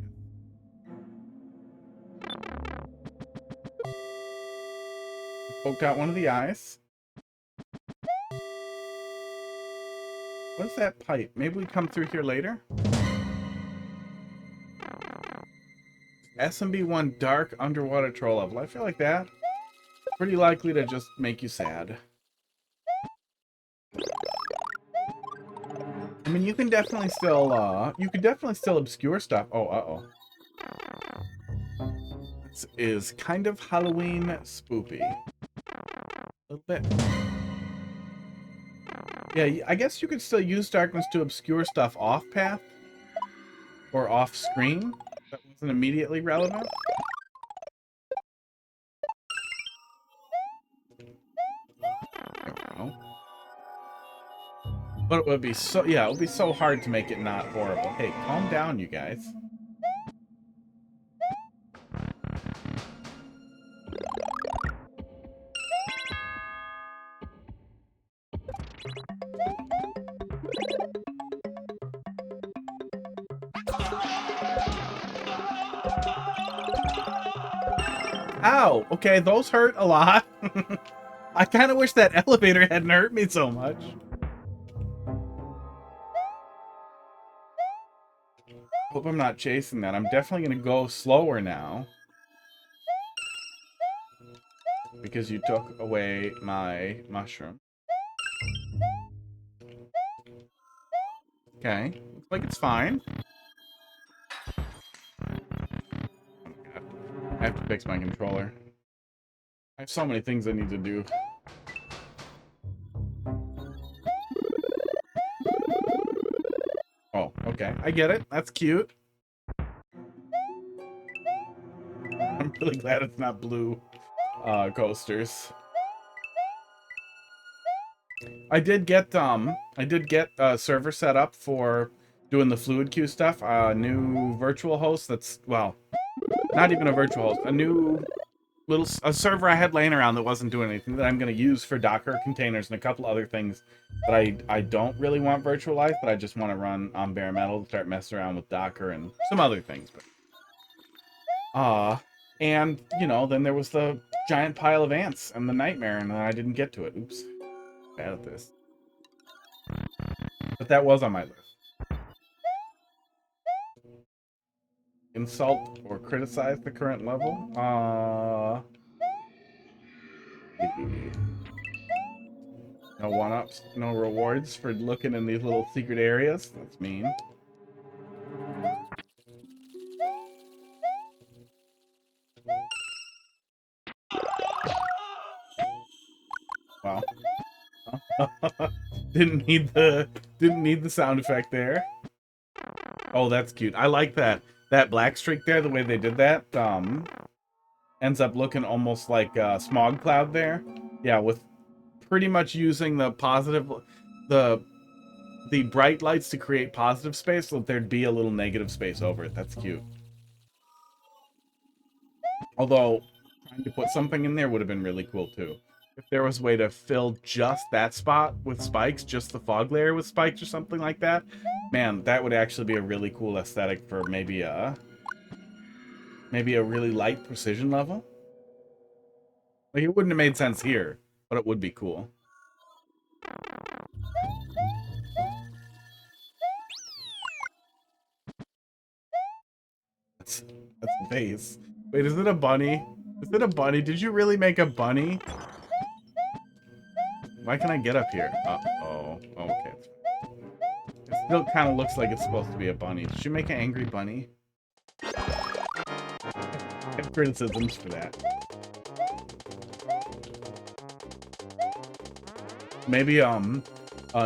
S2: Poked out one of the eyes. What's that pipe? Maybe we come through here later? SMB1 Dark Underwater Troll level. I feel like that. Pretty likely to just make you sad. I mean, you can definitely still, you could definitely still obscure stuff. Oh, uh-oh. This is kind of Halloween spoopy. A little bit. Yeah, I guess you could still use darkness to obscure stuff off-path. Or off-screen. That wasn't immediately relevant. But it would be so, yeah, it would be so hard to make it not horrible. Hey, calm down, you guys. Ow! Okay, those hurt a lot. I kind of wish that elevator hadn't hurt me so much. Hope I'm not chasing that. I'm definitely going to go slower now. Because you took away my mushroom. Okay. Looks like it's fine. Oh my God. I have to fix my controller. I have so many things I need to do. Oh, okay. I get it. That's cute. I'm really glad it's not blue coasters. I did get a server set up for doing the fluid queue stuff. A new virtual host that's, well, not even a virtual host, a new a server I had laying around that wasn't doing anything that I'm going to use for Docker containers and a couple other things that I don't really want virtualized, but I just want to run on bare metal to start messing around with Docker and some other things. But and you know, then there was the giant pile of ants and the nightmare, and I didn't get to it. Oops, bad at this. But that was on my list. Insult or criticize the current level? No one-ups, no rewards for looking in these little secret areas. That's mean. Wow. Didn't need the sound effect there. Oh, that's cute. I like that. That black streak there, the way they did that, ends up looking almost like a smog cloud there. Yeah, with pretty much using the positive, the bright lights to create positive space, so that there'd be a little negative space over it. That's cute. Although, trying to put something in there would have been really cool too. If there was a way to fill just that spot with spikes, just the fog layer with spikes or something like that, man, that would actually be a really cool aesthetic for maybe a really light precision level. Like, it wouldn't have made sense here, but it would be cool. That's a vase. Wait, is it a bunny? Is it a bunny? Did you really make a bunny? Why can't I get up here? Uh-oh. Oh, okay. It still kind of looks like it's supposed to be a bunny. Did you make an angry bunny? I have criticisms for that. Maybe, a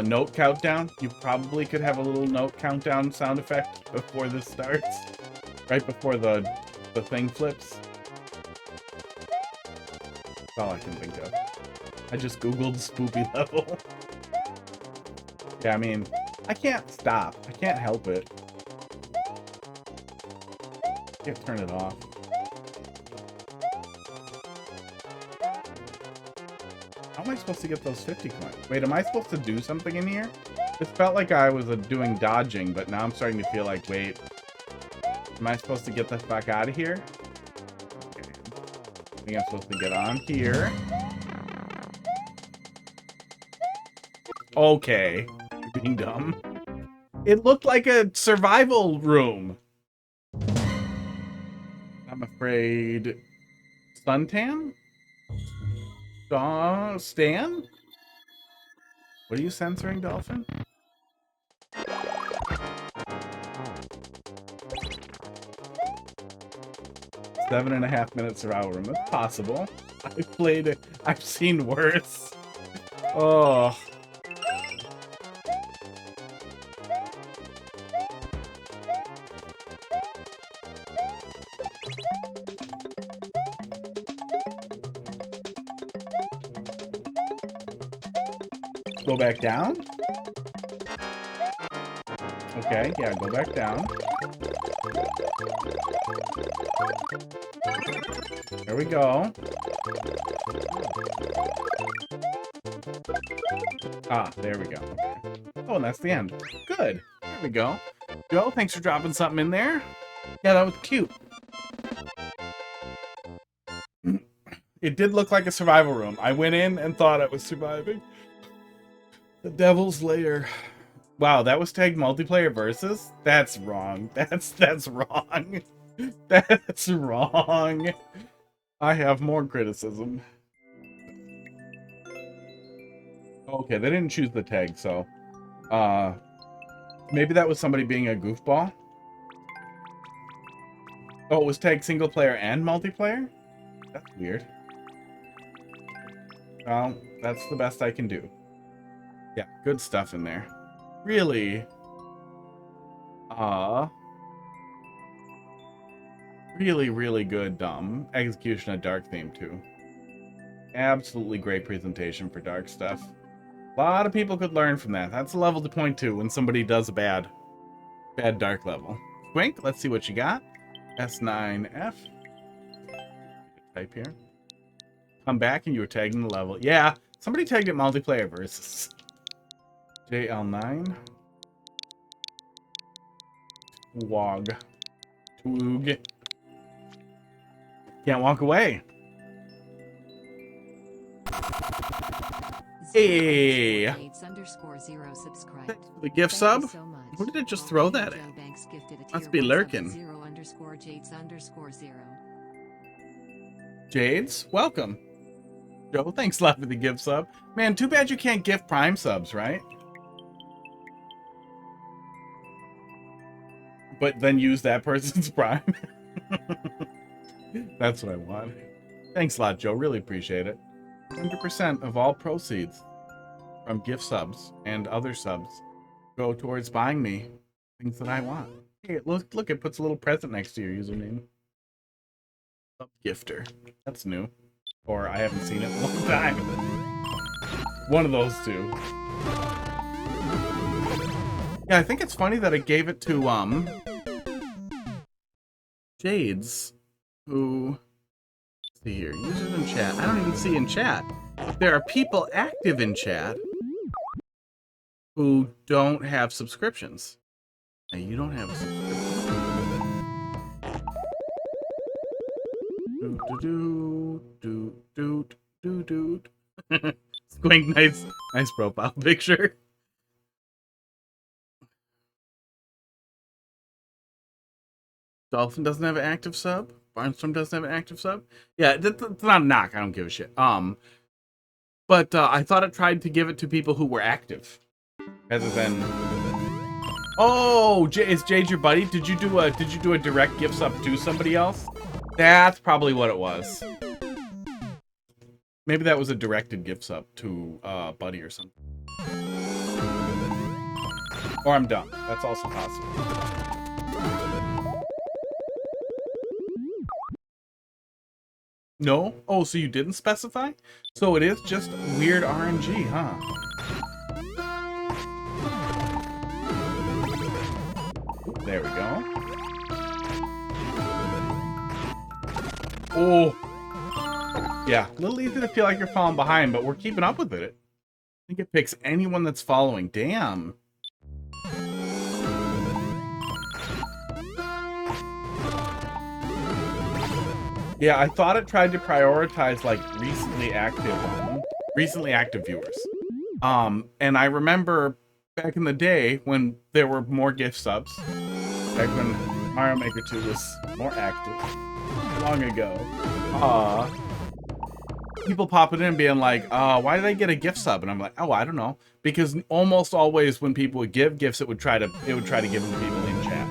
S2: note countdown. You probably could have a little note countdown sound effect before this starts. Right before the thing flips. That's all I can think of. I just googled spoopy level. Yeah, I mean, I can't stop. I can't help it. I can't turn it off. How am I supposed to get those 50 coins? Wait, am I supposed to do something in here? This felt like I was doing dodging, but now I'm starting to feel like, wait. Am I supposed to get the fuck out of here? Okay. I think I'm supposed to get on here. Okay. You're being dumb. It looked like a survival room. I'm afraid... Suntan? Stan? What are you censoring, Dolphin? "7.5-minute survival room." That's possible. I've played it. I've seen worse. Oh. Go back down? Okay, yeah, go back down. There we go. Ah, there we go. Oh, and that's the end. Good. There we go. Joe, thanks for dropping something in there. Yeah, that was cute. It did look like a survival room. I went in and thought I was surviving. The Devil's Lair. Wow, that was tagged multiplayer versus? That's wrong. That's wrong. That's wrong. I have more criticism. Okay, they didn't choose the tag, so maybe that was somebody being a goofball. Oh, it was tagged single player and multiplayer? That's weird. Well, that's the best I can do. Yeah, good stuff in there. Really? Really, really good execution of Dark theme too. Absolutely great presentation for Dark stuff. A lot of people could learn from that. That's a level to point to when somebody does a bad Dark level. Squink, let's see what you got. S9F. Type here. Come back and you were tagging the level. Yeah, somebody tagged it multiplayer versus. JL9. Wog. Twoog. Can't walk away. Hey! The gift sub? Who did it just throw that at? Must be lurking. Jades, welcome. Joe, thanks a lot for the gift sub. Man, too bad you can't gift Prime subs, right? But then use that person's Prime. That's what I want. Thanks a lot, Joe. Really appreciate it. 100% of all proceeds from gift subs and other subs go towards buying me things that I want. Hey, look, it puts a little present next to your username. Sub gifter. That's new. Or I haven't seen it in a long time. One of those two. Yeah, I think it's funny that it gave it to, Jades, who... Let's see here. Users in chat. I don't even see in chat. There are people active in chat who don't have subscriptions. Now, you don't have a subscription. Squink, nice profile picture. Dolphin doesn't have an active sub. Barnstorm doesn't have an active sub. Yeah, that's not a knock. I don't give a shit. But I thought it tried to give it to people who were active, rather than. Oh, is Jade your buddy? Did you do a direct gift sub to somebody else? That's probably what it was. Maybe that was a directed gift sub to Buddy or something. Or I'm dumb. That's also possible. No? Oh, so you didn't specify? So it is just weird RNG, huh? There we go. Oh. Yeah, a little easy to feel like you're falling behind, but we're keeping up with it. I think it picks anyone that's following. Damn. Yeah, I thought it tried to prioritize like recently active viewers. And I remember back in the day when there were more gift subs, back when Mario Maker 2 was more active, long ago. People popping in being like, why did I get a gift sub? And I'm like, oh, I don't know. Because almost always when people would give gifts, it would try to give them to people in chat.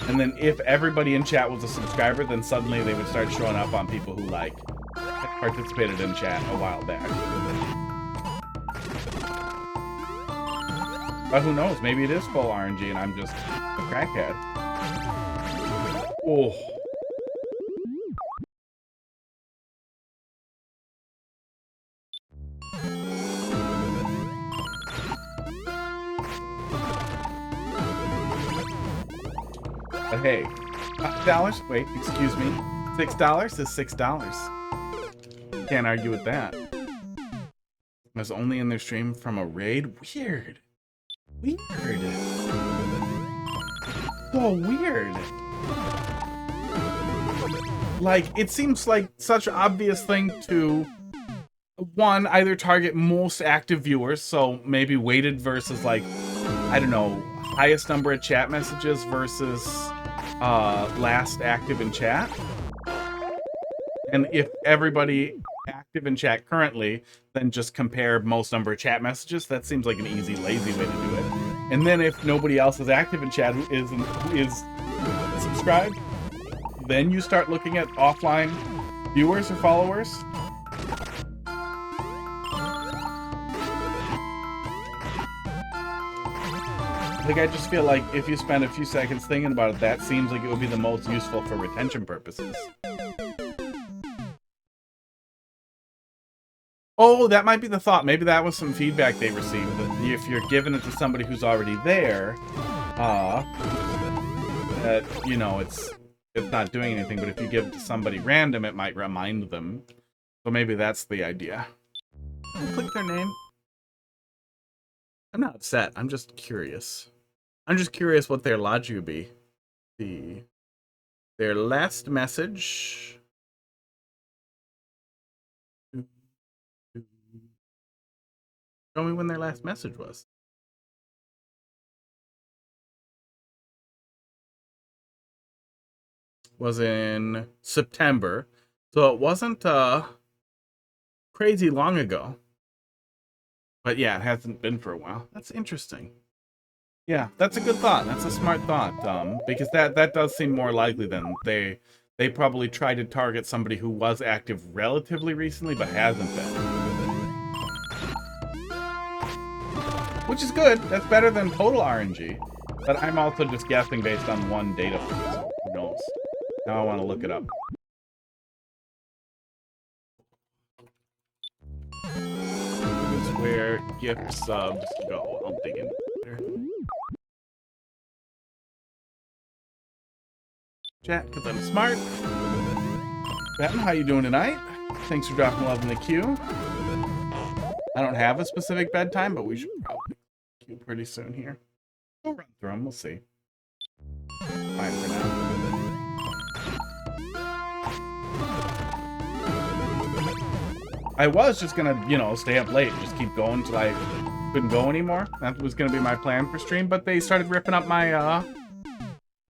S2: And then if everybody in chat was a subscriber, then suddenly they would start showing up on people who like participated in chat a while back. But who knows? Maybe it is full RNG and I'm just a crackhead. Oh. But hey, $5? Wait, excuse me. $6 is $6. Can't argue with that. Was only in their stream from a raid? Weird. Weird. So weird. Like, it seems like such an obvious thing to, one, either target most active viewers, so maybe weighted versus like, I don't know, highest number of chat messages versus last active in chat. And if everybody active in chat currently, then just compare most number of chat messages. That seems like an easy, lazy way to do it. And then if nobody else is active in chat who is subscribed, then you start looking at offline viewers or followers. Like, I just feel like if you spend a few seconds thinking about it, that seems like it would be the most useful for retention purposes. Oh, that might be the thought. Maybe that was some feedback they received. That if you're giving it to somebody who's already there, that, you know, it's not doing anything. But if you give it to somebody random, it might remind them. So maybe that's the idea. Click their name. I'm not upset. I'm just curious. I'm just curious what their logic would be. Their last message. Show me when their last message was. Was in September. So it wasn't crazy long ago. But yeah, it hasn't been for a while. That's interesting. Yeah, that's a good thought. That's a smart thought, because that does seem more likely than they probably tried to target somebody who was active relatively recently but hasn't been. Which is good. That's better than total RNG. But I'm also just guessing based on one data point, so who knows? Now I want to look it up. Where gift subs go. I'll dig in there. Chat, because I'm smart. Batten, how you doing tonight? Thanks for dropping love in the queue. I don't have a specific bedtime, but we should probably queue pretty soon here. We'll run through them, we'll see. Fine for now. I was just gonna, you know, stay up late and just keep going until I couldn't go anymore. That was gonna be my plan for stream, but they started ripping up my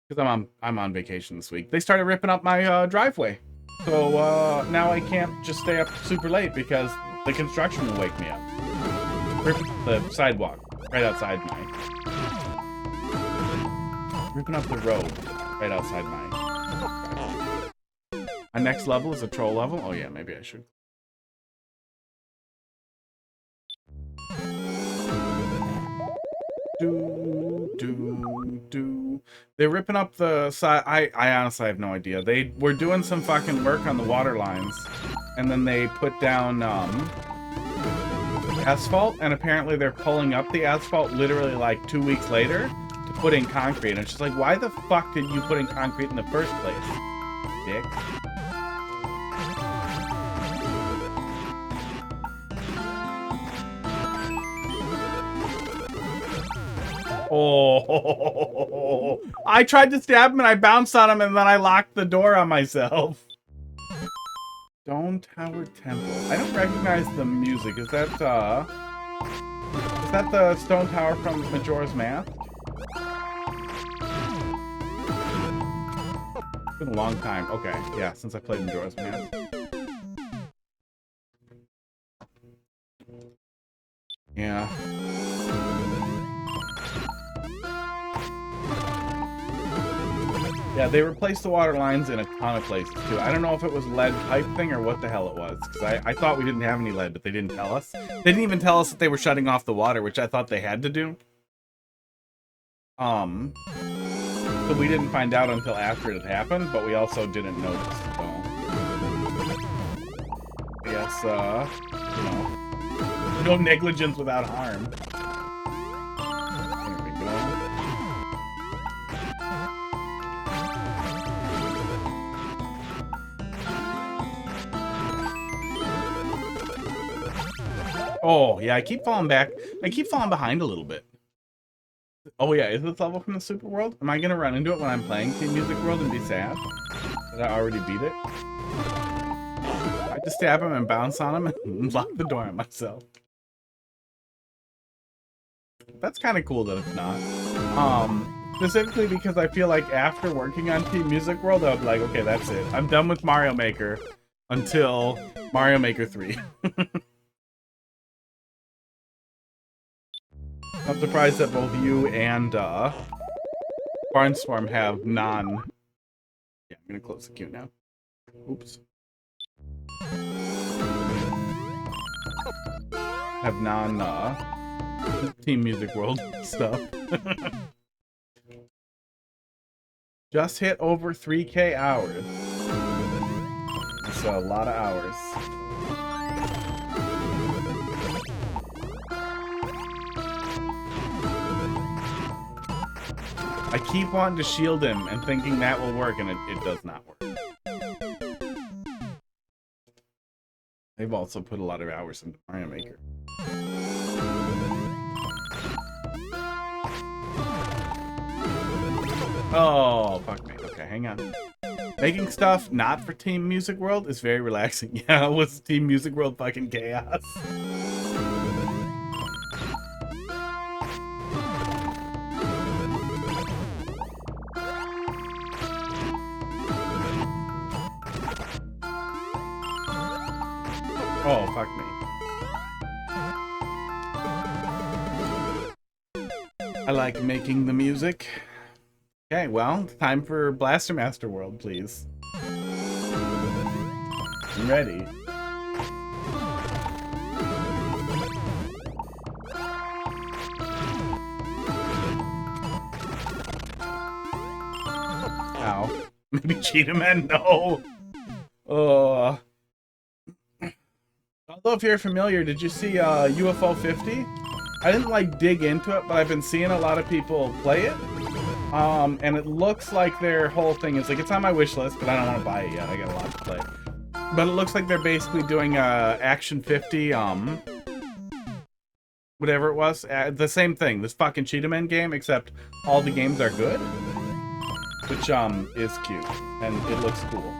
S2: because I'm on vacation this week. They started ripping up my driveway. So now I can't just stay up super late because the construction will wake me up. The sidewalk right outside mine. Ripping up the road right outside mine. My next level is a troll level. Oh yeah, maybe I should. They're ripping up the side. I honestly have no idea. They were doing some fucking work on the water lines, and then they put down asphalt, and apparently they're pulling up the asphalt literally like 2 weeks later to put in concrete. And it's just like, why the fuck did you put in concrete in the first place, dick? Oh, I tried to stab him and I bounced on him and then I locked the door on myself. Stone Tower Temple. I don't recognize the music. Is that the Stone Tower from Majora's Mask? It's been a long time. Okay, yeah, since I played Majora's Mask. Yeah. Yeah, they replaced the water lines in a ton of places, too. I don't know if it was lead pipe thing or what the hell it was, because I thought we didn't have any lead, but they didn't tell us. They didn't even tell us that they were shutting off the water, which I thought they had to do. So we didn't find out until after it had happened, but we also didn't notice, so... I guess, you know, no negligence without harm. There we go. Oh, yeah, I keep falling back. I keep falling behind a little bit. Oh, yeah, is this level from the Super World? Am I going to run into it when I'm playing Team Music World and be sad that I already beat it? I just stab him and bounce on him and lock the door on myself. That's kind of cool that it's not. Specifically because I feel like after working on Team Music World, I'll be like, okay, that's it. I'm done with Mario Maker until Mario Maker 3. I'm surprised that both you and Barnstorm have non... Yeah, I'm gonna close the queue now. Oops. Have non Team Music World stuff. Just hit over 3K hours. That's a lot of hours. I keep wanting to shield him and thinking that will work, and it does not work. They've also put a lot of hours into Mario Maker. Oh, fuck me. Okay, hang on. Making stuff not for Team Music World is very relaxing. Yeah, it was Team Music World fucking chaos. Oh, fuck me. I like making the music. Okay, well, time for Blaster Master World, please. I'm ready. Ow. Maybe Cheetah Man? No! Although if you're familiar, did you see UFO 50? I didn't like dig into it, but I've been seeing a lot of people play it. And it looks like their whole thing is like, it's on my wish list, but I don't want to buy it yet. I got a lot to play. But it looks like they're basically doing Action 50, whatever it was. The same thing, this fucking Cheetah Man game, except all the games are good. Which is cute, and it looks cool.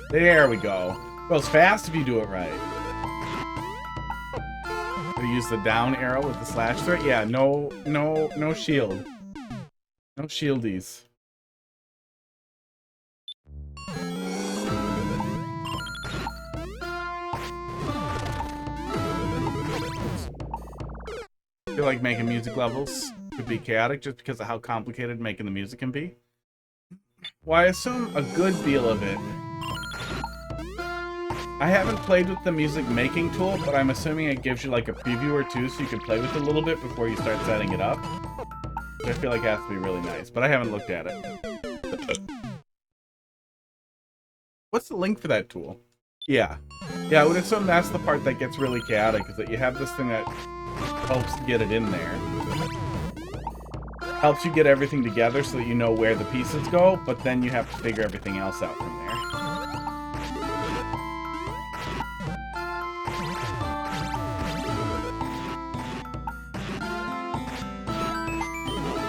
S2: There we go. Goes fast if you do it right. We use the down arrow with the slash through it. Yeah, no shield. No shieldies. I feel like making music levels could be chaotic just because of how complicated making the music can be. Well, I assume a good deal of it I haven't played with the music making tool, but I'm assuming it gives you like a preview or two so you can play with it a little bit before you start setting it up. I feel like it has to be really nice, but I haven't looked at it. What's the link for that tool? Yeah. Yeah, I would assume that's the part that gets really chaotic, is that you have this thing that helps get it in there. Helps you get everything together so that you know where the pieces go, but then you have to figure everything else out from there.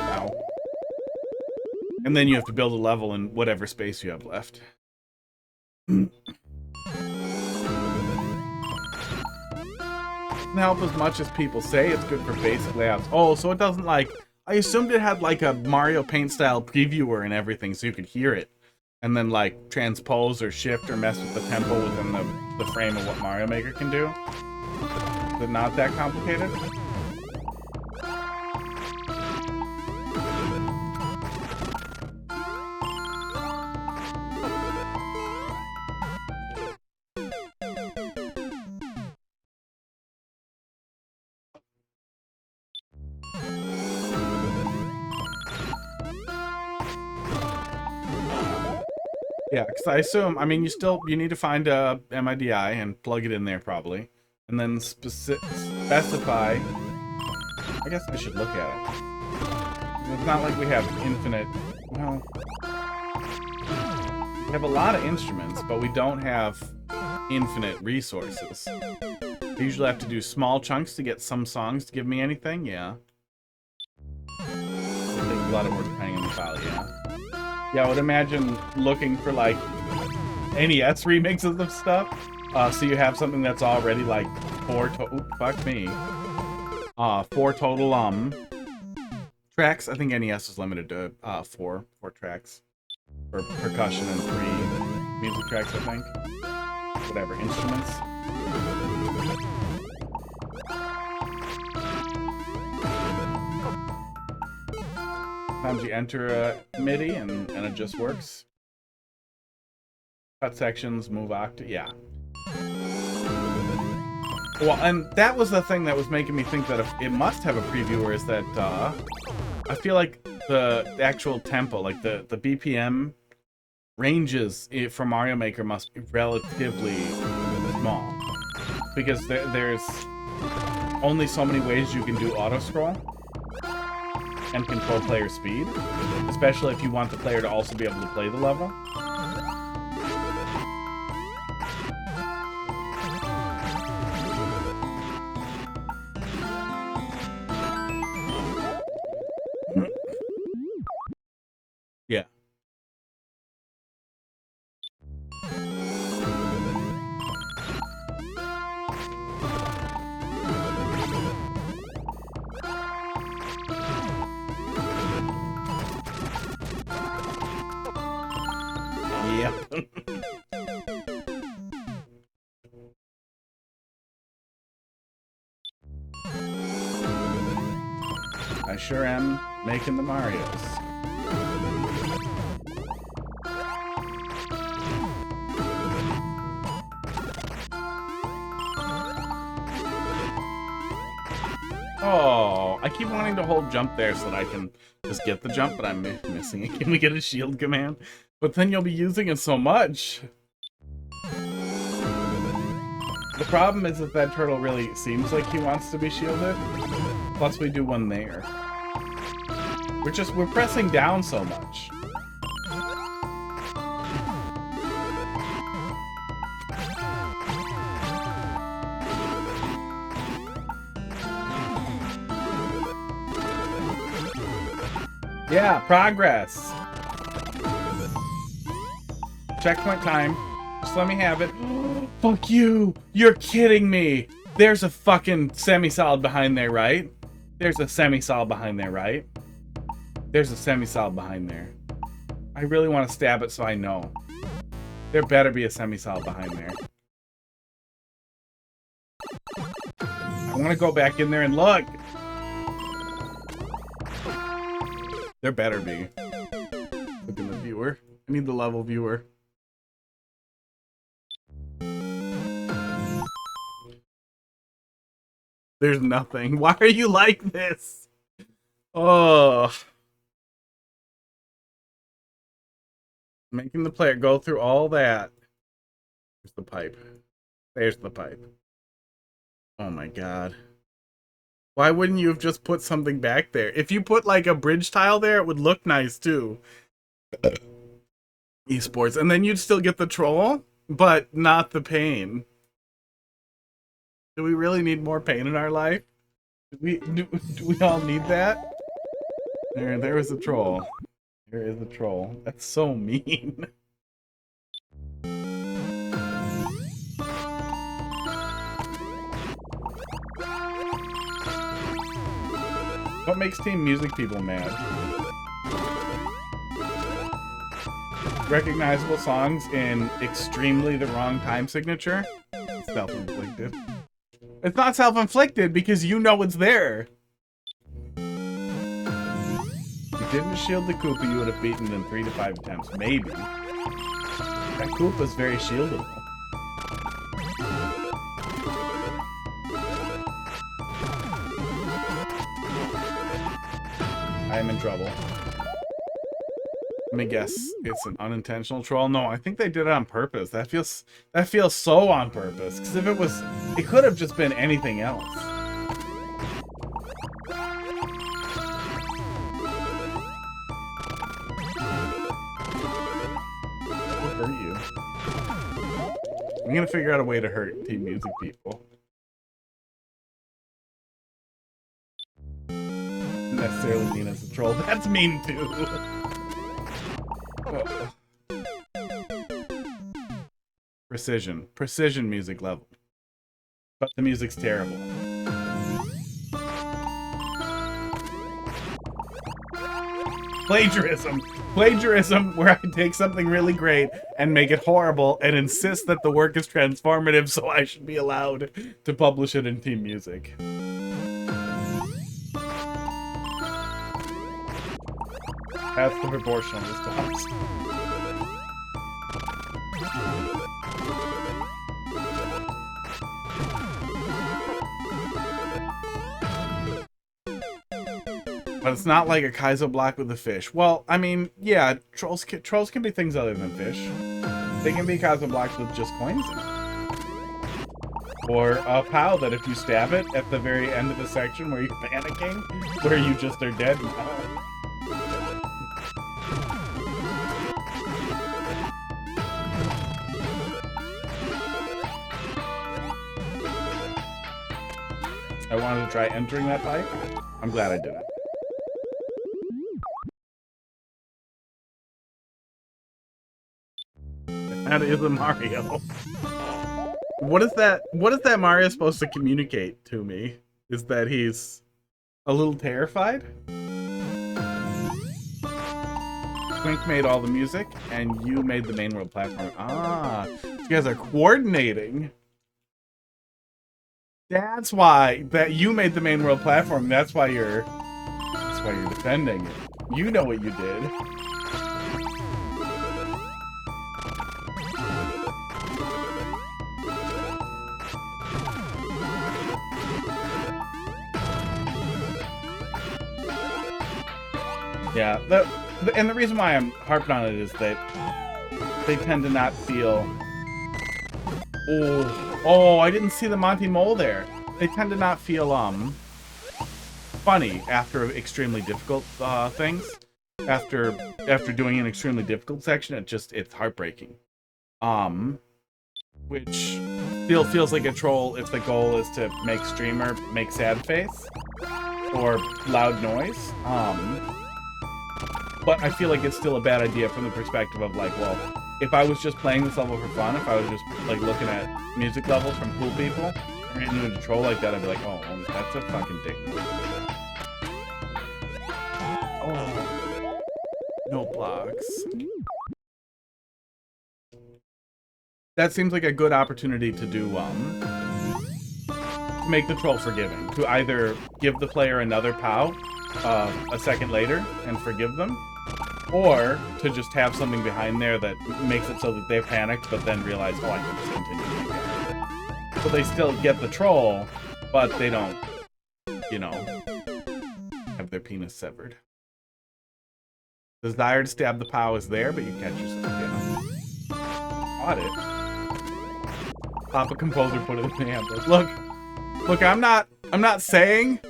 S2: Wow. And then you have to build a level in whatever space you have left. Doesn't help as much as people say. It's good for basic layouts. Oh, so it doesn't like... I assumed it had like a Mario Paint style previewer and everything so you could hear it. And then like transpose or shift or mess with the tempo within the frame of what Mario Maker can do. Is it not that complicated? Yeah, because I assume, I mean, you need to find a MIDI and plug it in there probably. And then specify, I guess I should look at it. It's not like we have infinite, well, we have a lot of instruments, but we don't have infinite resources. I usually have to do small chunks to get some songs to give me anything, yeah. It takes a lot of work depending on the file, yeah. Yeah, I would imagine looking for, like, NES remixes of stuff. So you have something that's already, like, 4 total tracks. I think NES is limited to 4 tracks. For percussion and 3 music tracks, I think. Whatever, instruments. Sometimes you enter a MIDI and it just works. Cut sections, move octave, yeah. Well, and that was the thing that was making me think that it must have a previewer, is that I feel like the actual tempo, like the BPM ranges for Mario Maker must be relatively small. Because there's only so many ways you can do auto-scroll and control player speed, especially if you want the player to also be able to play the level. Yeah. Yep. I sure am making the Marios. Oh, I keep wanting to hold jump there so that I can just get the jump, but I'm missing it. Can we get a shield command? But then you'll be using it so much. The problem is that turtle really seems like he wants to be shielded. Plus we do one there. We're pressing down so much. Yeah, progress. Checkpoint time. Just let me have it. Fuck you! You're kidding me! There's a fucking semi-solid behind there, right? There's a semi-solid behind there, right? There's a semi-solid behind there. I really want to stab it so I know. There better be a semi-solid behind there. I want to go back in there and look! There better be. Look in the viewer. I need the level viewer. There's nothing. Why are you like this? Oh. Making the player go through all that. There's the pipe. There's the pipe. Oh my god. Why wouldn't you have just put something back there? If you put like a bridge tile there, it would look nice too. Esports. And then you'd still get the troll, but not the pain. Do we really need more pain in our life? Do we all need that? There is a troll. There is a troll. That's so mean. What makes Team Music people mad? Recognizable songs in extremely the wrong time signature? Self-inflicted. It's not self-inflicted because you know it's there. If you didn't shield the Koopa, you would have beaten in 3 to 5 attempts. Maybe. That Koopa's very shieldable. I am in trouble. Let me guess. It's an unintentional troll. No, I think they did it on purpose. That feels so on purpose. Because if it was, it could have just been anything else. I'll hurt you. I'm gonna figure out a way to hurt Team Music people. Necessarily mean as a troll. That's mean too. Oh. Precision music level. But the music's terrible. Plagiarism where I take something really great and make it horrible and insist that the work is transformative, so I should be allowed to publish it in Team Music. That's the proportional response. But it's not like a Kaizo block with a fish. Well, I mean, yeah, trolls can be things other than fish. They can be Kaizo blocks with just coins in it. Or a POW that if you stab it at the very end of the section where you're panicking, where you just are dead now. I wanted to try entering that pipe. I'm glad I didn't. That is a Mario. What is that Mario supposed to communicate to me? Is that he's a little terrified? Squink made all the music, and you made the main world platform. Ah, you guys are coordinating. That's why that you made the main world platform. That's why you're defending it. You know what you did. Yeah, and the reason why I'm harping on it is that they tend to not feel. Oh, I didn't see the Monty Mole there. They tend to not feel funny after extremely difficult things. After doing an extremely difficult section, it's heartbreaking. Which still feels like a troll if the goal is to make streamer make sad face or loud noise. But I feel like it's still a bad idea from the perspective of like, well, if I was just playing this level for fun, if I was just like looking at music levels from cool people, or into a troll like that, I'd be like, oh, that's a fucking dick move. Oh, no blocks. That seems like a good opportunity to do make the troll forgiving, to either give the player another POW a second later and forgive them, or to just have something behind there that makes it so that they're panicked but then realize, oh, I can just continue. So they still get the troll, but they don't, you know, have their penis severed. Desire to stab the POW is there, but you catch yourself. Yeah. Caught it. Papa Composer put it in the handbook. Look, I'm not saying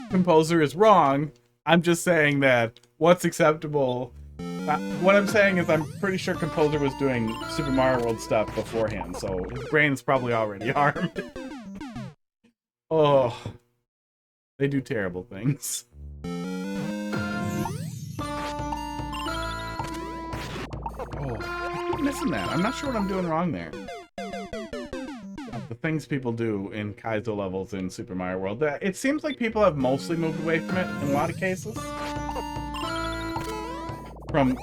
S2: Composer is wrong. I'm just saying that what's acceptable. What I'm saying is I'm pretty sure Composer was doing Super Mario World stuff beforehand, so his brain's probably already armed. Oh, they do terrible things. Oh, I keep missing that. I'm not sure what I'm doing wrong there. The things people do in Kaizo levels in Super Mario World. It seems like people have mostly moved away from it in a lot of cases. From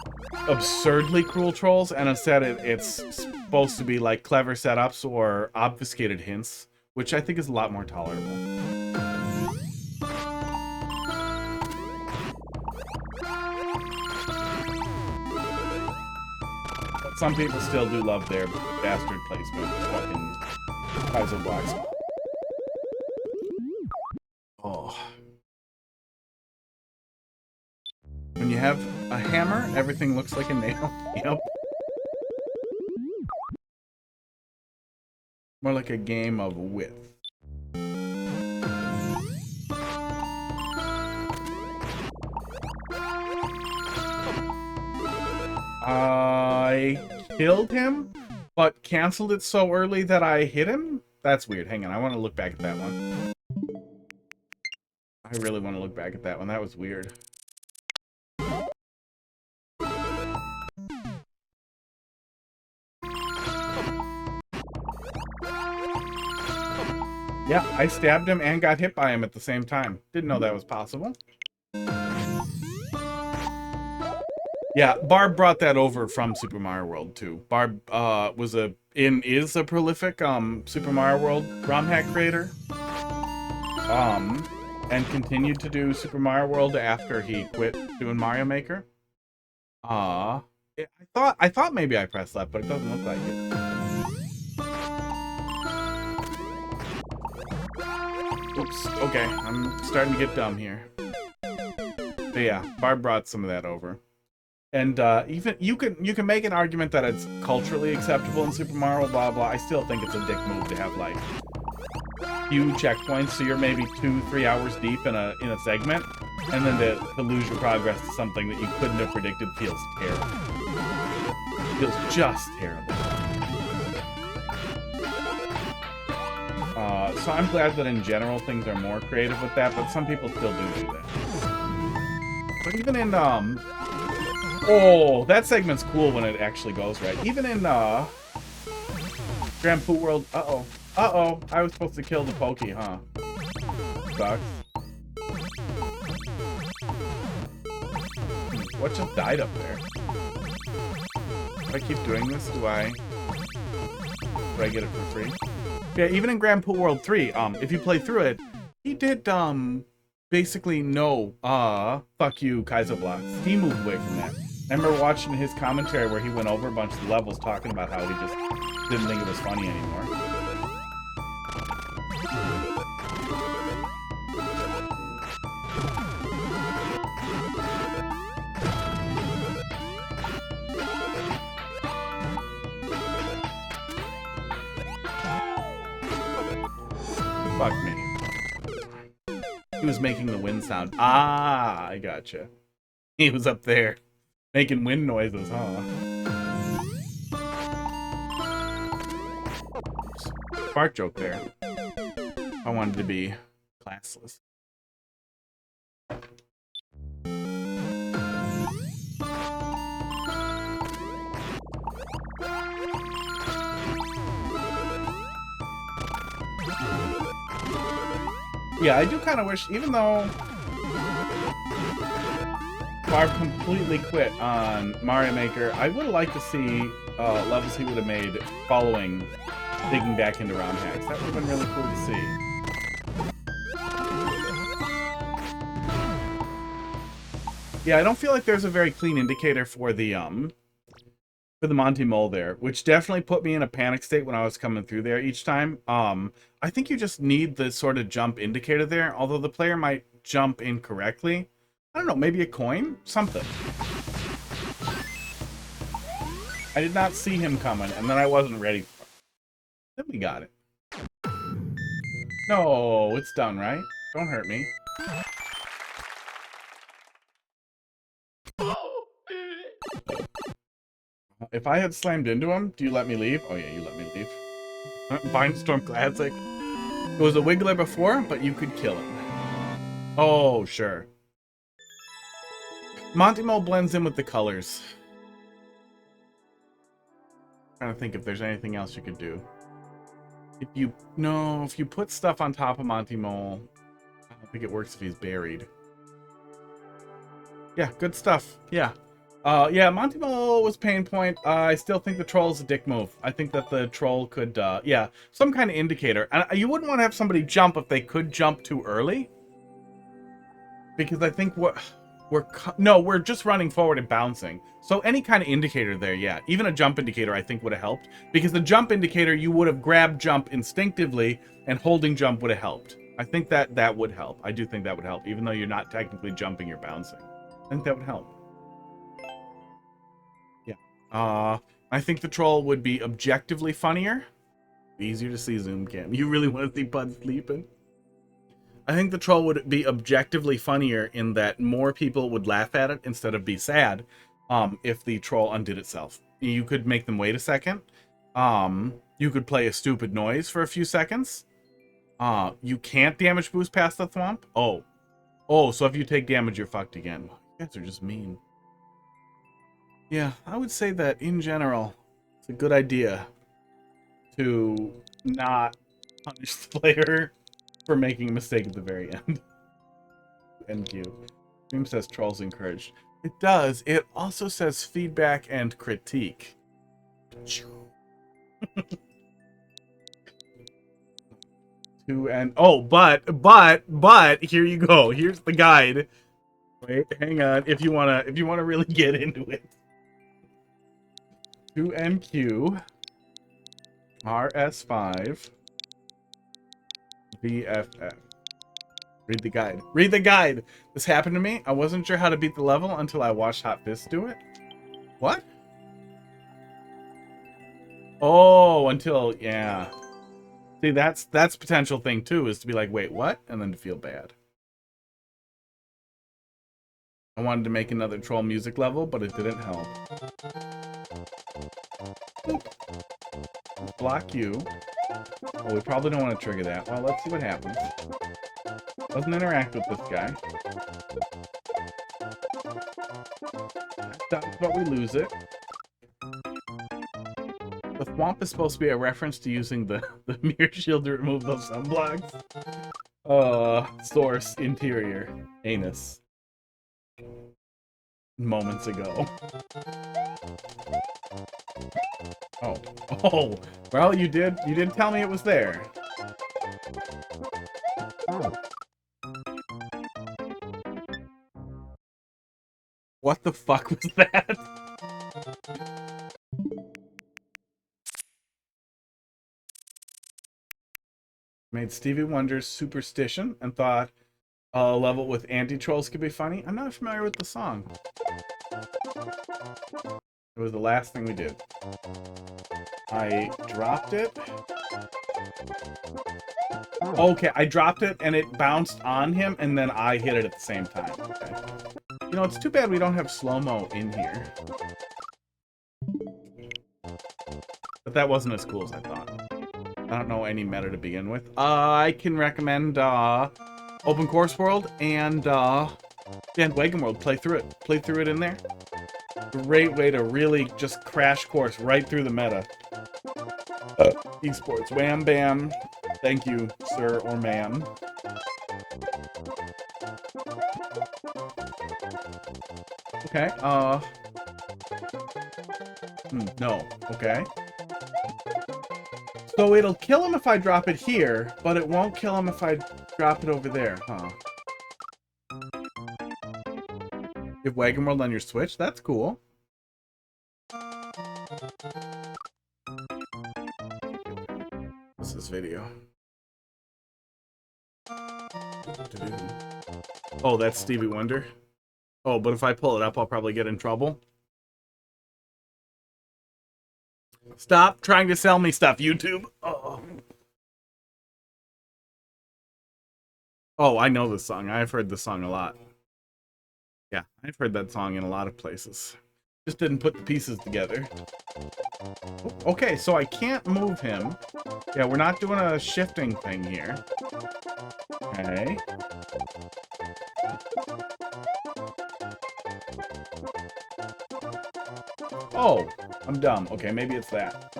S2: absurdly cruel trolls, and instead it's supposed to be like clever setups or obfuscated hints, which I think is a lot more tolerable. But some people still do love their bastard placement fucking Kaizo blocks. Oh. When you have a hammer, everything looks like a nail. Yep. More like a game of width. I killed him, but canceled it so early that I hit him? That's weird. Hang on, I want to look back at that one. I really want to look back at that one. That was weird. Yeah, I stabbed him and got hit by him at the same time. Didn't know that was possible. Yeah, Barb brought that over from Super Mario World too. Barb is a prolific Super Mario World ROM hack creator. And continued to do Super Mario World after he quit doing Mario Maker. I thought maybe I pressed left, but it doesn't look like it. Oops, okay, I'm starting to get dumb here. But yeah, Barb brought some of that over. And even you can make an argument that it's culturally acceptable in Super Mario, blah blah. I still think it's a dick move to have like few checkpoints, so you're maybe 2-3 hours deep in a segment, and then to lose your progress to something that you couldn't have predicted feels terrible. Feels just terrible. So I'm glad that in general things are more creative with that, but some people still do that. But even in oh, that segment's cool when it actually goes right. Even in Grand Poo World, uh-oh, I was supposed to kill the Pokey, huh? Sucks. What just died up there? If I keep doing this, do I get it for free? Yeah, even in Grand Poo World 3, if you play through it, he did, basically no, fuck you, Kaizo blocks. He moved away from that. I remember watching his commentary where he went over a bunch of the levels talking about how he just didn't think it was funny anymore. Fuck me. He was making the wind sound. Ah, I gotcha. He was up there making wind noises, huh? Fart joke there. I wanted to be classless. Yeah, I do kind of wish, even though Barb completely quit on Mario Maker, I would have liked to see levels he would have made following digging back into ROM hacks. That would have been really cool to see. Yeah, I don't feel like there's a very clean indicator for the for the Monty Mole there, which definitely put me in a panic state when I was coming through there each time. I think you just need the sort of jump indicator there, although the player might jump incorrectly. I don't know, maybe a coin? Something. I did not see him coming, and then I wasn't ready for it. Then we got it. No, it's done, right? Don't hurt me. If I had slammed into him, do you let me leave? Oh yeah, you let me leave. Vindstorm Classic. It was a Wiggler before, but you could kill him. Oh, sure. Monty Mole blends in with the colors. Trying to think if there's anything else you could do. If you put stuff on top of Monty Mole, I don't think it works if he's buried. Yeah, good stuff. Yeah. Yeah, Monty Mole was pain point. I still think the troll is a dick move. I think that the troll could, yeah, some kind of indicator. And you wouldn't want to have somebody jump if they could jump too early. Because I think we're just running forward and bouncing. So any kind of indicator there, yeah. Even a jump indicator I think would have helped. Because the jump indicator, you would have grabbed jump instinctively, and holding jump would have helped. I think that would help. I do think that would help. Even though you're not technically jumping, you're bouncing. I think that would help. Yeah. I think the troll would be objectively funnier. Easier to see zoom cam. You really want to see Bud sleeping? I think the troll would be objectively funnier in that more people would laugh at it instead of be sad if the troll undid itself. You could make them wait a second. You could play a stupid noise for a few seconds. You can't damage boost past the thwomp. Oh, so if you take damage, you're fucked again. You guys are just mean. Yeah, I would say that in general, it's a good idea to not punish the player for making a mistake at the very end. NQ. Dream says trolls encouraged. It does. It also says feedback and critique. But here you go. Here's the guide. Wait, hang on. If you wanna really get into it. 2NQ RS5 VFF. Read the guide. Read the guide! This happened to me. I wasn't sure how to beat the level until I watched Hot Fist do it. What? Oh, until, yeah. See, that's potential thing too, is to be like, wait, what? And then to feel bad. I wanted to make another troll music level, but it didn't help. Boop. Block you. Oh, we probably don't want to trigger that. Well, let's see what happens. Doesn't interact with this guy. That's but we lose it. The thwomp is supposed to be a reference to using the mirror shield to remove those sunblocks. Source, interior, anus. Moments ago. Oh, well, you did tell me it was there. What the fuck was that? Made Stevie Wonder's Superstition and thought a level with anti-trolls could be funny. I'm not familiar with the song. It was the last thing we did. I dropped it. Okay, I dropped it and it bounced on him and then I hit it at the same time. Okay. You know, it's too bad we don't have slow-mo in here. But that wasn't as cool as I thought. I don't know any meta to begin with. I can recommend Open Course World and Wagon World. Play through it. Play through it in there. Great way to really just crash course right through the meta. Esports. Wham bam. Thank you, sir or ma'am. Okay, no. Okay. So it'll kill him if I drop it here, but it won't kill him if I drop it over there, huh? You have Wagon World on your Switch? That's cool. What's this video? Oh, that's Stevie Wonder. Oh, but if I pull it up, I'll probably get in trouble. Stop trying to sell me stuff, YouTube. Oh. Oh, I know this song. I've heard this song a lot. Yeah, I've heard that song in a lot of places. Just didn't put the pieces together. Okay, so I can't move him. Yeah, we're not doing a shifting thing here. Okay. Oh, I'm dumb. Okay, maybe it's that.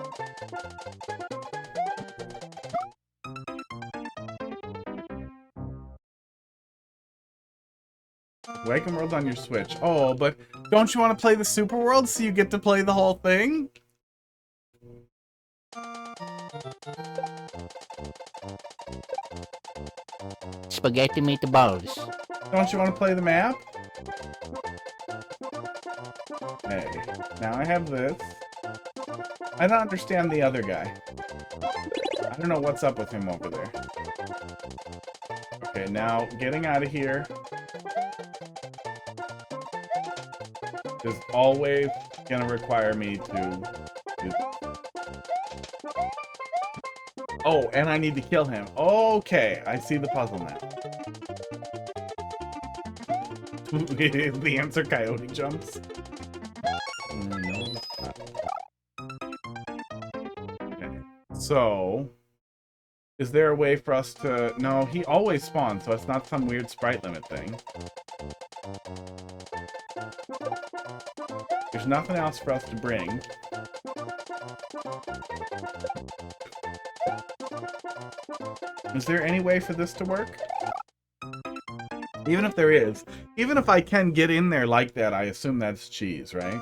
S2: Wagon World on your Switch. Oh, but don't you want to play the Super World so you get to play the whole thing?
S5: Spaghetti meatballs.
S2: Don't you want to play the map? Hey, now I have this. I don't understand the other guy. I don't know what's up with him over there. Okay, now getting out of here is always gonna require me to do... Oh, and I need to kill him. Okay, I see the puzzle now. The answer, coyote jumps. No. Okay. So, is there a way for us to... No, he always spawns, so it's not some weird sprite limit thing. There's nothing else for us to bring. Is there any way for this to work? Even if there is, even if I can get in there like that, I assume that's cheese, right?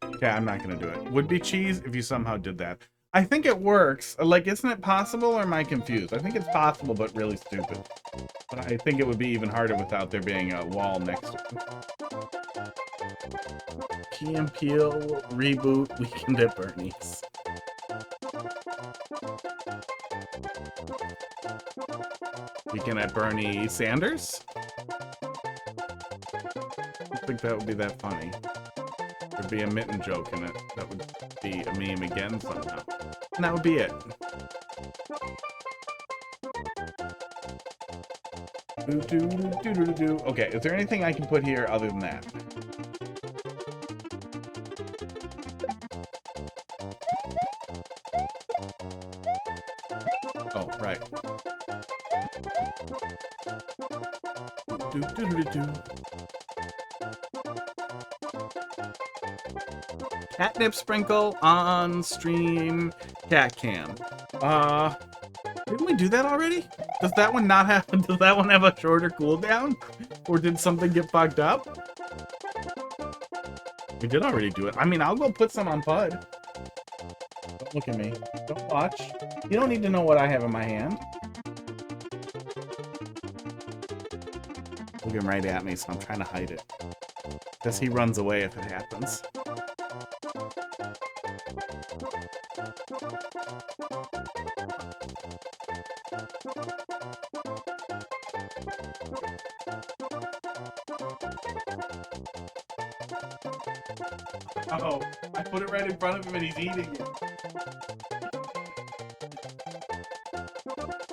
S2: Okay, I'm not gonna do it. Would be cheese if you somehow did that. I think it works. Like, isn't it possible, or am I confused? I think it's possible, but really stupid. But I think it would be even harder without there being a wall next to it. Key and Peele, reboot, Weekend at Bernie's. Weekend at Bernie Sanders? I don't think that would be that funny. There'd be a mitten joke in it. That would be a meme again somehow. And that would be it. Okay, is there anything I can put here other than that? Oh, right. Catnip sprinkle on stream cat cam. Didn't we do that already? Does that one not have, does that one have a shorter cooldown? Or did something get fucked up? We did already do it. I mean, I'll go put some on Pud. Don't look at me. Don't watch. You don't need to know what I have in my hand. Looking right at me, so I'm trying to hide it. Because he runs away if it happens. Oh, I put it right in front of him and he's eating it.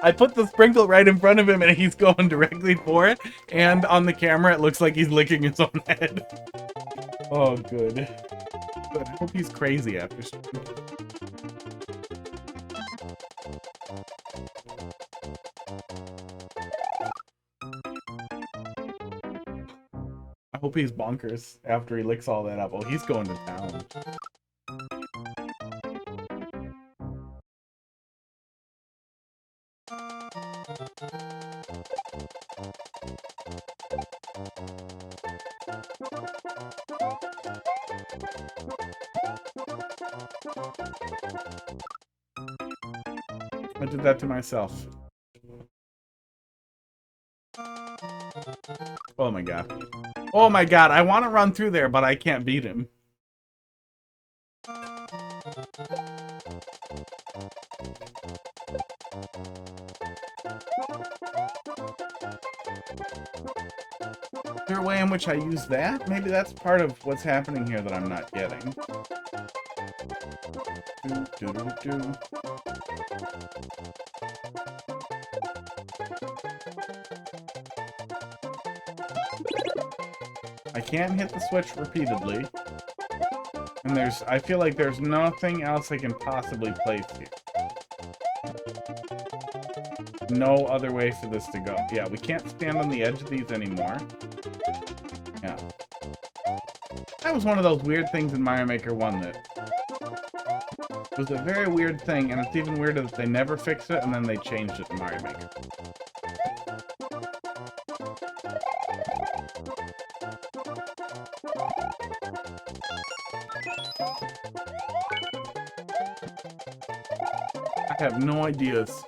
S2: I put the sprinkle right in front of him and he's going directly for it. And on the camera, it looks like he's licking his own head. Oh, good. But I hope he's crazy after stream. I hope he's bonkers after he licks all that up. Oh, he's going to town. I did that to myself. Oh my god. Oh my god, I want to run through there, but I can't beat him. Is there a way in which I use that? Maybe that's part of what's happening here that I'm not getting. I can't hit the switch repeatedly. And I feel like there's nothing else I can possibly place here. No other way for this to go. Yeah, we can't stand on the edge of these anymore. Yeah. That was one of those weird things in Mario Maker 1 that was a very weird thing, and it's even weirder that they never fixed it and then they changed it in Mario Maker. I have no ideas.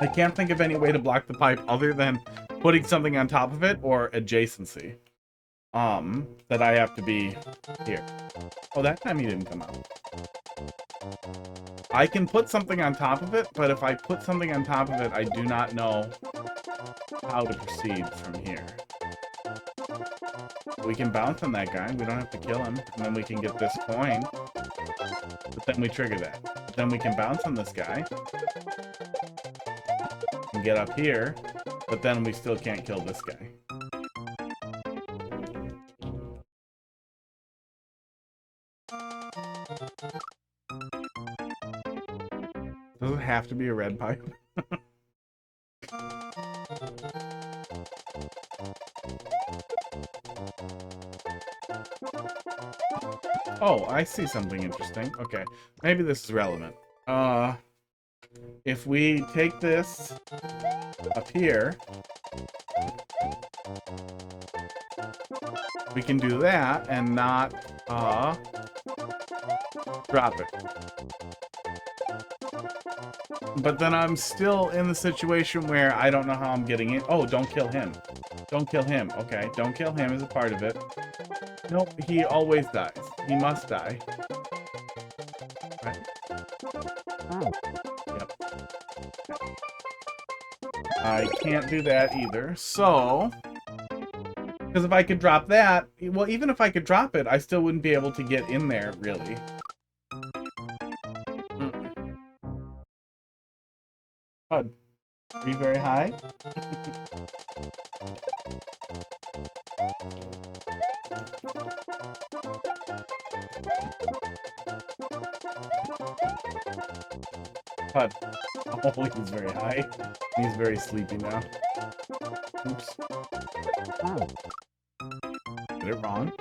S2: I can't think of any way to block the pipe other than putting something on top of it or adjacency. That I have to be here. Oh, that time he didn't come out. I can put something on top of it, but if I put something on top of it, I do not know how to proceed from here. We can bounce on that guy. We don't have to kill him. And then we can get this coin. But then we trigger that. But then we can bounce on this guy. And get up here. But then we still can't kill this guy. Does it have to be a red pipe? Oh, I see something interesting. Okay, maybe this is relevant. If we take this up here, we can do that and not, drop it. But then I'm still in the situation where I don't know how I'm getting in. Oh, don't kill him. Don't kill him. Okay, don't kill him as a part of it. Nope, he always dies. He must die. Right. Oh. Yep. I can't do that either. So, because if I could drop that, well, even if I could drop it, I still wouldn't be able to get in there, really. HUD. Are you very high? HUD. Oh, he's very high. He's very sleepy now. Oops. Oh. Did it wrong?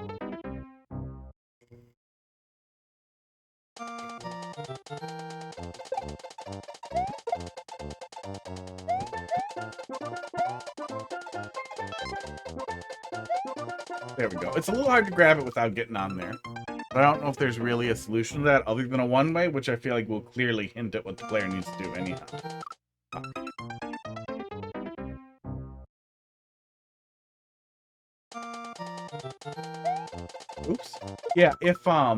S2: There we go. It's a little hard to grab it without getting on there. But I don't know if there's really a solution to that other than a one-way, which I feel like will clearly hint at what the player needs to do anyhow. Oops. Yeah, if, I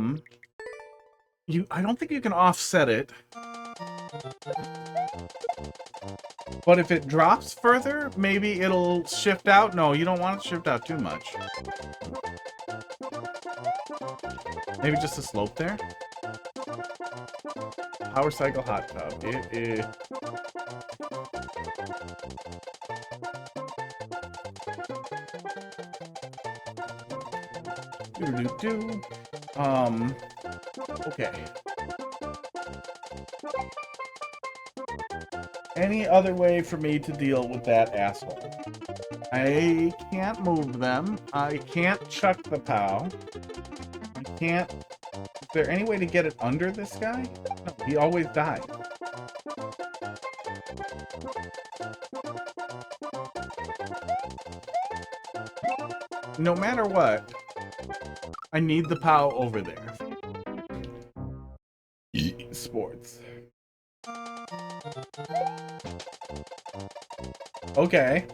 S2: don't think you can offset it. But if it drops further, maybe it'll shift out. No, you don't want it to shift out too much. Maybe just a slope there? Power cycle hot tub. Okay. Any other way for me to deal with that asshole? I can't move them. I can't chuck the POW. I can't... Is there any way to get it under this guy? No, he always dies. No matter what, I need the POW over there. Okay.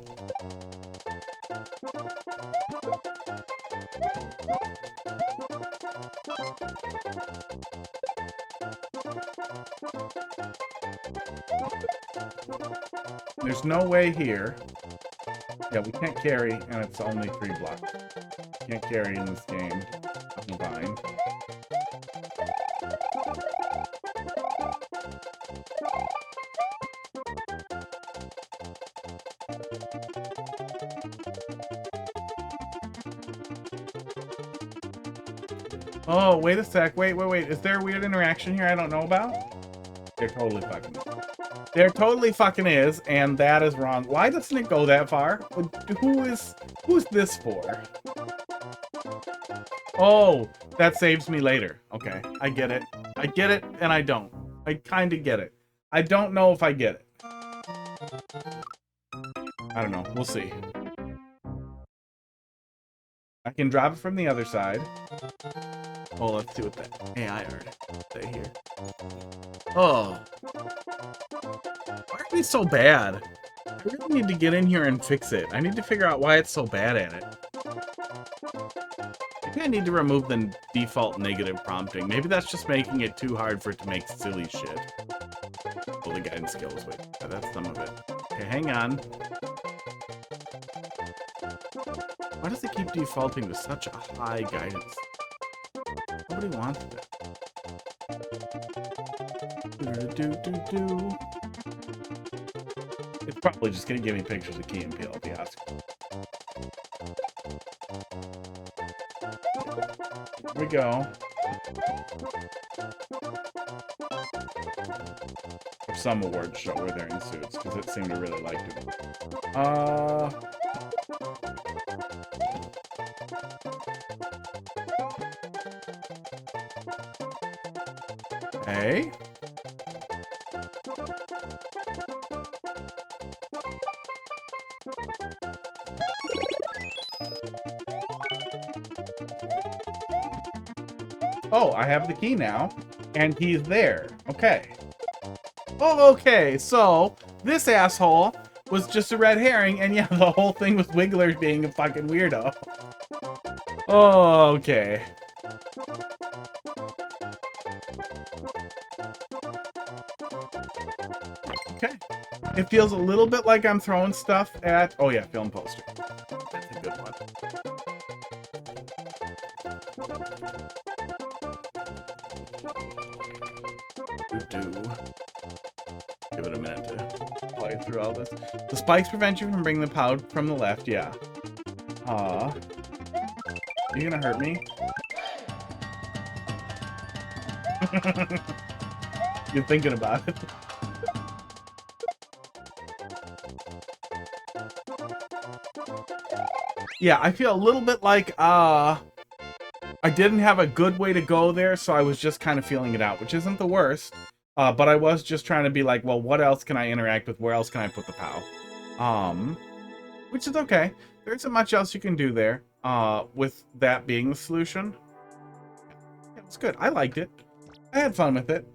S2: There's no way here. Yeah, we can't carry, and it's only 3 blocks. Can't carry in this game. Combined. Oh, wait a sec. Wait. Is there a weird interaction here I don't know about? There totally fucking is. There totally fucking is, and that is wrong. Why doesn't it go that far? Who's this for? Oh, that saves me later. Okay, I get it. I get it, and I don't. I kind of get it. I don't know if I get it. I don't know. We'll see. I can drop it from the other side. Oh, let's see what that AI art say here. Oh. Why are they so bad? I really need to get in here and fix it. I need to figure out why it's so bad at it. Maybe I need to remove the default negative prompting. Maybe that's just making it too hard for it to make silly shit. Oh, the guidance skills. Wait, that's some of it. Okay, hang on. Why does it keep defaulting to such a high guidance? Nobody wants that. It's probably just gonna give me pictures of Key and Peele, I'll be honest. Here we go. Some awards show where they're in suits, because it seemed to really like it. Hey. Oh, I have the key now, and he's there. Okay. Oh, okay, so this asshole was just a red herring, and yeah, the whole thing was Wiggler being a fucking weirdo. Oh, okay. Okay. It feels a little bit like I'm throwing stuff at... Oh yeah, film poster. That's a good one. Give it a minute to play through all this. The spikes prevent you from bringing the pound from the left, yeah. Are you gonna hurt me? You're thinking about it. Yeah, I feel a little bit like, I didn't have a good way to go there, so I was just kind of feeling it out, which isn't the worst. But I was just trying to be like, well, what else can I interact with? Where else can I put the POW? Which is okay. There isn't much else you can do there, with that being the solution. Yeah, it's good. I liked it. I had fun with it.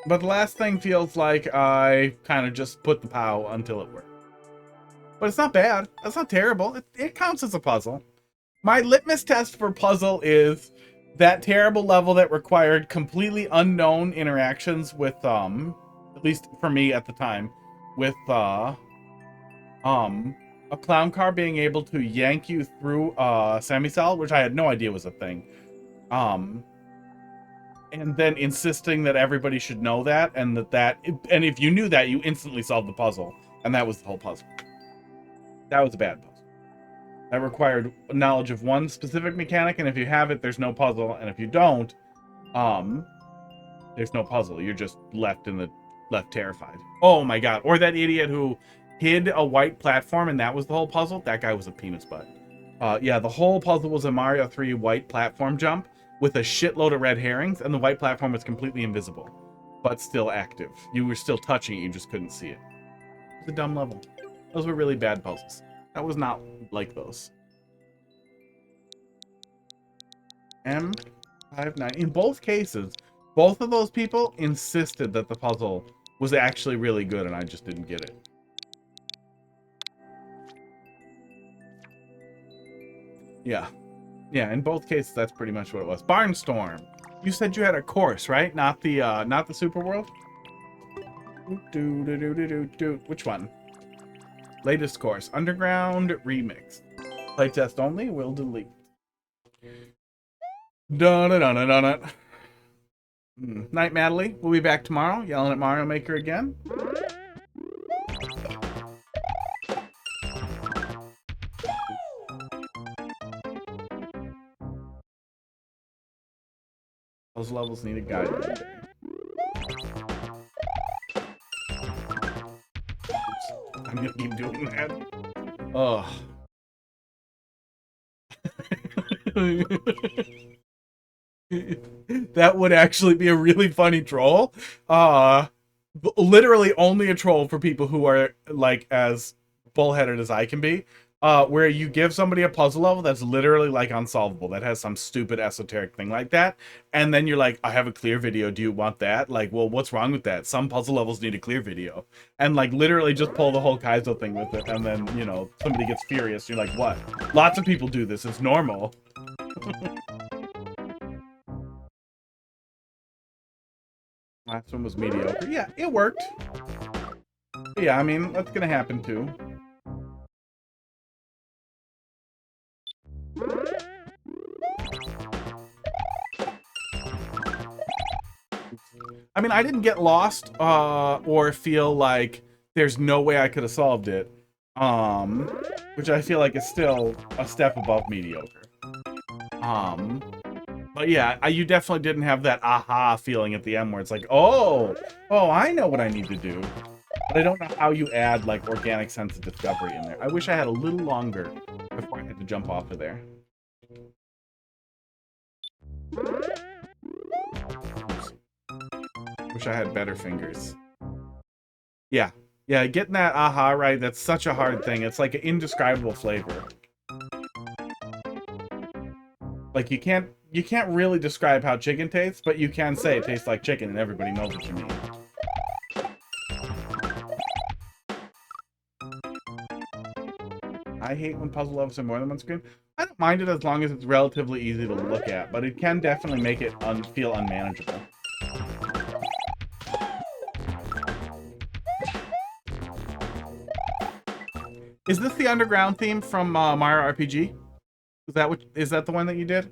S2: But the last thing feels like I kind of just put the POW until it worked. But it's not bad. It's not terrible. It counts as a puzzle. My litmus test for puzzle is that terrible level that required completely unknown interactions with, at least for me at the time, with, a clown car being able to yank you through a semi-cell, which I had no idea was a thing. And then insisting that everybody should know that, and and if you knew that, you instantly solved the puzzle. And that was the whole puzzle. That was a bad puzzle. That required knowledge of one specific mechanic, and if you have it, there's no puzzle, and if you don't, there's no puzzle. You're just left terrified. Oh my god. Or that idiot who hid a white platform, and that was the whole puzzle. That guy was a penis butt. Yeah, the whole puzzle was a Mario 3 white platform jump with a shitload of red herrings, and the white platform was completely invisible, but still active. You were still touching it, you just couldn't see it. It was a dumb level. Those were really bad puzzles. That was not like those. M59. In both cases, both of those people insisted that the puzzle was actually really good, and I just didn't get it. Yeah. Yeah, in both cases, that's pretty much what it was. Barnstorm. You said you had a course, right? Not the Super World? Which one? Latest course. Underground Remix. Playtest only. Will delete. Dun-dun-dun-dun-dun. Night Madeline. We'll be back tomorrow. Yelling at Mario Maker again. Those levels need a guide. I'm gonna keep doing that. Ugh. That would actually be a really funny troll. Literally only a troll for people who are like as bullheaded as I can be. Where you give somebody a puzzle level that's literally like unsolvable, that has some stupid esoteric thing like that, and then you're like, I have a clear video, do you want that? Like, well, what's wrong with that? Some puzzle levels need a clear video. And like literally just pull the whole Kaizo thing with it, and then, you know, somebody gets furious. You're like, what? Lots of people do this, it's normal. Last one was mediocre. Yeah, it worked. Yeah, I mean, that's gonna happen too. I mean, I didn't get lost or feel like there's no way I could have solved it, which I feel like is still a step above mediocre. But yeah, you definitely didn't have that aha feeling at the end where it's like, oh, I know what I need to do. But I don't know how you add like organic sense of discovery in there. I wish I had a little longer before I had to jump off of there. Wish I had better fingers. Yeah, getting that aha right, that's such a hard thing. It's like an indescribable flavor. Like you can't really describe how chicken tastes, but you can say it tastes like chicken and everybody knows what you mean. I hate when puzzle levels are more than one screen. I don't mind it as long as it's relatively easy to look at, but it can definitely make it feel unmanageable. Is this the underground theme from Mario RPG? Is that the one that you did?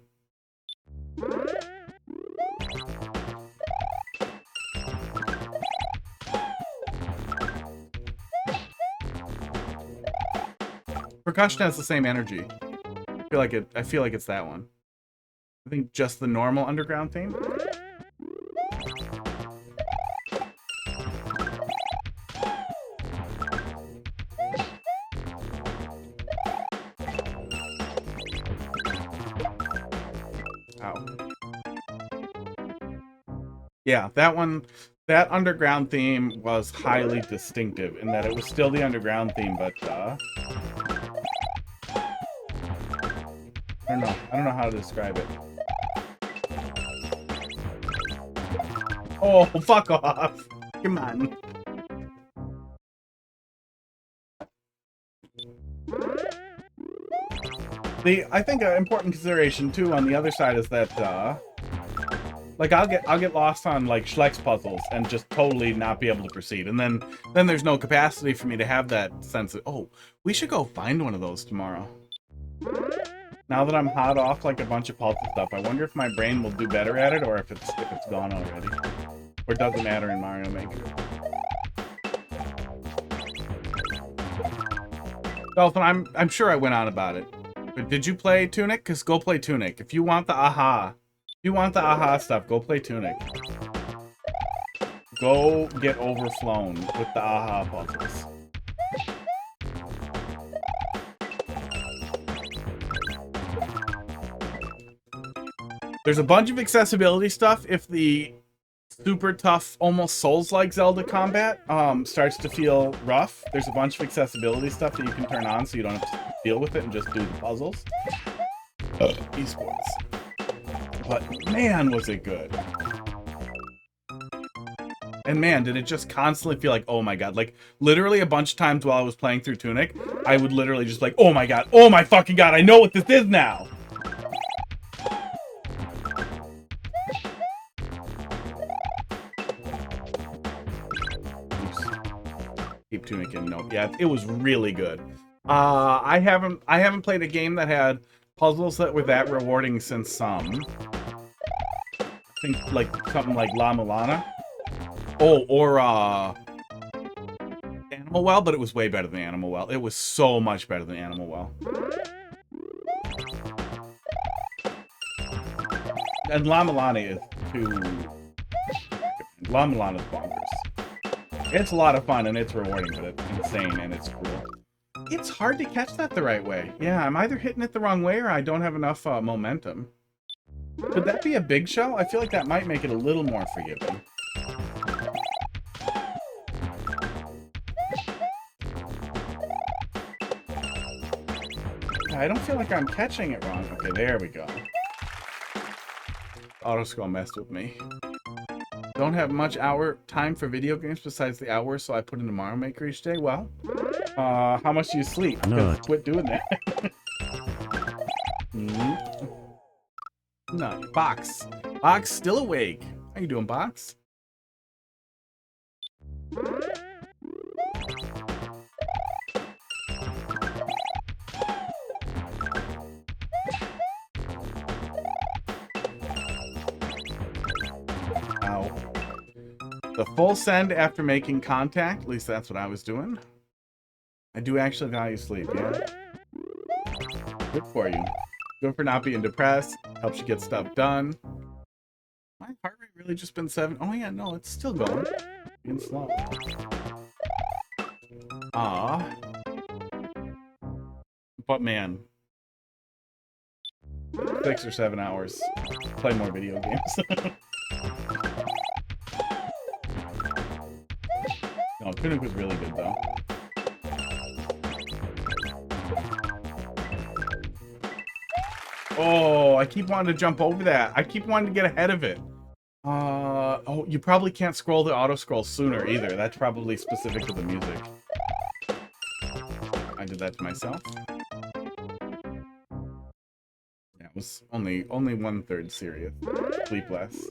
S2: Percussion has the same energy. I feel like it's that one. I think just the normal underground theme. Yeah, that underground theme was highly distinctive in that it was still the underground theme, but I don't know how to describe it. Oh, fuck off. Come on. I think an important consideration too on the other side is that like I'll get lost on like Schleck's puzzles and just totally not be able to proceed, and then there's no capacity for me to have that sense of, oh, we should go find one of those tomorrow. Now that I'm hot off like a bunch of puzzle stuff, I wonder if my brain will do better at it or if it's gone already, or does it matter in Mario Maker. Dolphin, I'm sure I went on about it, but did you play Tunic? Cause go play Tunic if you want the aha. If you want the aha stuff, go play Tunic. Go get overflown with the aha puzzles. There's a bunch of accessibility stuff if the super tough, almost Souls-like Zelda combat starts to feel rough. There's a bunch of accessibility stuff that you can turn on so you don't have to deal with it and just do the puzzles. Esports. But man, was it good. And man, did it just constantly feel like, oh my god. Like, literally a bunch of times while I was playing through Tunic, I would literally just like, oh my god, oh my fucking god, I know what this is now! Oops. Keep Tunic in, no. Yeah, it was really good. I haven't played a game that had puzzles that were that rewarding since I think like something like La Milana. Oh, or Animal Well, but it was way better than Animal Well. It was so much better than Animal Well. And La Milana is too... La Milana is bonkers. It's a lot of fun and it's rewarding, but it's insane and it's cruel. It's hard to catch that the right way. Yeah, I'm either hitting it the wrong way or I don't have enough momentum. Could that be a big shell? I feel like that might make it a little more forgiving. I don't feel like I'm catching it wrong. Okay, there we go. Autoscroll messed with me. Don't have much time for video games besides the hour, so I put in a Mario Maker each day. Well, how much do you sleep?
S1: No.
S2: Quit doing that. No, Box. Box still awake. How you doing, Box? The full send after making contact. At least that's what I was doing. I do actually value sleep, yeah. Good for you. Good for not being depressed. Helps you get stuff done. My heart rate really just been 7. Oh yeah, no, it's still going. Being slow. But man. 6 or 7 hours. Play more video games. No, Tunic was really good, though. Oh, I keep wanting to jump over that. I keep wanting to get ahead of it. Oh, you probably can't scroll the auto-scroll sooner, either. That's probably specific to the music. I did that to myself. Yeah, it was only 1/3 serious. Sleep less.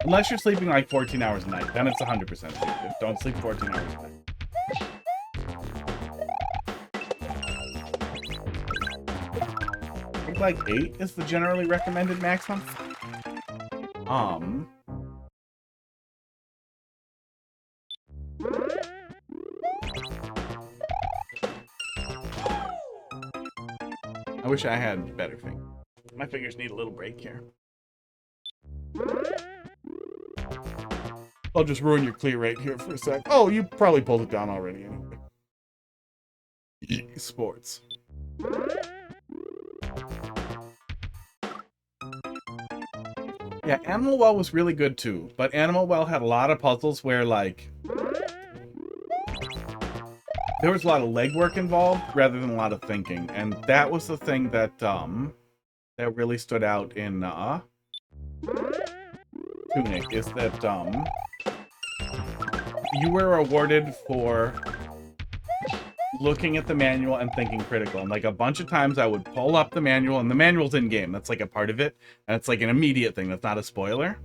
S2: Unless you're sleeping like 14 hours a night, then it's 100% effective. Don't sleep 14 hours a night. I think like 8 is the generally recommended maximum. I wish I had better fingers. My fingers need a little break here. I'll just ruin your clear rate here for a sec. Oh, you probably pulled it down already anyway. Sports. Yeah, Animal Well was really good too, but Animal Well had a lot of puzzles where, like, there was a lot of legwork involved rather than a lot of thinking, and that was the thing that that really stood out in Tunic, is that you were rewarded for looking at the manual and thinking critical. And like a bunch of times I would pull up the manual, and the manual's in game. That's like a part of it. And it's like an immediate thing. That's not a spoiler.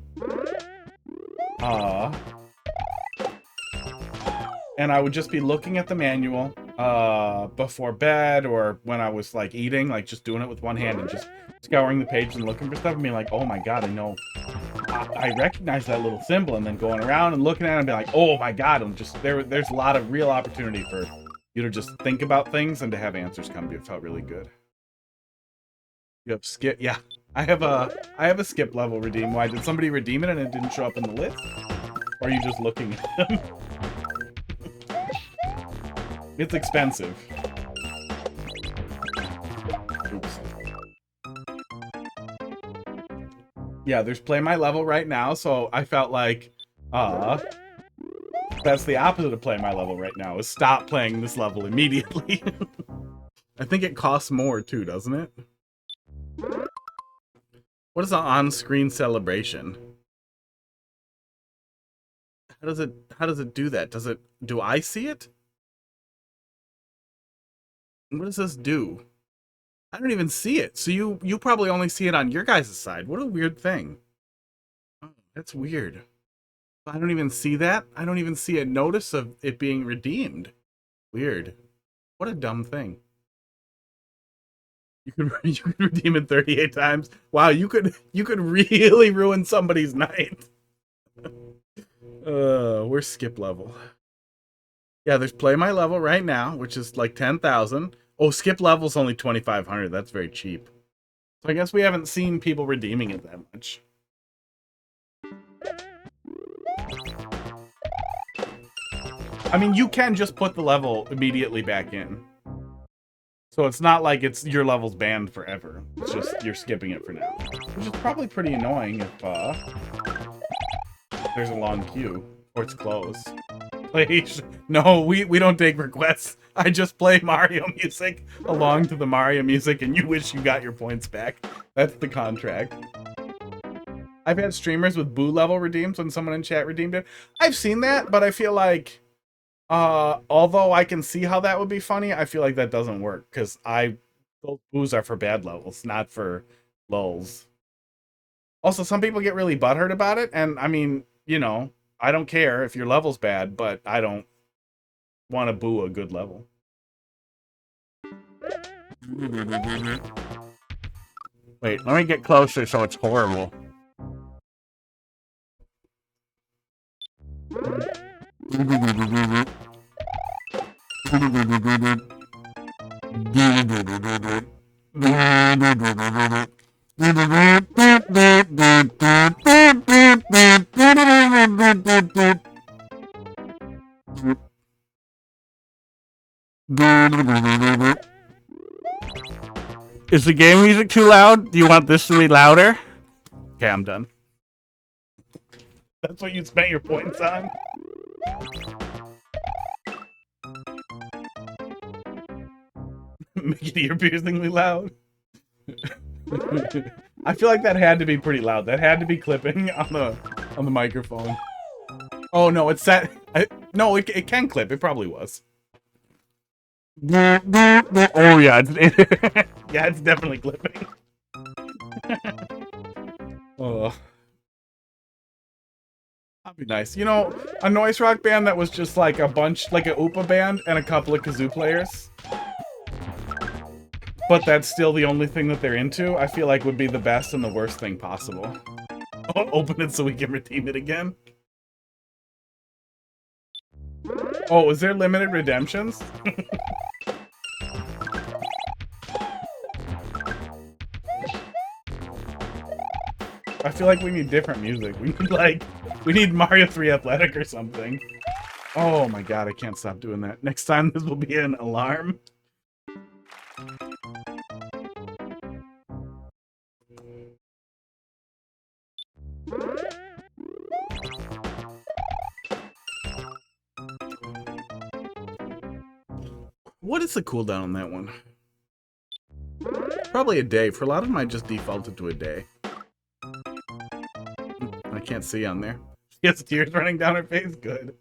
S2: And I would just be looking at the manual before bed, or when I was like eating, like just doing it with one hand and just scouring the page and looking for stuff and being like, oh my god, I know. I recognize that little symbol, and then going around and looking at it and being like, oh my god, and just there's a lot of real opportunity for you to just think about things and to have answers come to you. It felt really good. You have skip, yeah. I have a skip level redeem. Why did somebody redeem it and it didn't show up in the list? Or are you just looking at them? It's expensive. Oops. Yeah, there's play my level right now, so I felt like, that's the opposite of play my level right now, is stop playing this level immediately. I think it costs more too, doesn't it? What is an on-screen celebration? How does it do that? Do I see it? What does this do? I don't even see it. So you probably only see it on your guys' side. What a weird thing. Oh, that's weird. I don't even see that. I don't even see a notice of it being redeemed. Weird. What a dumb thing. You could redeem it 38 times. Wow, you could really ruin somebody's night. We're skip level. Yeah, there's play my level right now, which is like 10,000. Oh, skip level's only 2,500. That's very cheap. So I guess we haven't seen people redeeming it that much. I mean, you can just put the level immediately back in. So it's not like your level's banned forever. It's just you're skipping it for now. Which is probably pretty annoying if there's a long queue or it's closed. No, we don't take requests. I just play Mario music along to the Mario music and you wish you got your points back. That's the contract. I've had streamers with boo level redeems when someone in chat redeemed it. I've seen that, but I feel like although I can see how that would be funny, I feel like that doesn't work because those boos are for bad levels, not for lulls. Also, some people get really butthurt about it, and I mean, you know, I don't care if your level's bad, but I don't want to boo a good level. Wait, let me get closer so it's horrible. Is the game music too loud? Do you want this to be louder? Okay, I'm done. That's what you spent your points on? Make it ear-piercingly loud. I feel like that had to be pretty loud. That had to be clipping on the microphone. Oh no, it's set. No, it can clip. It probably was. Oh yeah, yeah, it's definitely clipping. Oh, that'd be nice. You know, a noise rock band that was just like a bunch, like a Oopa band and a couple of kazoo players. But that's still the only thing that they're into, I feel like would be the best and the worst thing possible. Open it so we can redeem it again. Oh, is there limited redemptions? I feel like we need different music. We need Mario 3 Athletic or something. Oh my god, I can't stop doing that. Next time this will be an alarm. What is the cooldown on that one? Probably a day. For a lot of them, I just defaulted to a day. I can't see on there. She has tears running down her face. Good.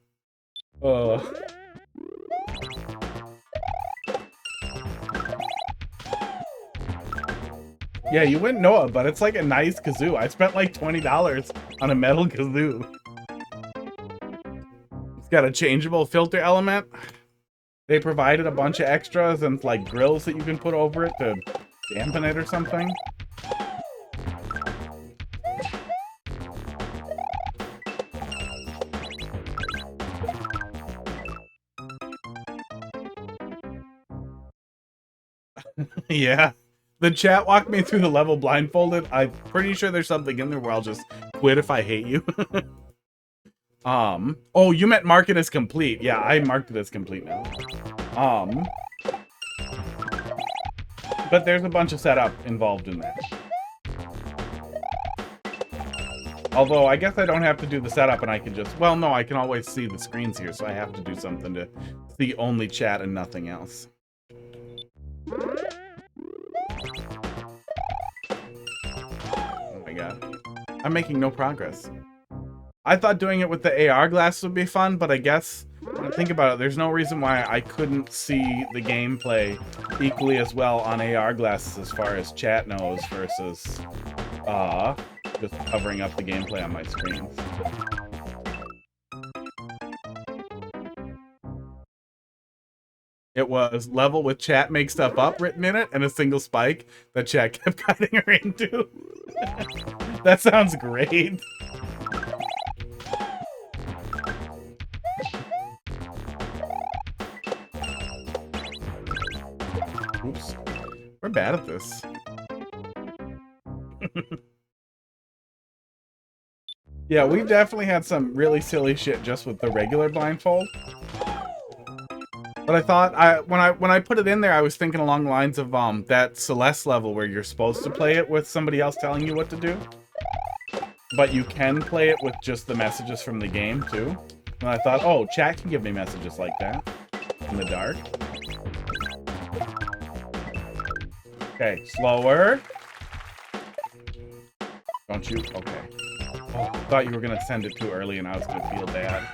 S2: Yeah, you wouldn't know it, but it's like a nice kazoo. I spent like $20 on a metal kazoo. It's got a changeable filter element. They provided a bunch of extras and like grills that you can put over it to dampen it or something. Yeah. The chat walked me through the level blindfolded. I'm pretty sure there's something in there where I'll just quit if I hate you. Oh, you meant mark it as complete. Yeah, I marked it as complete now. But there's a bunch of setup involved in that. Although, I guess I don't have to do the setup and I can just... Well, no, I can always see the screens here, so I have to do something to see only chat and nothing else. Oh my god. I'm making no progress. I thought doing it with the AR glasses would be fun, but I guess when I think about it, there's no reason why I couldn't see the gameplay equally as well on AR glasses as far as chat knows versus just covering up the gameplay on my screen. It was level with chat make stuff up written in it and a single spike that chat kept guiding her into. That sounds great. Oops. We're bad at this. Yeah, we've definitely had some really silly shit just with the regular blindfold. But I thought when I put it in there, I was thinking along the lines of that Celeste level where you're supposed to play it with somebody else telling you what to do. But you can play it with just the messages from the game too. And I thought, oh, chat can give me messages like that in the dark. Okay, slower. Don't you? Okay. Oh, I thought you were gonna send it too early and I was gonna feel bad.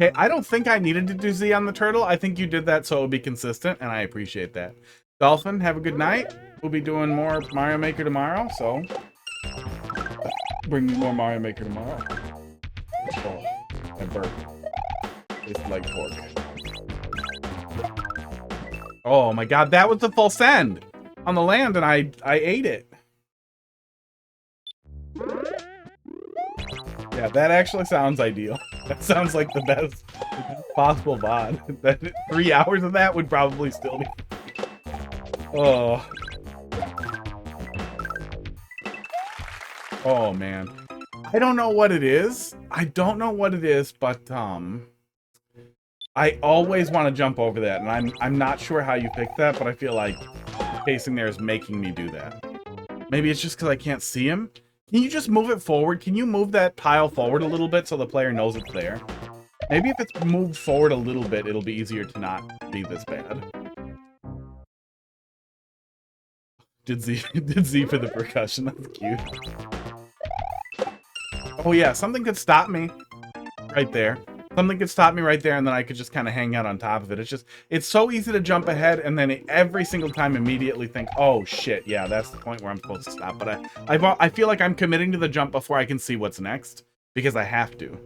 S2: Okay, I don't think I needed to do Z on the turtle. I think you did that so it would be consistent, and I appreciate that. Dolphin, have a good night. We'll be doing more Mario Maker tomorrow, so bring me more Mario Maker tomorrow. Oh, I burped. It's like pork. Oh my god, that was the full send on the land, and I ate it. Yeah, that actually sounds ideal. That sounds like the best possible VOD. That 3 hours of that would probably still be. Oh. Oh man. I don't know what it is. I don't know what it is, but I always want to jump over that, and I'm not sure how you picked that, but I feel like pacing there is making me do that. Maybe it's just because I can't see him. Can you just move it forward? Can you move that pile forward a little bit so the player knows it's there? Maybe if it's moved forward a little bit, it'll be easier to not be this bad. Did Z for the percussion? That's cute. Oh yeah, something could stop me right there. Something could stop me right there, and then I could just kind of hang out on top of it. It's so easy to jump ahead, and then every single time immediately think, oh shit, yeah, that's the point where I'm supposed to stop. But I feel like I'm committing to the jump before I can see what's next, because I have to.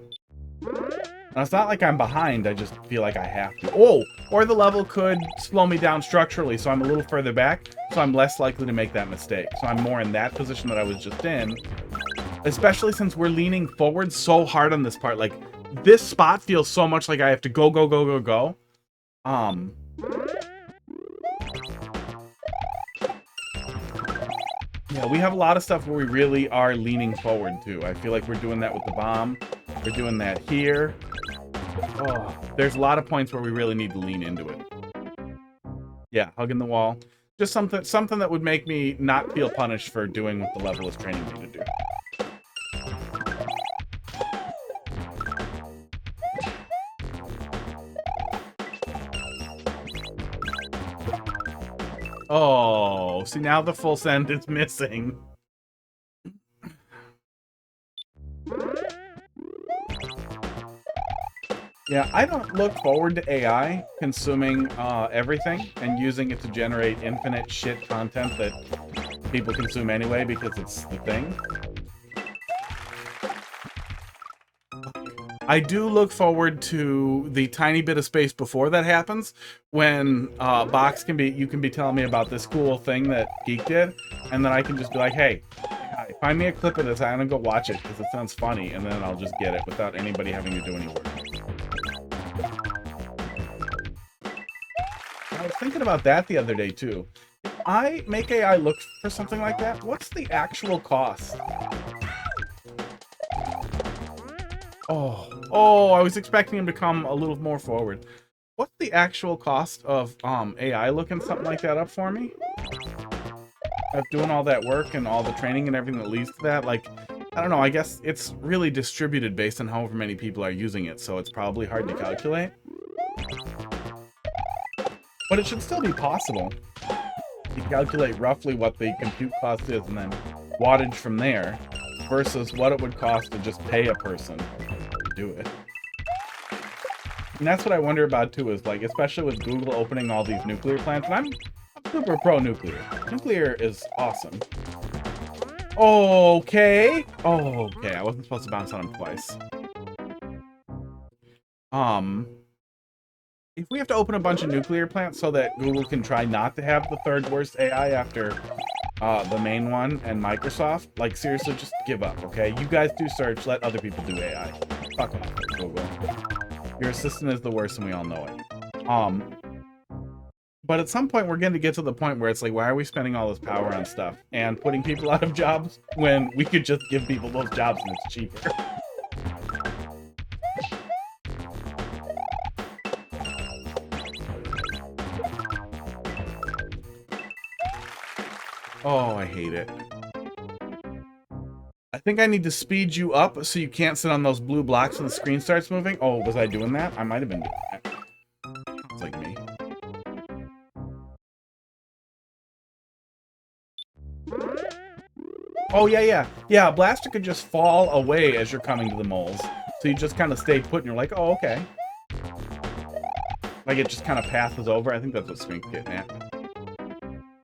S2: And it's not like I'm behind, I just feel like I have to. Oh, or the level could slow me down structurally, so I'm a little further back, so I'm less likely to make that mistake. So I'm more in that position that I was just in, especially since we're leaning forward so hard on this part. Like, this spot feels so much like I have to go. Yeah, we have a lot of stuff where we really are leaning forward too. I feel like we're doing that with the bomb. We're doing that here. Oh, there's a lot of points where we really need to lean into it. Yeah, hugging the wall. Just something that would make me not feel punished for doing what the level is training me to do. Oh, see, now the full send is missing. Yeah, I don't look forward to AI consuming everything and using it to generate infinite shit content that people consume anyway because it's the thing. I do look forward to the tiny bit of space before that happens, when you can be telling me about this cool thing that Geek did, and then I can just be like, hey, find me a clip of this, I'm gonna go watch it because it sounds funny, and then I'll just get it without anybody having to do any work. I was thinking about that the other day too. If I make AI look for something like that, what's the actual cost? Oh, I was expecting him to come a little more forward. What's the actual cost of AI looking something like that up for me? Of doing all that work and all the training and everything that leads to that? Like, I don't know, I guess it's really distributed based on however many people are using it, so it's probably hard to calculate. But it should still be possible. You calculate roughly what the compute cost is and then wattage from there. versus what it would cost to just pay a person to do it. And that's what I wonder about too, is like, especially with Google opening all these nuclear plants, and I'm super pro nuclear. Nuclear is awesome. Okay. Okay, I wasn't supposed to bounce on him twice. If we have to open a bunch of nuclear plants so that Google can try not to have the third worst AI after the main one and Microsoft, like seriously, just give up, okay? You guys do search, let other people do AI. Fuck off, Google. Your assistant is the worst and we all know it. But at some point we're going to get to the point where it's like, why are we spending all this power on stuff and putting people out of jobs when we could just give people those jobs and it's cheaper? Oh, I hate it. I think I need to speed you up so you can't sit on those blue blocks when the screen starts moving. Oh, was I doing that? I might have been doing that. It's like me. Oh, yeah. Yeah, a blaster could just fall away as you're coming to the moles. So you just kind of stay put and you're like, oh, okay. Like it just kind of passes over. I think that's what Squink's getting at.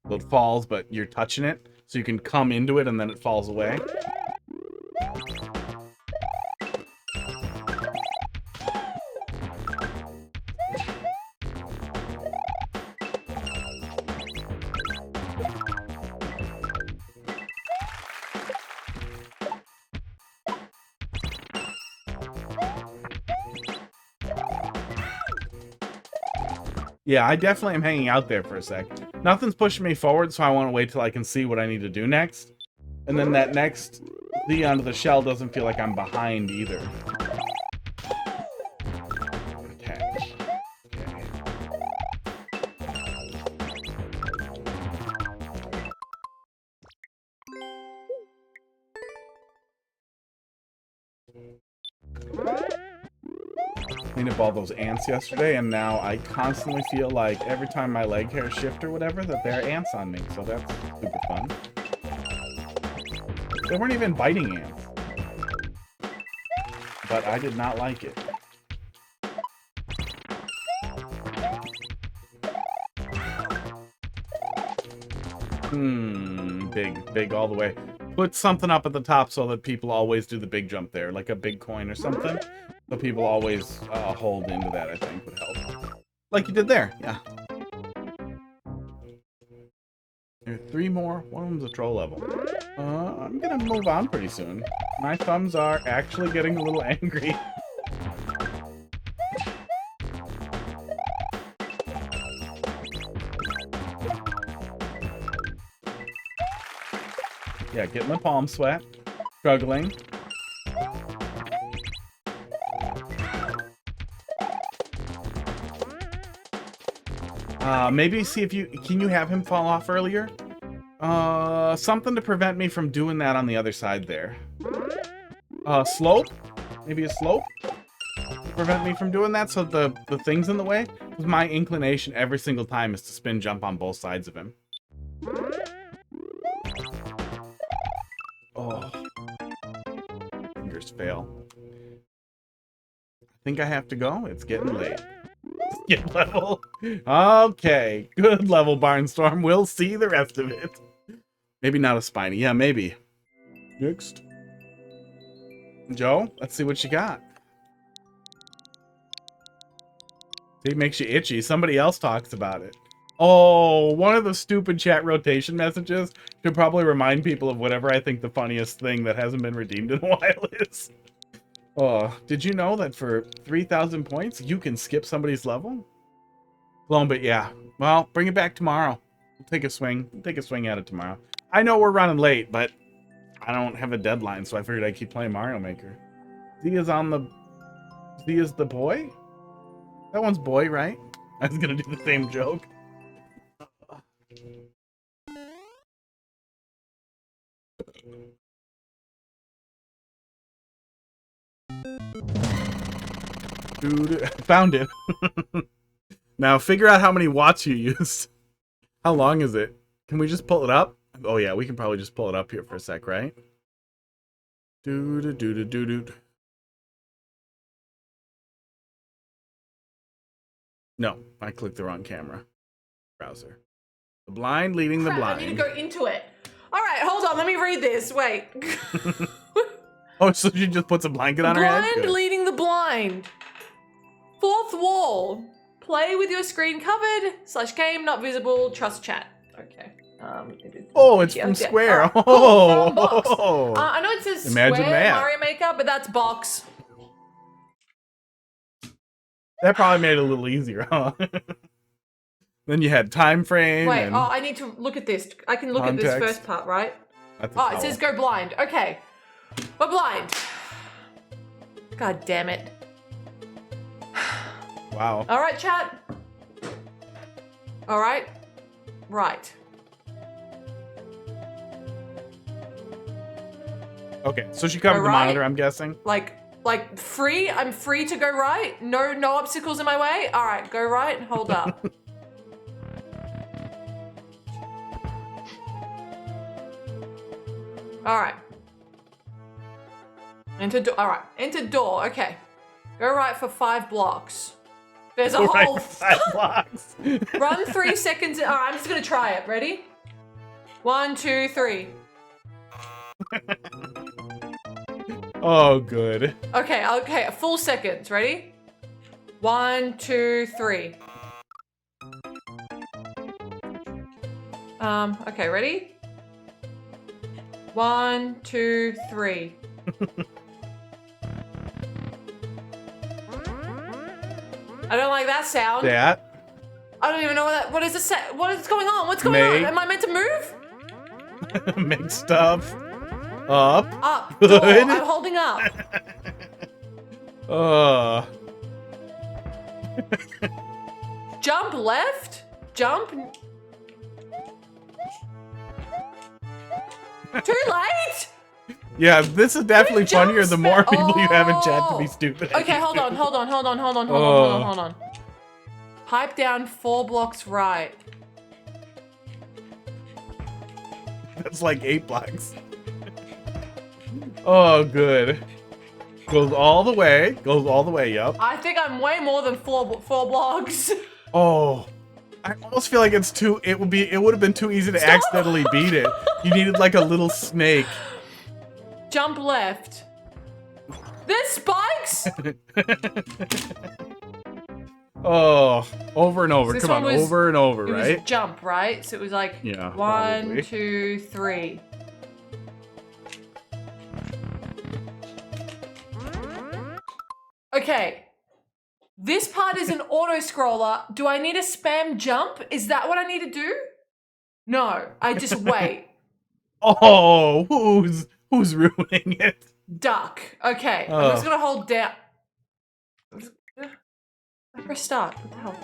S2: So it falls, but you're touching it. So you can come into it and then it falls away. Yeah, I definitely am hanging out there for a sec. Nothing's pushing me forward, so I want to wait till I can see what I need to do next. And then that next Z onto the shell doesn't feel like I'm behind either. Attach. Okay. Cleaned up all those ants yesterday, and now I constantly feel like every time my leg hairs shift or whatever, that there are ants on me, so that's super fun. They weren't even biting ants. But I did not like it. Big all the way. Put something up at the top so that people always do the big jump there, like a big coin or something. So people always hold into that, I think, would help. Like you did there, yeah. There are 3 more. One of them's a troll level. I'm gonna move on pretty soon. My thumbs are actually getting a little angry. Yeah, getting the palm sweat. Struggling. Maybe see if you... Can you have him fall off earlier? Something to prevent me from doing that on the other side there. Slope? Maybe a slope? To prevent me from doing that so the thing's in the way? Because my inclination every single time is to spin jump on both sides of him. Oh. Fingers fail. I think I have to go. It's getting late. Skip level. Okay. Good level, Barnstorm. We'll see the rest of it. Maybe not a spiny. Yeah, maybe. Next. Joe, let's see what you got. See, it makes you itchy. Somebody else talks about it. Oh, one of the stupid chat rotation messages should probably remind people of whatever I think the funniest thing that hasn't been redeemed in a while is. Oh, did you know that for 3,000 points, you can skip somebody's level? But yeah. Well, bring it back tomorrow. We'll take a swing. We'll take a swing at it tomorrow. I know we're running late, but I don't have a deadline, so I figured I'd keep playing Mario Maker. Z is on the... Z is the boy? That one's boy, right? I was gonna do the same joke. Dude, found it. Now figure out how many watts you used. How long is it? Can we just pull it up? Oh yeah, we can probably just pull it up here for a sec, right? Do do do do do do. No, I clicked the wrong camera. Browser. The blind leading the
S6: Crap,
S2: blind.
S6: I need to go into it. All right, hold on. Let me read this. Wait.
S2: Oh, so she just puts a blanket on her head?
S6: Blind
S2: Good.
S6: leading the blind. Fourth wall. Play with your screen covered. / game not visible. Trust chat. Okay.
S2: Oh, it's
S6: yeah,
S2: from
S6: yeah.
S2: Square.
S6: Alright, cool,
S2: Oh,
S6: from Box. I know it says
S2: Imagine
S6: Square
S2: that.
S6: Mario Maker, but that's Box.
S2: that probably made it a little easier, huh? Then you had time frame.
S6: Wait,
S2: and
S6: I need to look at this. I can look at this
S2: context.
S6: first part, right?
S2: That's a
S6: Oh, it
S2: towel.
S6: says go blind. Okay. We're blind. God damn it.
S2: Wow.
S6: All right, chat. All right. Right.
S2: Okay, so she covered
S6: Go
S2: the
S6: right.
S2: monitor, I'm guessing.
S6: Like free? I'm free to go right? No obstacles in my way? All right, go right. Hold up. All right. Enter door. All right. Enter door. Okay. Go right for 5 blocks. There's a
S2: Go right
S6: whole.
S2: for 5 blocks.
S6: Run 3 seconds. All right. I'm just gonna try it. Ready? 1, 2, 3.
S2: Oh, good.
S6: Okay. Okay. Full seconds. Ready? 1, 2, 3. Okay. Ready? 1, 2, 3. I don't like that sound.
S2: That.
S6: I don't even know what is this? What is going on? What's going on? Am I meant to move?
S2: Make stuff. Up.
S6: Up.
S2: Good.
S6: Door. I'm holding up. Jump left. Jump. Too late.
S2: Yeah, this is definitely
S6: Jump
S2: funnier the more
S6: spin-
S2: people you have in chat to
S6: Oh.
S2: be stupid.
S6: Okay, hold on. Pipe down 4 blocks right.
S2: That's like 8 blocks. Oh, good. Goes all the way. Goes all the way, yup.
S6: I think I'm way more than 4 blocks.
S2: Oh. I almost feel like it would have been too easy to accidentally beat it. You needed like a little snake.
S6: Jump left. There's spikes.
S2: Oh, over and over.
S6: This
S2: Come on,
S6: one was-
S2: over and over,
S6: It
S2: right?
S6: was jump, right? So it was like
S2: Yeah,
S6: 1,
S2: probably.
S6: 2, 3. Okay. This part is an auto scroller. Do I need to spam jump? Is that what I need to do? No, I just wait.
S2: Oh, who's ruining it?
S6: Duck. Okay, I'm just gonna hold down. I press start. What the hell?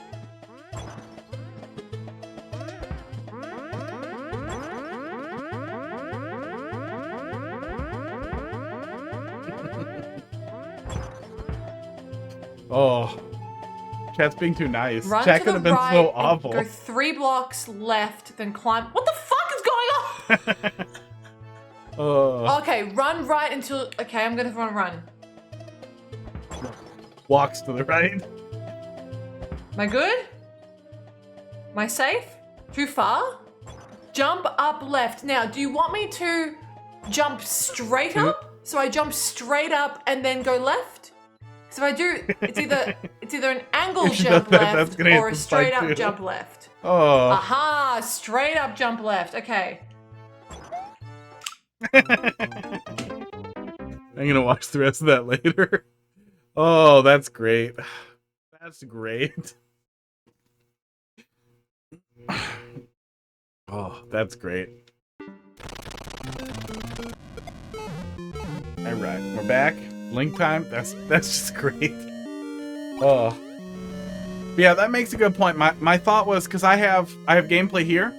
S2: Oh, chat's being too nice.
S6: Run
S2: Chat
S6: to
S2: could
S6: the
S2: have been
S6: right
S2: so
S6: and
S2: awful.
S6: go 3 blocks left, then climb. What the fuck is going on?
S2: Oh,
S6: Okay, run right until. Okay, I'm gonna run.
S2: walks to the right.
S6: Am I good? Am I safe? Too far? Jump up left. Now, do you want me to jump straight up? So I jump straight up and then go left? So if I do, it's either an angle
S2: If she
S6: jump
S2: does that, that's
S6: left
S2: gonna hit
S6: or a
S2: the spike
S6: straight up
S2: too.
S6: jump left.
S2: Oh.
S6: Aha! Straight up jump left. Okay.
S2: I'm gonna watch the rest of that later. Oh, that's great. That's great. Oh, that's great. Alright, we're back. Link time. That's just great. Oh. But yeah, that makes a good point. My thought was, because I have gameplay here,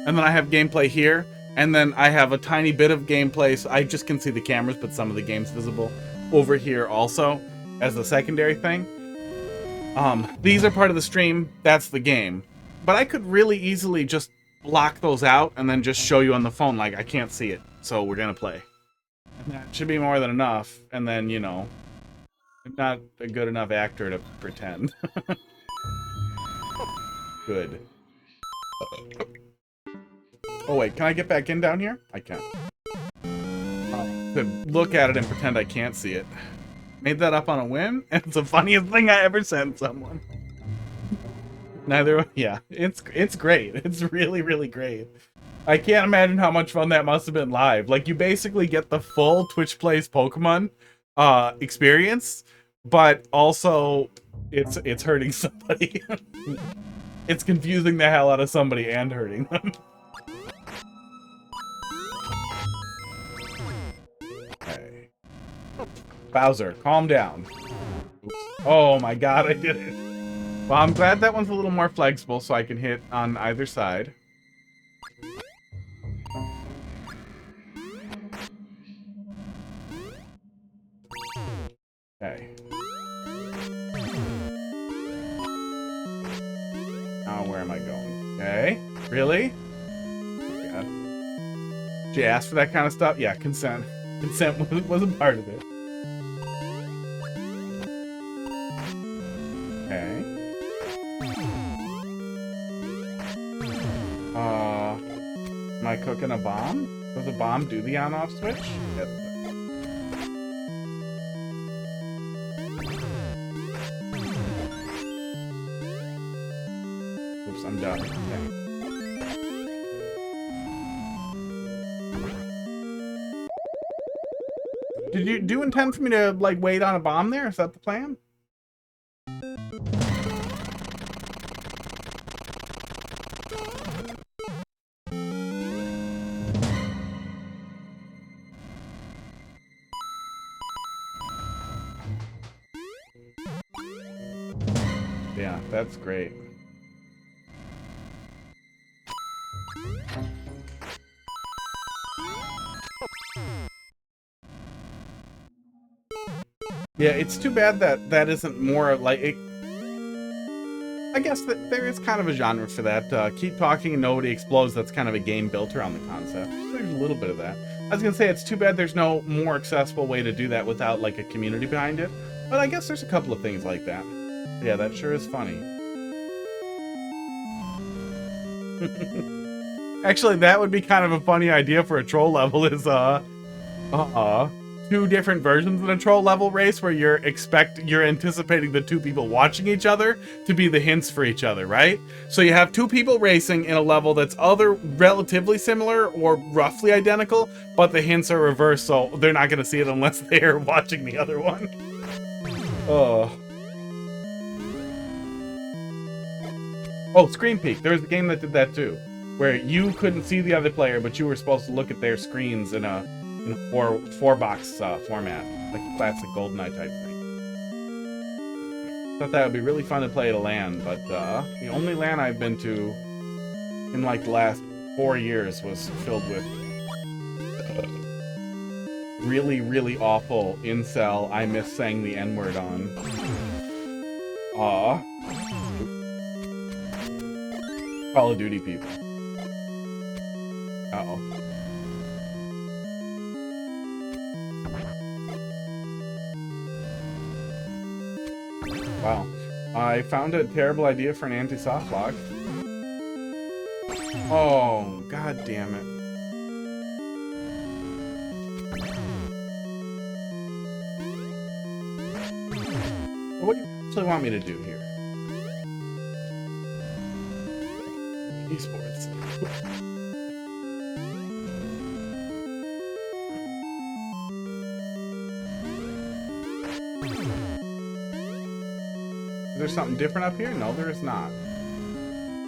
S2: and then I have gameplay here, and then I have a tiny bit of gameplay, so I just can see the cameras, but some of the game's visible over here also as a secondary thing. These are part of the stream, that's the game. But I could really easily just block those out and then just show you on the phone like I can't see it. So we're gonna play. And that should be more than enough. And then, you know, I'm not a good enough actor to pretend. Good. Oh wait, can I get back in down here? I can. To look at it and pretend I can't see it. Made that up on a whim, and it's the funniest thing I ever sent someone. Yeah, it's great. It's really, really great. I can't imagine how much fun that must have been live. Like, you basically get the full Twitch Plays Pokemon experience, but also it's hurting somebody. It's confusing the hell out of somebody and hurting them. Okay. Bowser, calm down. Oops. Oh my god, I did it. Well, I'm glad that one's a little more flexible so I can hit on either side. Okay. Now where am I going? Okay. Really? Oh god. Did you ask for that kind of stuff? Yeah, consent. Consent was a part of it. Okay. Am I cooking a bomb? Does a bomb do the on-off switch? Yes. Oops, I'm done. Okay. Do you intend for me to, like, wait on a bomb there? Is that the plan? Yeah, that's great. Yeah, it's too bad that that isn't more like it. I guess that there is kind of a genre for that. Keep talking and nobody explodes. That's kind of a game built around the concept. There's a little bit of that. I was gonna say it's too bad there's no more accessible way to do that without like a community behind it. But I guess there's a couple of things like that. Yeah, that sure is funny. Actually, that would be kind of a funny idea for a troll level is two different versions in a troll level race where you're anticipating the two people watching each other to be the hints for each other, right? So you have two people racing in a level that's other relatively similar or roughly identical, but the hints are reversed, so they're not gonna see it unless they're watching the other one. Oh, Screen Peek. There was a game that did that too, where you couldn't see the other player, but you were supposed to look at their screens in a four box format, like a classic GoldenEye type thing. Thought that would be really fun to play at a LAN, but the only LAN I've been to in like the last 4 years was filled with really, really awful incel I miss saying the N-word on. Call of Duty people. Uh-oh. Wow. I found a terrible idea for an anti-soft lock. Oh, god damn it. What do you actually want me to do here? Esports. Is there something different up here? No, there is not.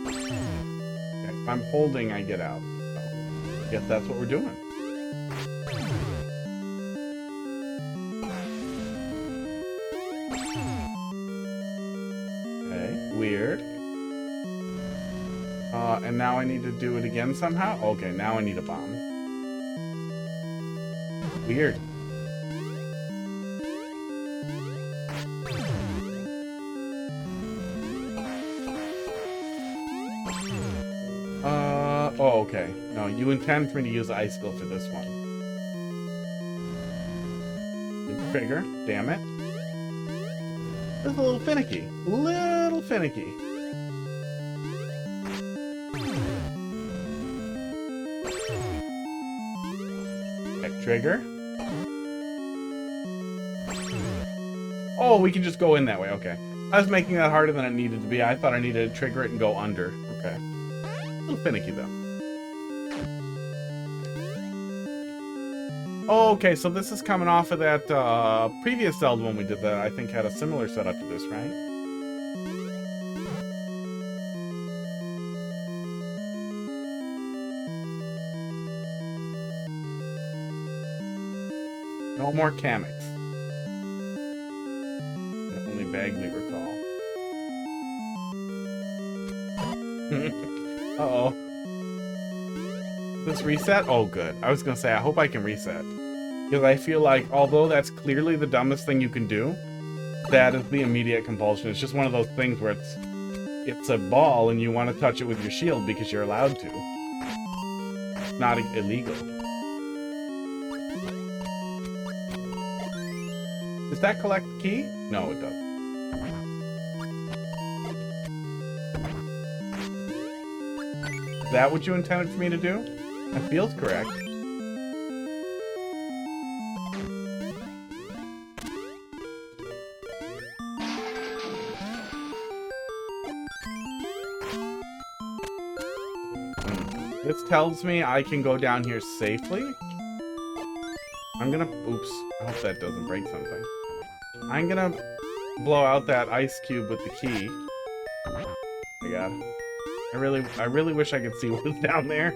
S2: Okay, if I'm holding, I get out. So, I guess that's what we're doing. Okay, weird. And now I need to do it again somehow? Okay, now I need a bomb. Weird. Oh, okay. No, you intend for me to use the icicle for this one. Trigger, damn it. It's a little finicky. Little finicky. Okay, trigger. Oh, we can just go in that way. Okay. I was making that harder than it needed to be. I thought I needed to trigger it and go under. Okay. A little finicky, though. Oh, okay, so this is coming off of that previous Zelda one we did that I think had a similar setup to this, right? No more Kameks. Only vaguely recall. Uh-oh. This reset? Oh, good. I was gonna say, I hope I can reset. Because I feel like, although that's clearly the dumbest thing you can do, that is the immediate compulsion. It's just one of those things where it's a ball and you want to touch it with your shield because you're allowed to. It's not illegal. Does that collect the key? No, it doesn't. Is that what you intended for me to do? That feels correct. This tells me I can go down here safely. I'm gonna... Oops. I hope that doesn't break something. I'm gonna blow out that ice cube with the key. Oh my god. I really wish I could see what was down there.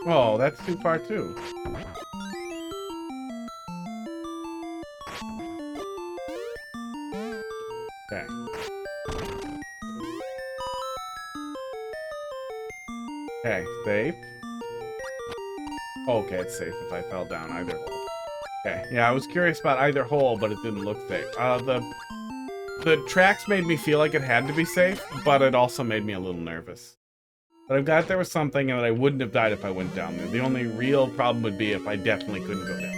S2: Oh, that's too far too. Okay. Okay, safe. Okay, it's safe if I fell down either hole. Okay, yeah, I was curious about either hole, but it didn't look safe. The tracks made me feel like it had to be safe, but it also made me a little nervous. But I'm glad there was something and that I wouldn't have died if I went down there. The only real problem would be if I definitely couldn't go down.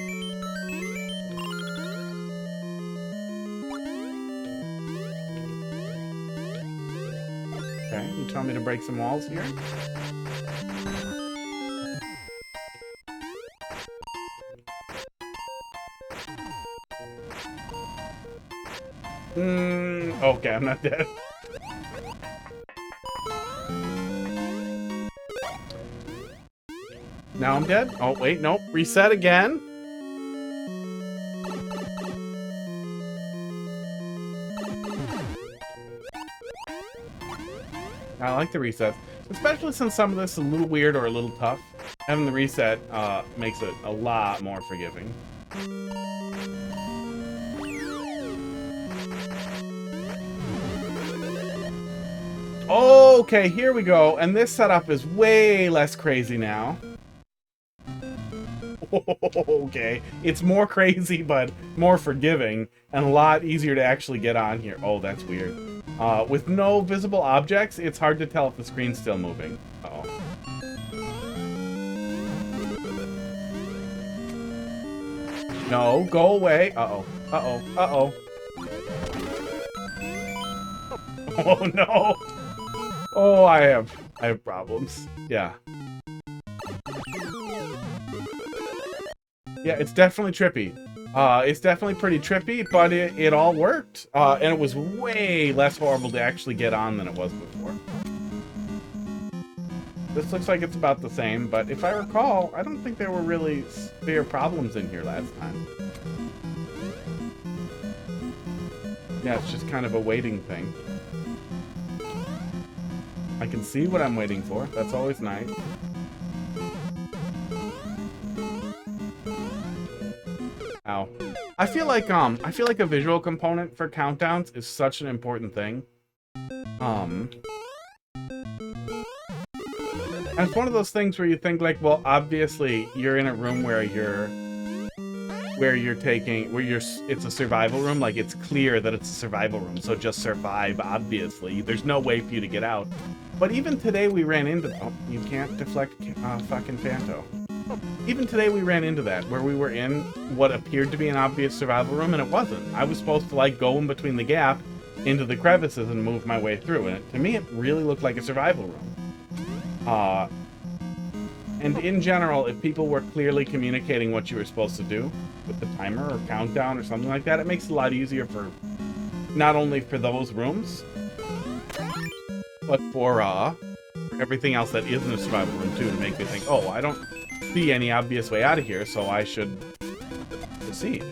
S2: Okay, you tell me to break some walls here? Okay, I'm not dead. Now I'm dead? Oh, wait, nope. Reset again. I like the resets. Especially since some of this is a little weird or a little tough. Having the reset makes it a lot more forgiving. Okay, here we go. And this setup is way less crazy now. Okay, it's more crazy, but more forgiving, and a lot easier to actually get on here. Oh, that's weird. With no visible objects, it's hard to tell if the screen's still moving. Uh-oh. No, go away. Uh-oh. Uh-oh. Uh-oh. Oh, no. Oh, I have problems. Yeah. Yeah, it's definitely trippy. It's definitely pretty trippy, but it all worked. And it was way less horrible to actually get on than it was before. This looks like it's about the same, but if I recall, I don't think there were really severe problems in here last time. Yeah, it's just kind of a waiting thing. I can see what I'm waiting for. That's always nice. Ow. I feel like a visual component for countdowns is such an important thing. And it's one of those things where you think like, well, obviously you're in a room where it's a survival room, like it's clear that it's a survival room, so just survive, obviously. There's no way for you to get out. But even today we ran into... Oh, you can't deflect fucking Fanto. Even today we ran into that, where we were in what appeared to be an obvious survival room, and it wasn't. I was supposed to, like, go in between the gap into the crevices and move my way through, and to me it really looked like a survival room. And in general, if people were clearly communicating what you were supposed to do with the timer or countdown or something like that, it makes it a lot easier for not only for those rooms, but for everything else that isn't a survival room too, to make me think, oh, I don't see any obvious way out of here, so I should proceed.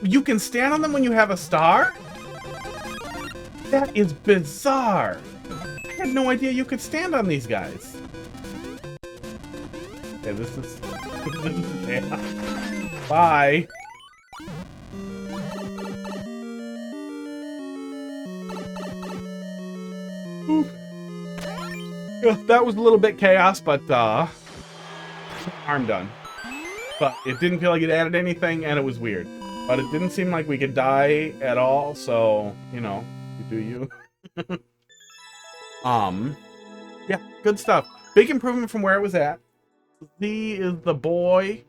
S2: You can stand on them when you have a star? That is bizarre. I had no idea you could stand on these guys. Okay, this is yeah. Bye. Oof. Yeah, that was a little bit chaos, but harm done. But it didn't feel like it added anything, and it was weird. But it didn't seem like we could die at all, so, you know, you do you. Yeah, good stuff. Big improvement from where it was at. Z is the boy.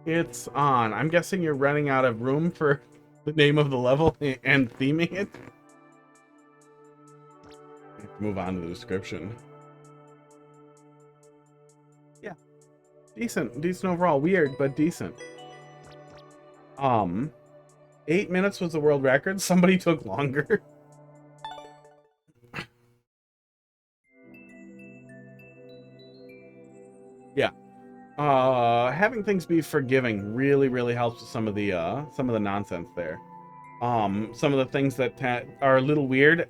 S2: It's on. I'm guessing you're running out of room for the name of the level and theming it. Move on to the description. Yeah. Decent overall. Weird, but decent. 8 minutes was the world record. Somebody took longer. Yeah. Having things be forgiving really helps with some of the nonsense there. Some of the things that are a little weird,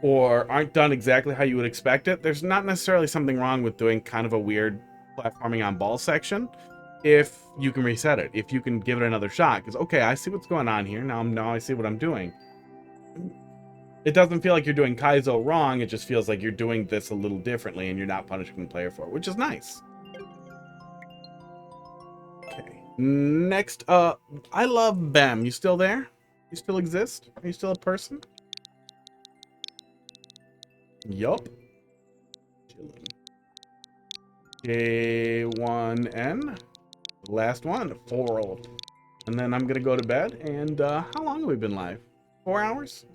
S2: or aren't done exactly how you would expect it. There's not necessarily something wrong with doing kind of a weird platforming on ball section, if you can reset it, if you can give it another shot. Because, okay, I see what's going on here. Now I see what I'm doing. It doesn't feel like you're doing Kaizo wrong. It just feels like you're doing this a little differently, and you're not punishing the player for it, which is nice. Okay. Next, I love Bem. You still there? You still exist? Are you still a person? Yup. K1N. Last one. 4. And then I'm gonna go to bed. And how long have we been live? 4 hours?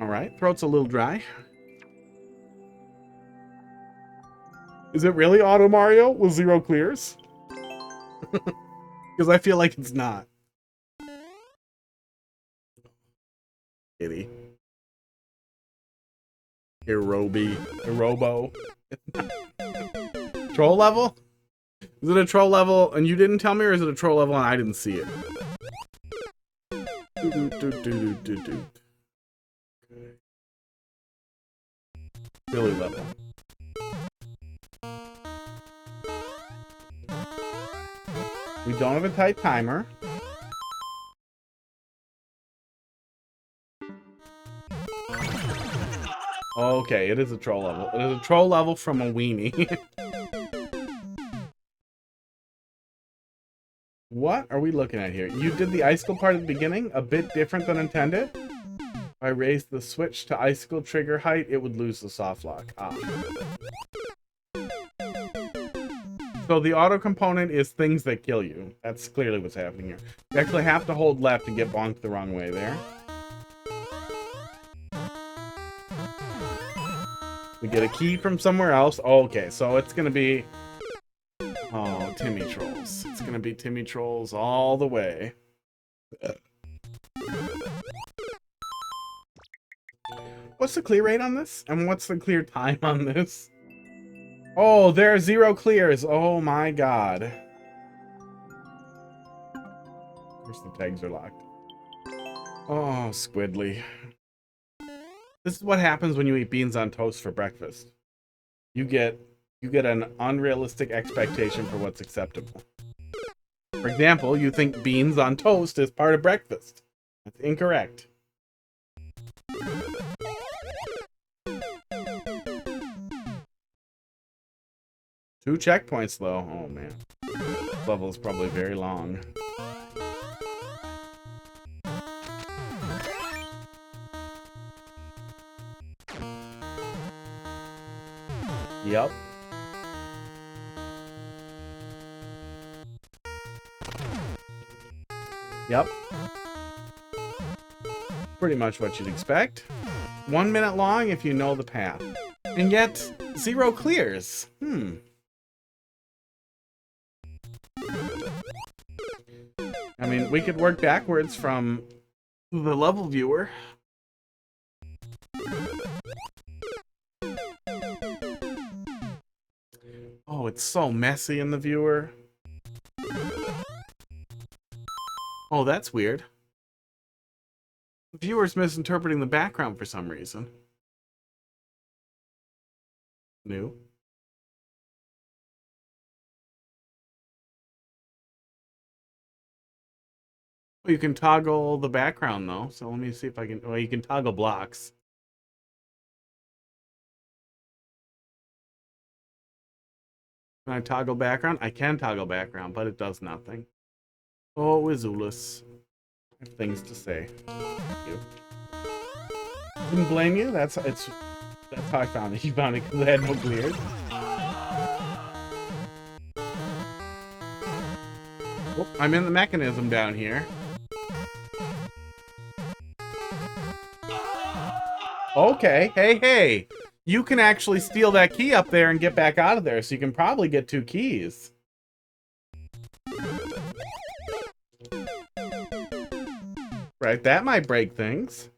S2: All right. Throat's a little dry. Is it really Auto Mario with 0 clears? Because I feel like it's not. Kitty. Irobo. Troll level? Is it a troll level and you didn't tell me, or is it a troll level and I didn't see it? Silly level. We don't have a tight timer. Okay, it is a troll level. It is a troll level from a weenie. What are we looking at here? You did the icicle part at the beginning, a bit different than intended. If I raised the switch to icicle trigger height, it would lose the soft lock. Ah. So the auto component is things that kill you. That's clearly what's happening here. You actually have to hold left to get bonked the wrong way there. We get a key from somewhere else. Okay, so it's gonna be... Oh, Timmy Trolls. It's gonna be Timmy Trolls all the way. What's the clear rate on this? And what's the clear time on this? Oh, there are 0 clears. Oh my god. Of course the tags are locked. Oh, Squidly. This is what happens when you eat beans on toast for breakfast. You get an unrealistic expectation for what's acceptable. For example, you think beans on toast is part of breakfast. That's incorrect. Two checkpoints, though. Oh, man. This level is probably very long. Yep. Yep. Pretty much what you'd expect. 1 minute long if you know the path. And yet, 0 clears. I mean, we could work backwards from the level viewer. Oh, it's so messy in the viewer. Oh, that's weird. The viewer's misinterpreting the background for some reason. New. Oh, you can toggle the background though, so let me see if I can. Well, you can toggle blocks. Can I toggle background? I can toggle background, but it does nothing. Oh, Wizulus. I have things to say. Thank you. Didn't blame you. That's how I found it. You found it because it had no clears. Oh, I'm in the mechanism down here. Okay, hey. You can actually steal that key up there and get back out of there, so you can probably get 2 keys. Right, that might break things.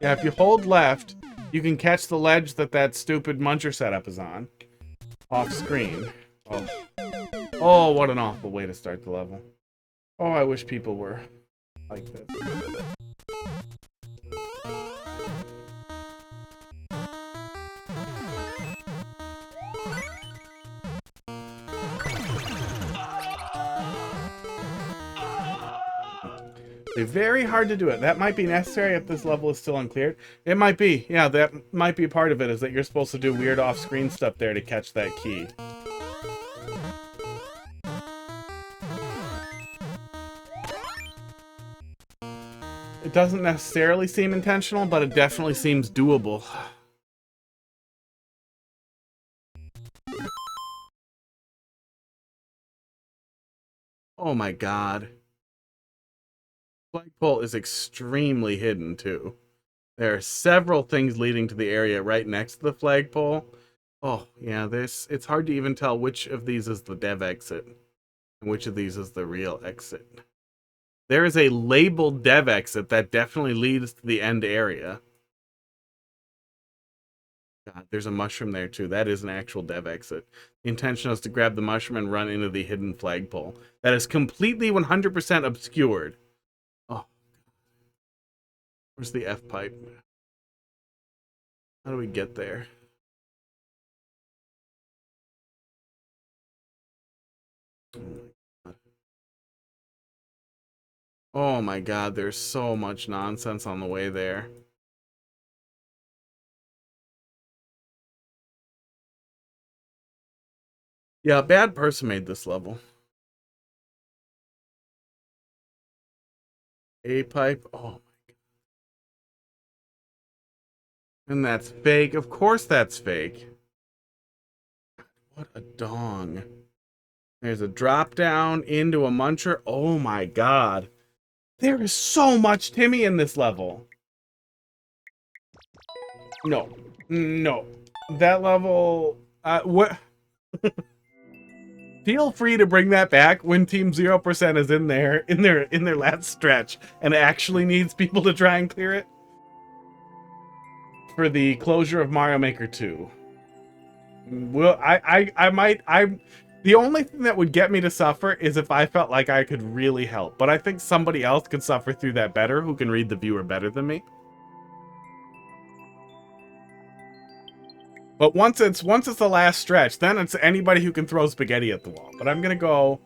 S2: Yeah, if you hold left, you can catch the ledge that stupid muncher setup is on. Off screen. Oh, what an awful way to start the level. Oh, I wish people were like this. It's very hard to do it. That might be necessary if this level is still uncleared. It might be. Yeah, that might be part of it, is that you're supposed to do weird off-screen stuff there to catch that key. It doesn't necessarily seem intentional, but it definitely seems doable. Oh my god. Flagpole is extremely hidden, too. There are several things leading to the area right next to the flagpole. Oh, yeah, it's hard to even tell which of these is the dev exit and which of these is the real exit. There is a labeled dev exit that definitely leads to the end area. God, there's a mushroom there too. That is an actual dev exit. The intention is to grab the mushroom and run into the hidden flagpole. That is completely 100% obscured. Oh. Where's the F pipe? How do we get there? Oh my god, there's so much nonsense on the way there. Yeah, a bad person made this level. A-pipe, oh my god. And that's fake. Of course that's fake. What a dong. There's a drop down into a muncher. Oh my god. There is so much Timmy in this level. No. No. That level... what? Feel free to bring that back when Team 0% is in their last stretch and actually needs people to try and clear it. For the closure of Mario Maker 2. Well, the only thing that would get me to suffer is if I felt like I could really help. But I think somebody else could suffer through that better, who can read the viewer better than me. But once it's the last stretch, then it's anybody who can throw spaghetti at the wall. But I'm gonna go...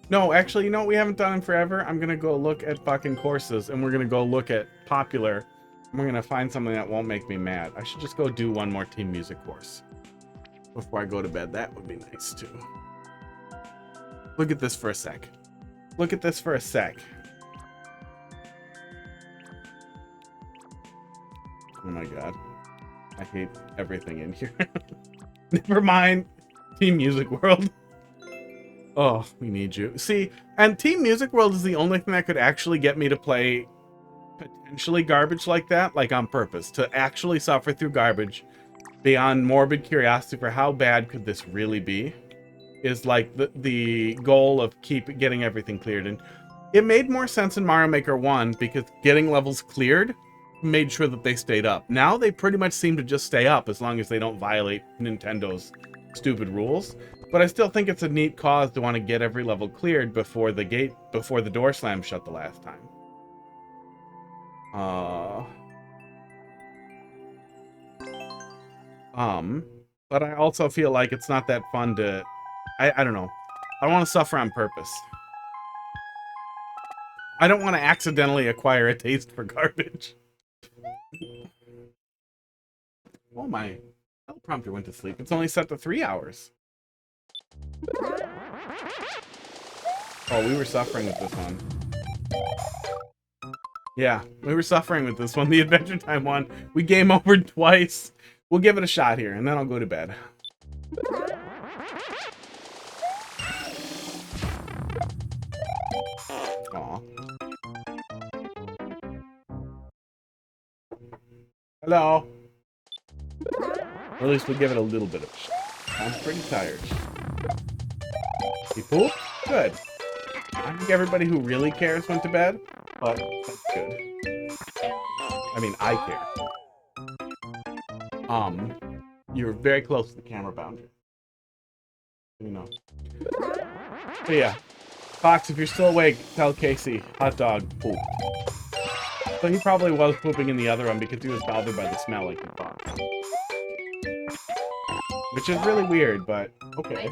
S2: No, actually, you know what we haven't done in forever? I'm gonna go look at fucking courses, and we're gonna go look at popular, and we're gonna find something that won't make me mad. I should just go do one more team music course before I go to bed. That would be nice, too. Look at this for a sec. Look at this for a sec. Oh my god. I hate everything in here. Never mind. Team Music World. Oh, we need you. See, and Team Music World is the only thing that could actually get me to play potentially garbage like that, like on purpose, to actually suffer through garbage beyond morbid curiosity for how bad could this really be, is like the goal of getting everything cleared. And it made more sense in Mario Maker 1 because getting levels cleared made sure that they stayed up. Now they pretty much seem to just stay up as long as they don't violate Nintendo's stupid rules. But I still think it's a neat cause to want to get every level cleared before the door slam shut the last time. But I also feel like it's not that fun to, I don't know. I don't want to suffer on purpose. I don't want to accidentally acquire a taste for garbage. Oh, my teleprompter went to sleep. It's only set to 3 hours. Oh, we were suffering with this one. Yeah, we were suffering with this one. The Adventure Time one. We game overed twice. We'll give it a shot here, and then I'll go to bed. Aw. Hello. Or at least we'll give it a little bit of a shot. I'm pretty tired. You poop? Good. I think everybody who really cares went to bed, but that's good. I mean, I care. You're very close to the camera boundary. You know. But yeah. Fox, if you're still awake, tell Casey, hot dog poop. So he probably was pooping in the other one because he was bothered by the smell like the fox. Which is really weird, but okay.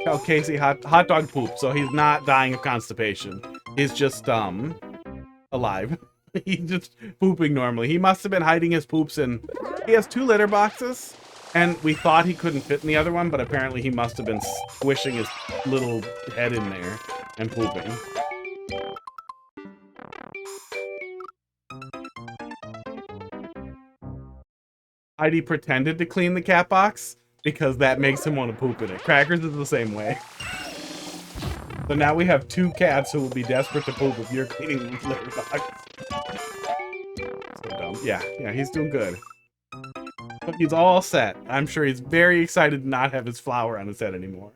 S2: Tell Casey hot dog poop, so he's not dying of constipation. He's just alive. He's just pooping normally. He must have been hiding his poops in. He has 2 litter boxes, and we thought he couldn't fit in the other one, but apparently he must have been squishing his little head in there and pooping. Heidi pretended to clean the cat box because that makes him want to poop in it. Crackers is the same way. So now we have 2 cats who will be desperate to poop if you're cleaning the litter box. So dumb. Yeah, he's doing good. But he's all set. I'm sure he's very excited to not have his flower on his head anymore.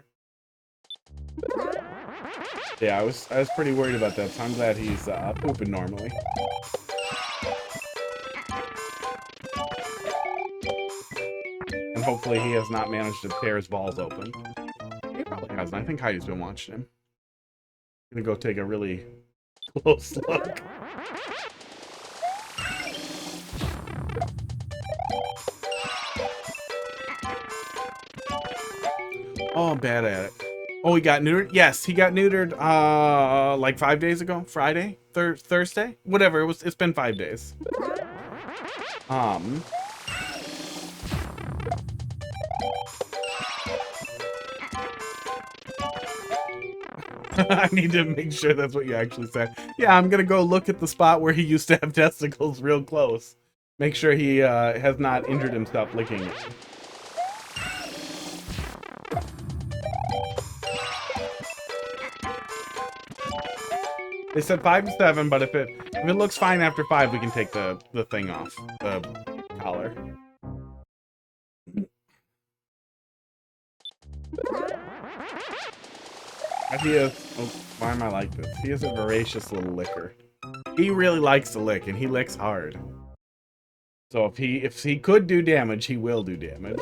S2: Yeah, I was pretty worried about that, so I'm glad he's pooping normally. And hopefully he has not managed to tear his balls open. He probably hasn't. I think Heidi's been watching him. I'm gonna go take a really close look. Oh, I'm bad at it. Oh, he got neutered? Yes, he got neutered like 5 days ago. Friday? Thursday? Whatever, it's been 5 days. I need to make sure that's what you actually said. Yeah, I'm gonna go look at the spot where he used to have testicles real close. Make sure he has not injured himself licking it. They said 5 to 7, but if it looks fine after 5, we can take the thing off, the collar. He is. Oh, why am I like this? He is a voracious little licker. He really likes to lick, and he licks hard. So if he could do damage, he will do damage.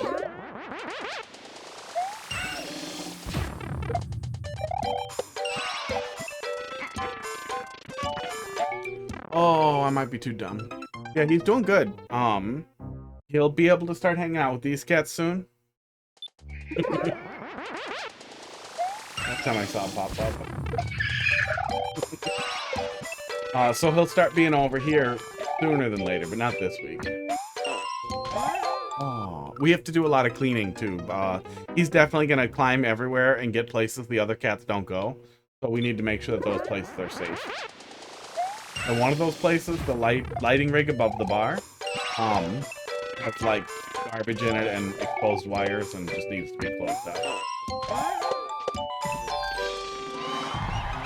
S2: Oh, I might be too dumb. Yeah, he's doing good. He'll be able to start hanging out with these cats soon. Last time I saw him pop up. So he'll start being over here sooner than later, but not this week. Oh, we have to do a lot of cleaning too. He's definitely gonna climb everywhere and get places the other cats don't go. So we need to make sure that those places are safe. And one of those places, the lighting rig above the bar, has like garbage in it and exposed wires and just needs to be closed up.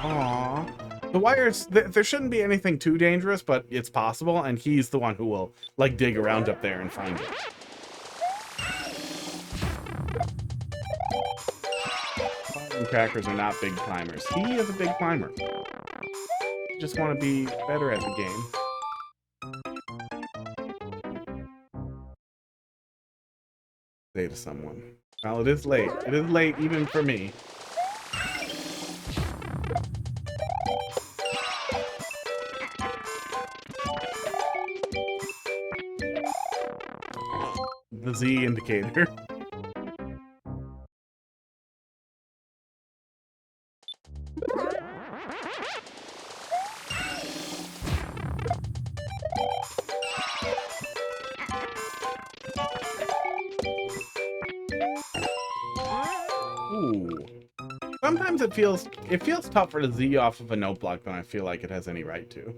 S2: Aww. The wires, there shouldn't be anything too dangerous, but it's possible, and he's the one who will, like, dig around up there and find it. And crackers are not big climbers. He is a big climber. Just want to be better at the game. Say to someone. Well, it is late. It is late even for me. The Z indicator. Ooh. Sometimes it feels tougher to Z off of a note block than I feel like it has any right to.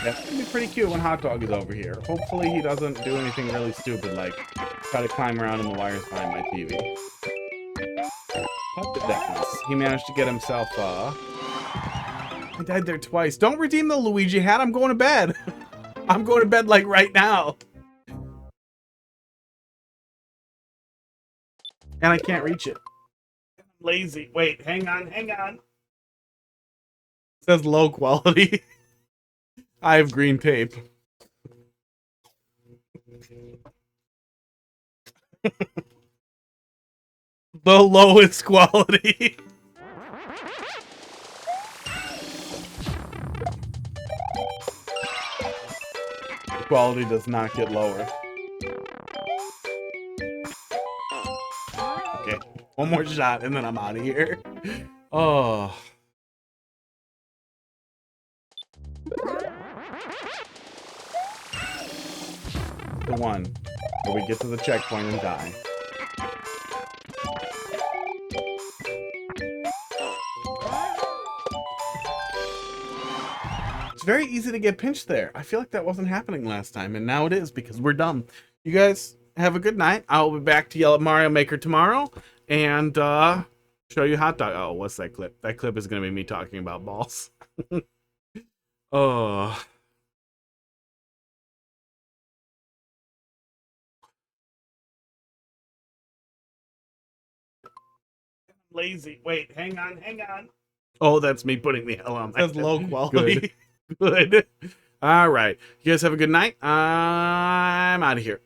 S2: That's gonna be pretty cute when Hot Dog is over here. Hopefully he doesn't do anything really stupid like try to climb around in the wires behind my TV. How did that once? He managed to get himself, I died there twice. Don't redeem the Luigi hat, I'm going to bed. I'm going to bed like right now. And I can't reach it. I'm lazy. Wait, hang on. It says low quality. I have green tape. The lowest quality. The quality does not get lower. Okay, one more shot and then I'm out of here. Oh. The one where we get to the checkpoint and die. It's very easy to get pinched there. I feel like that wasn't happening last time, and now it is because we're dumb. You guys have a good night. I'll be back to yell at Mario Maker tomorrow and show you Hot Dog. Oh, what's that clip? That clip is going to be me talking about balls. Oh. Lazy. Wait, hang on. Oh, that's me putting the hell on my head. Low quality. Good. All right. You guys have a good night. I'm out of here.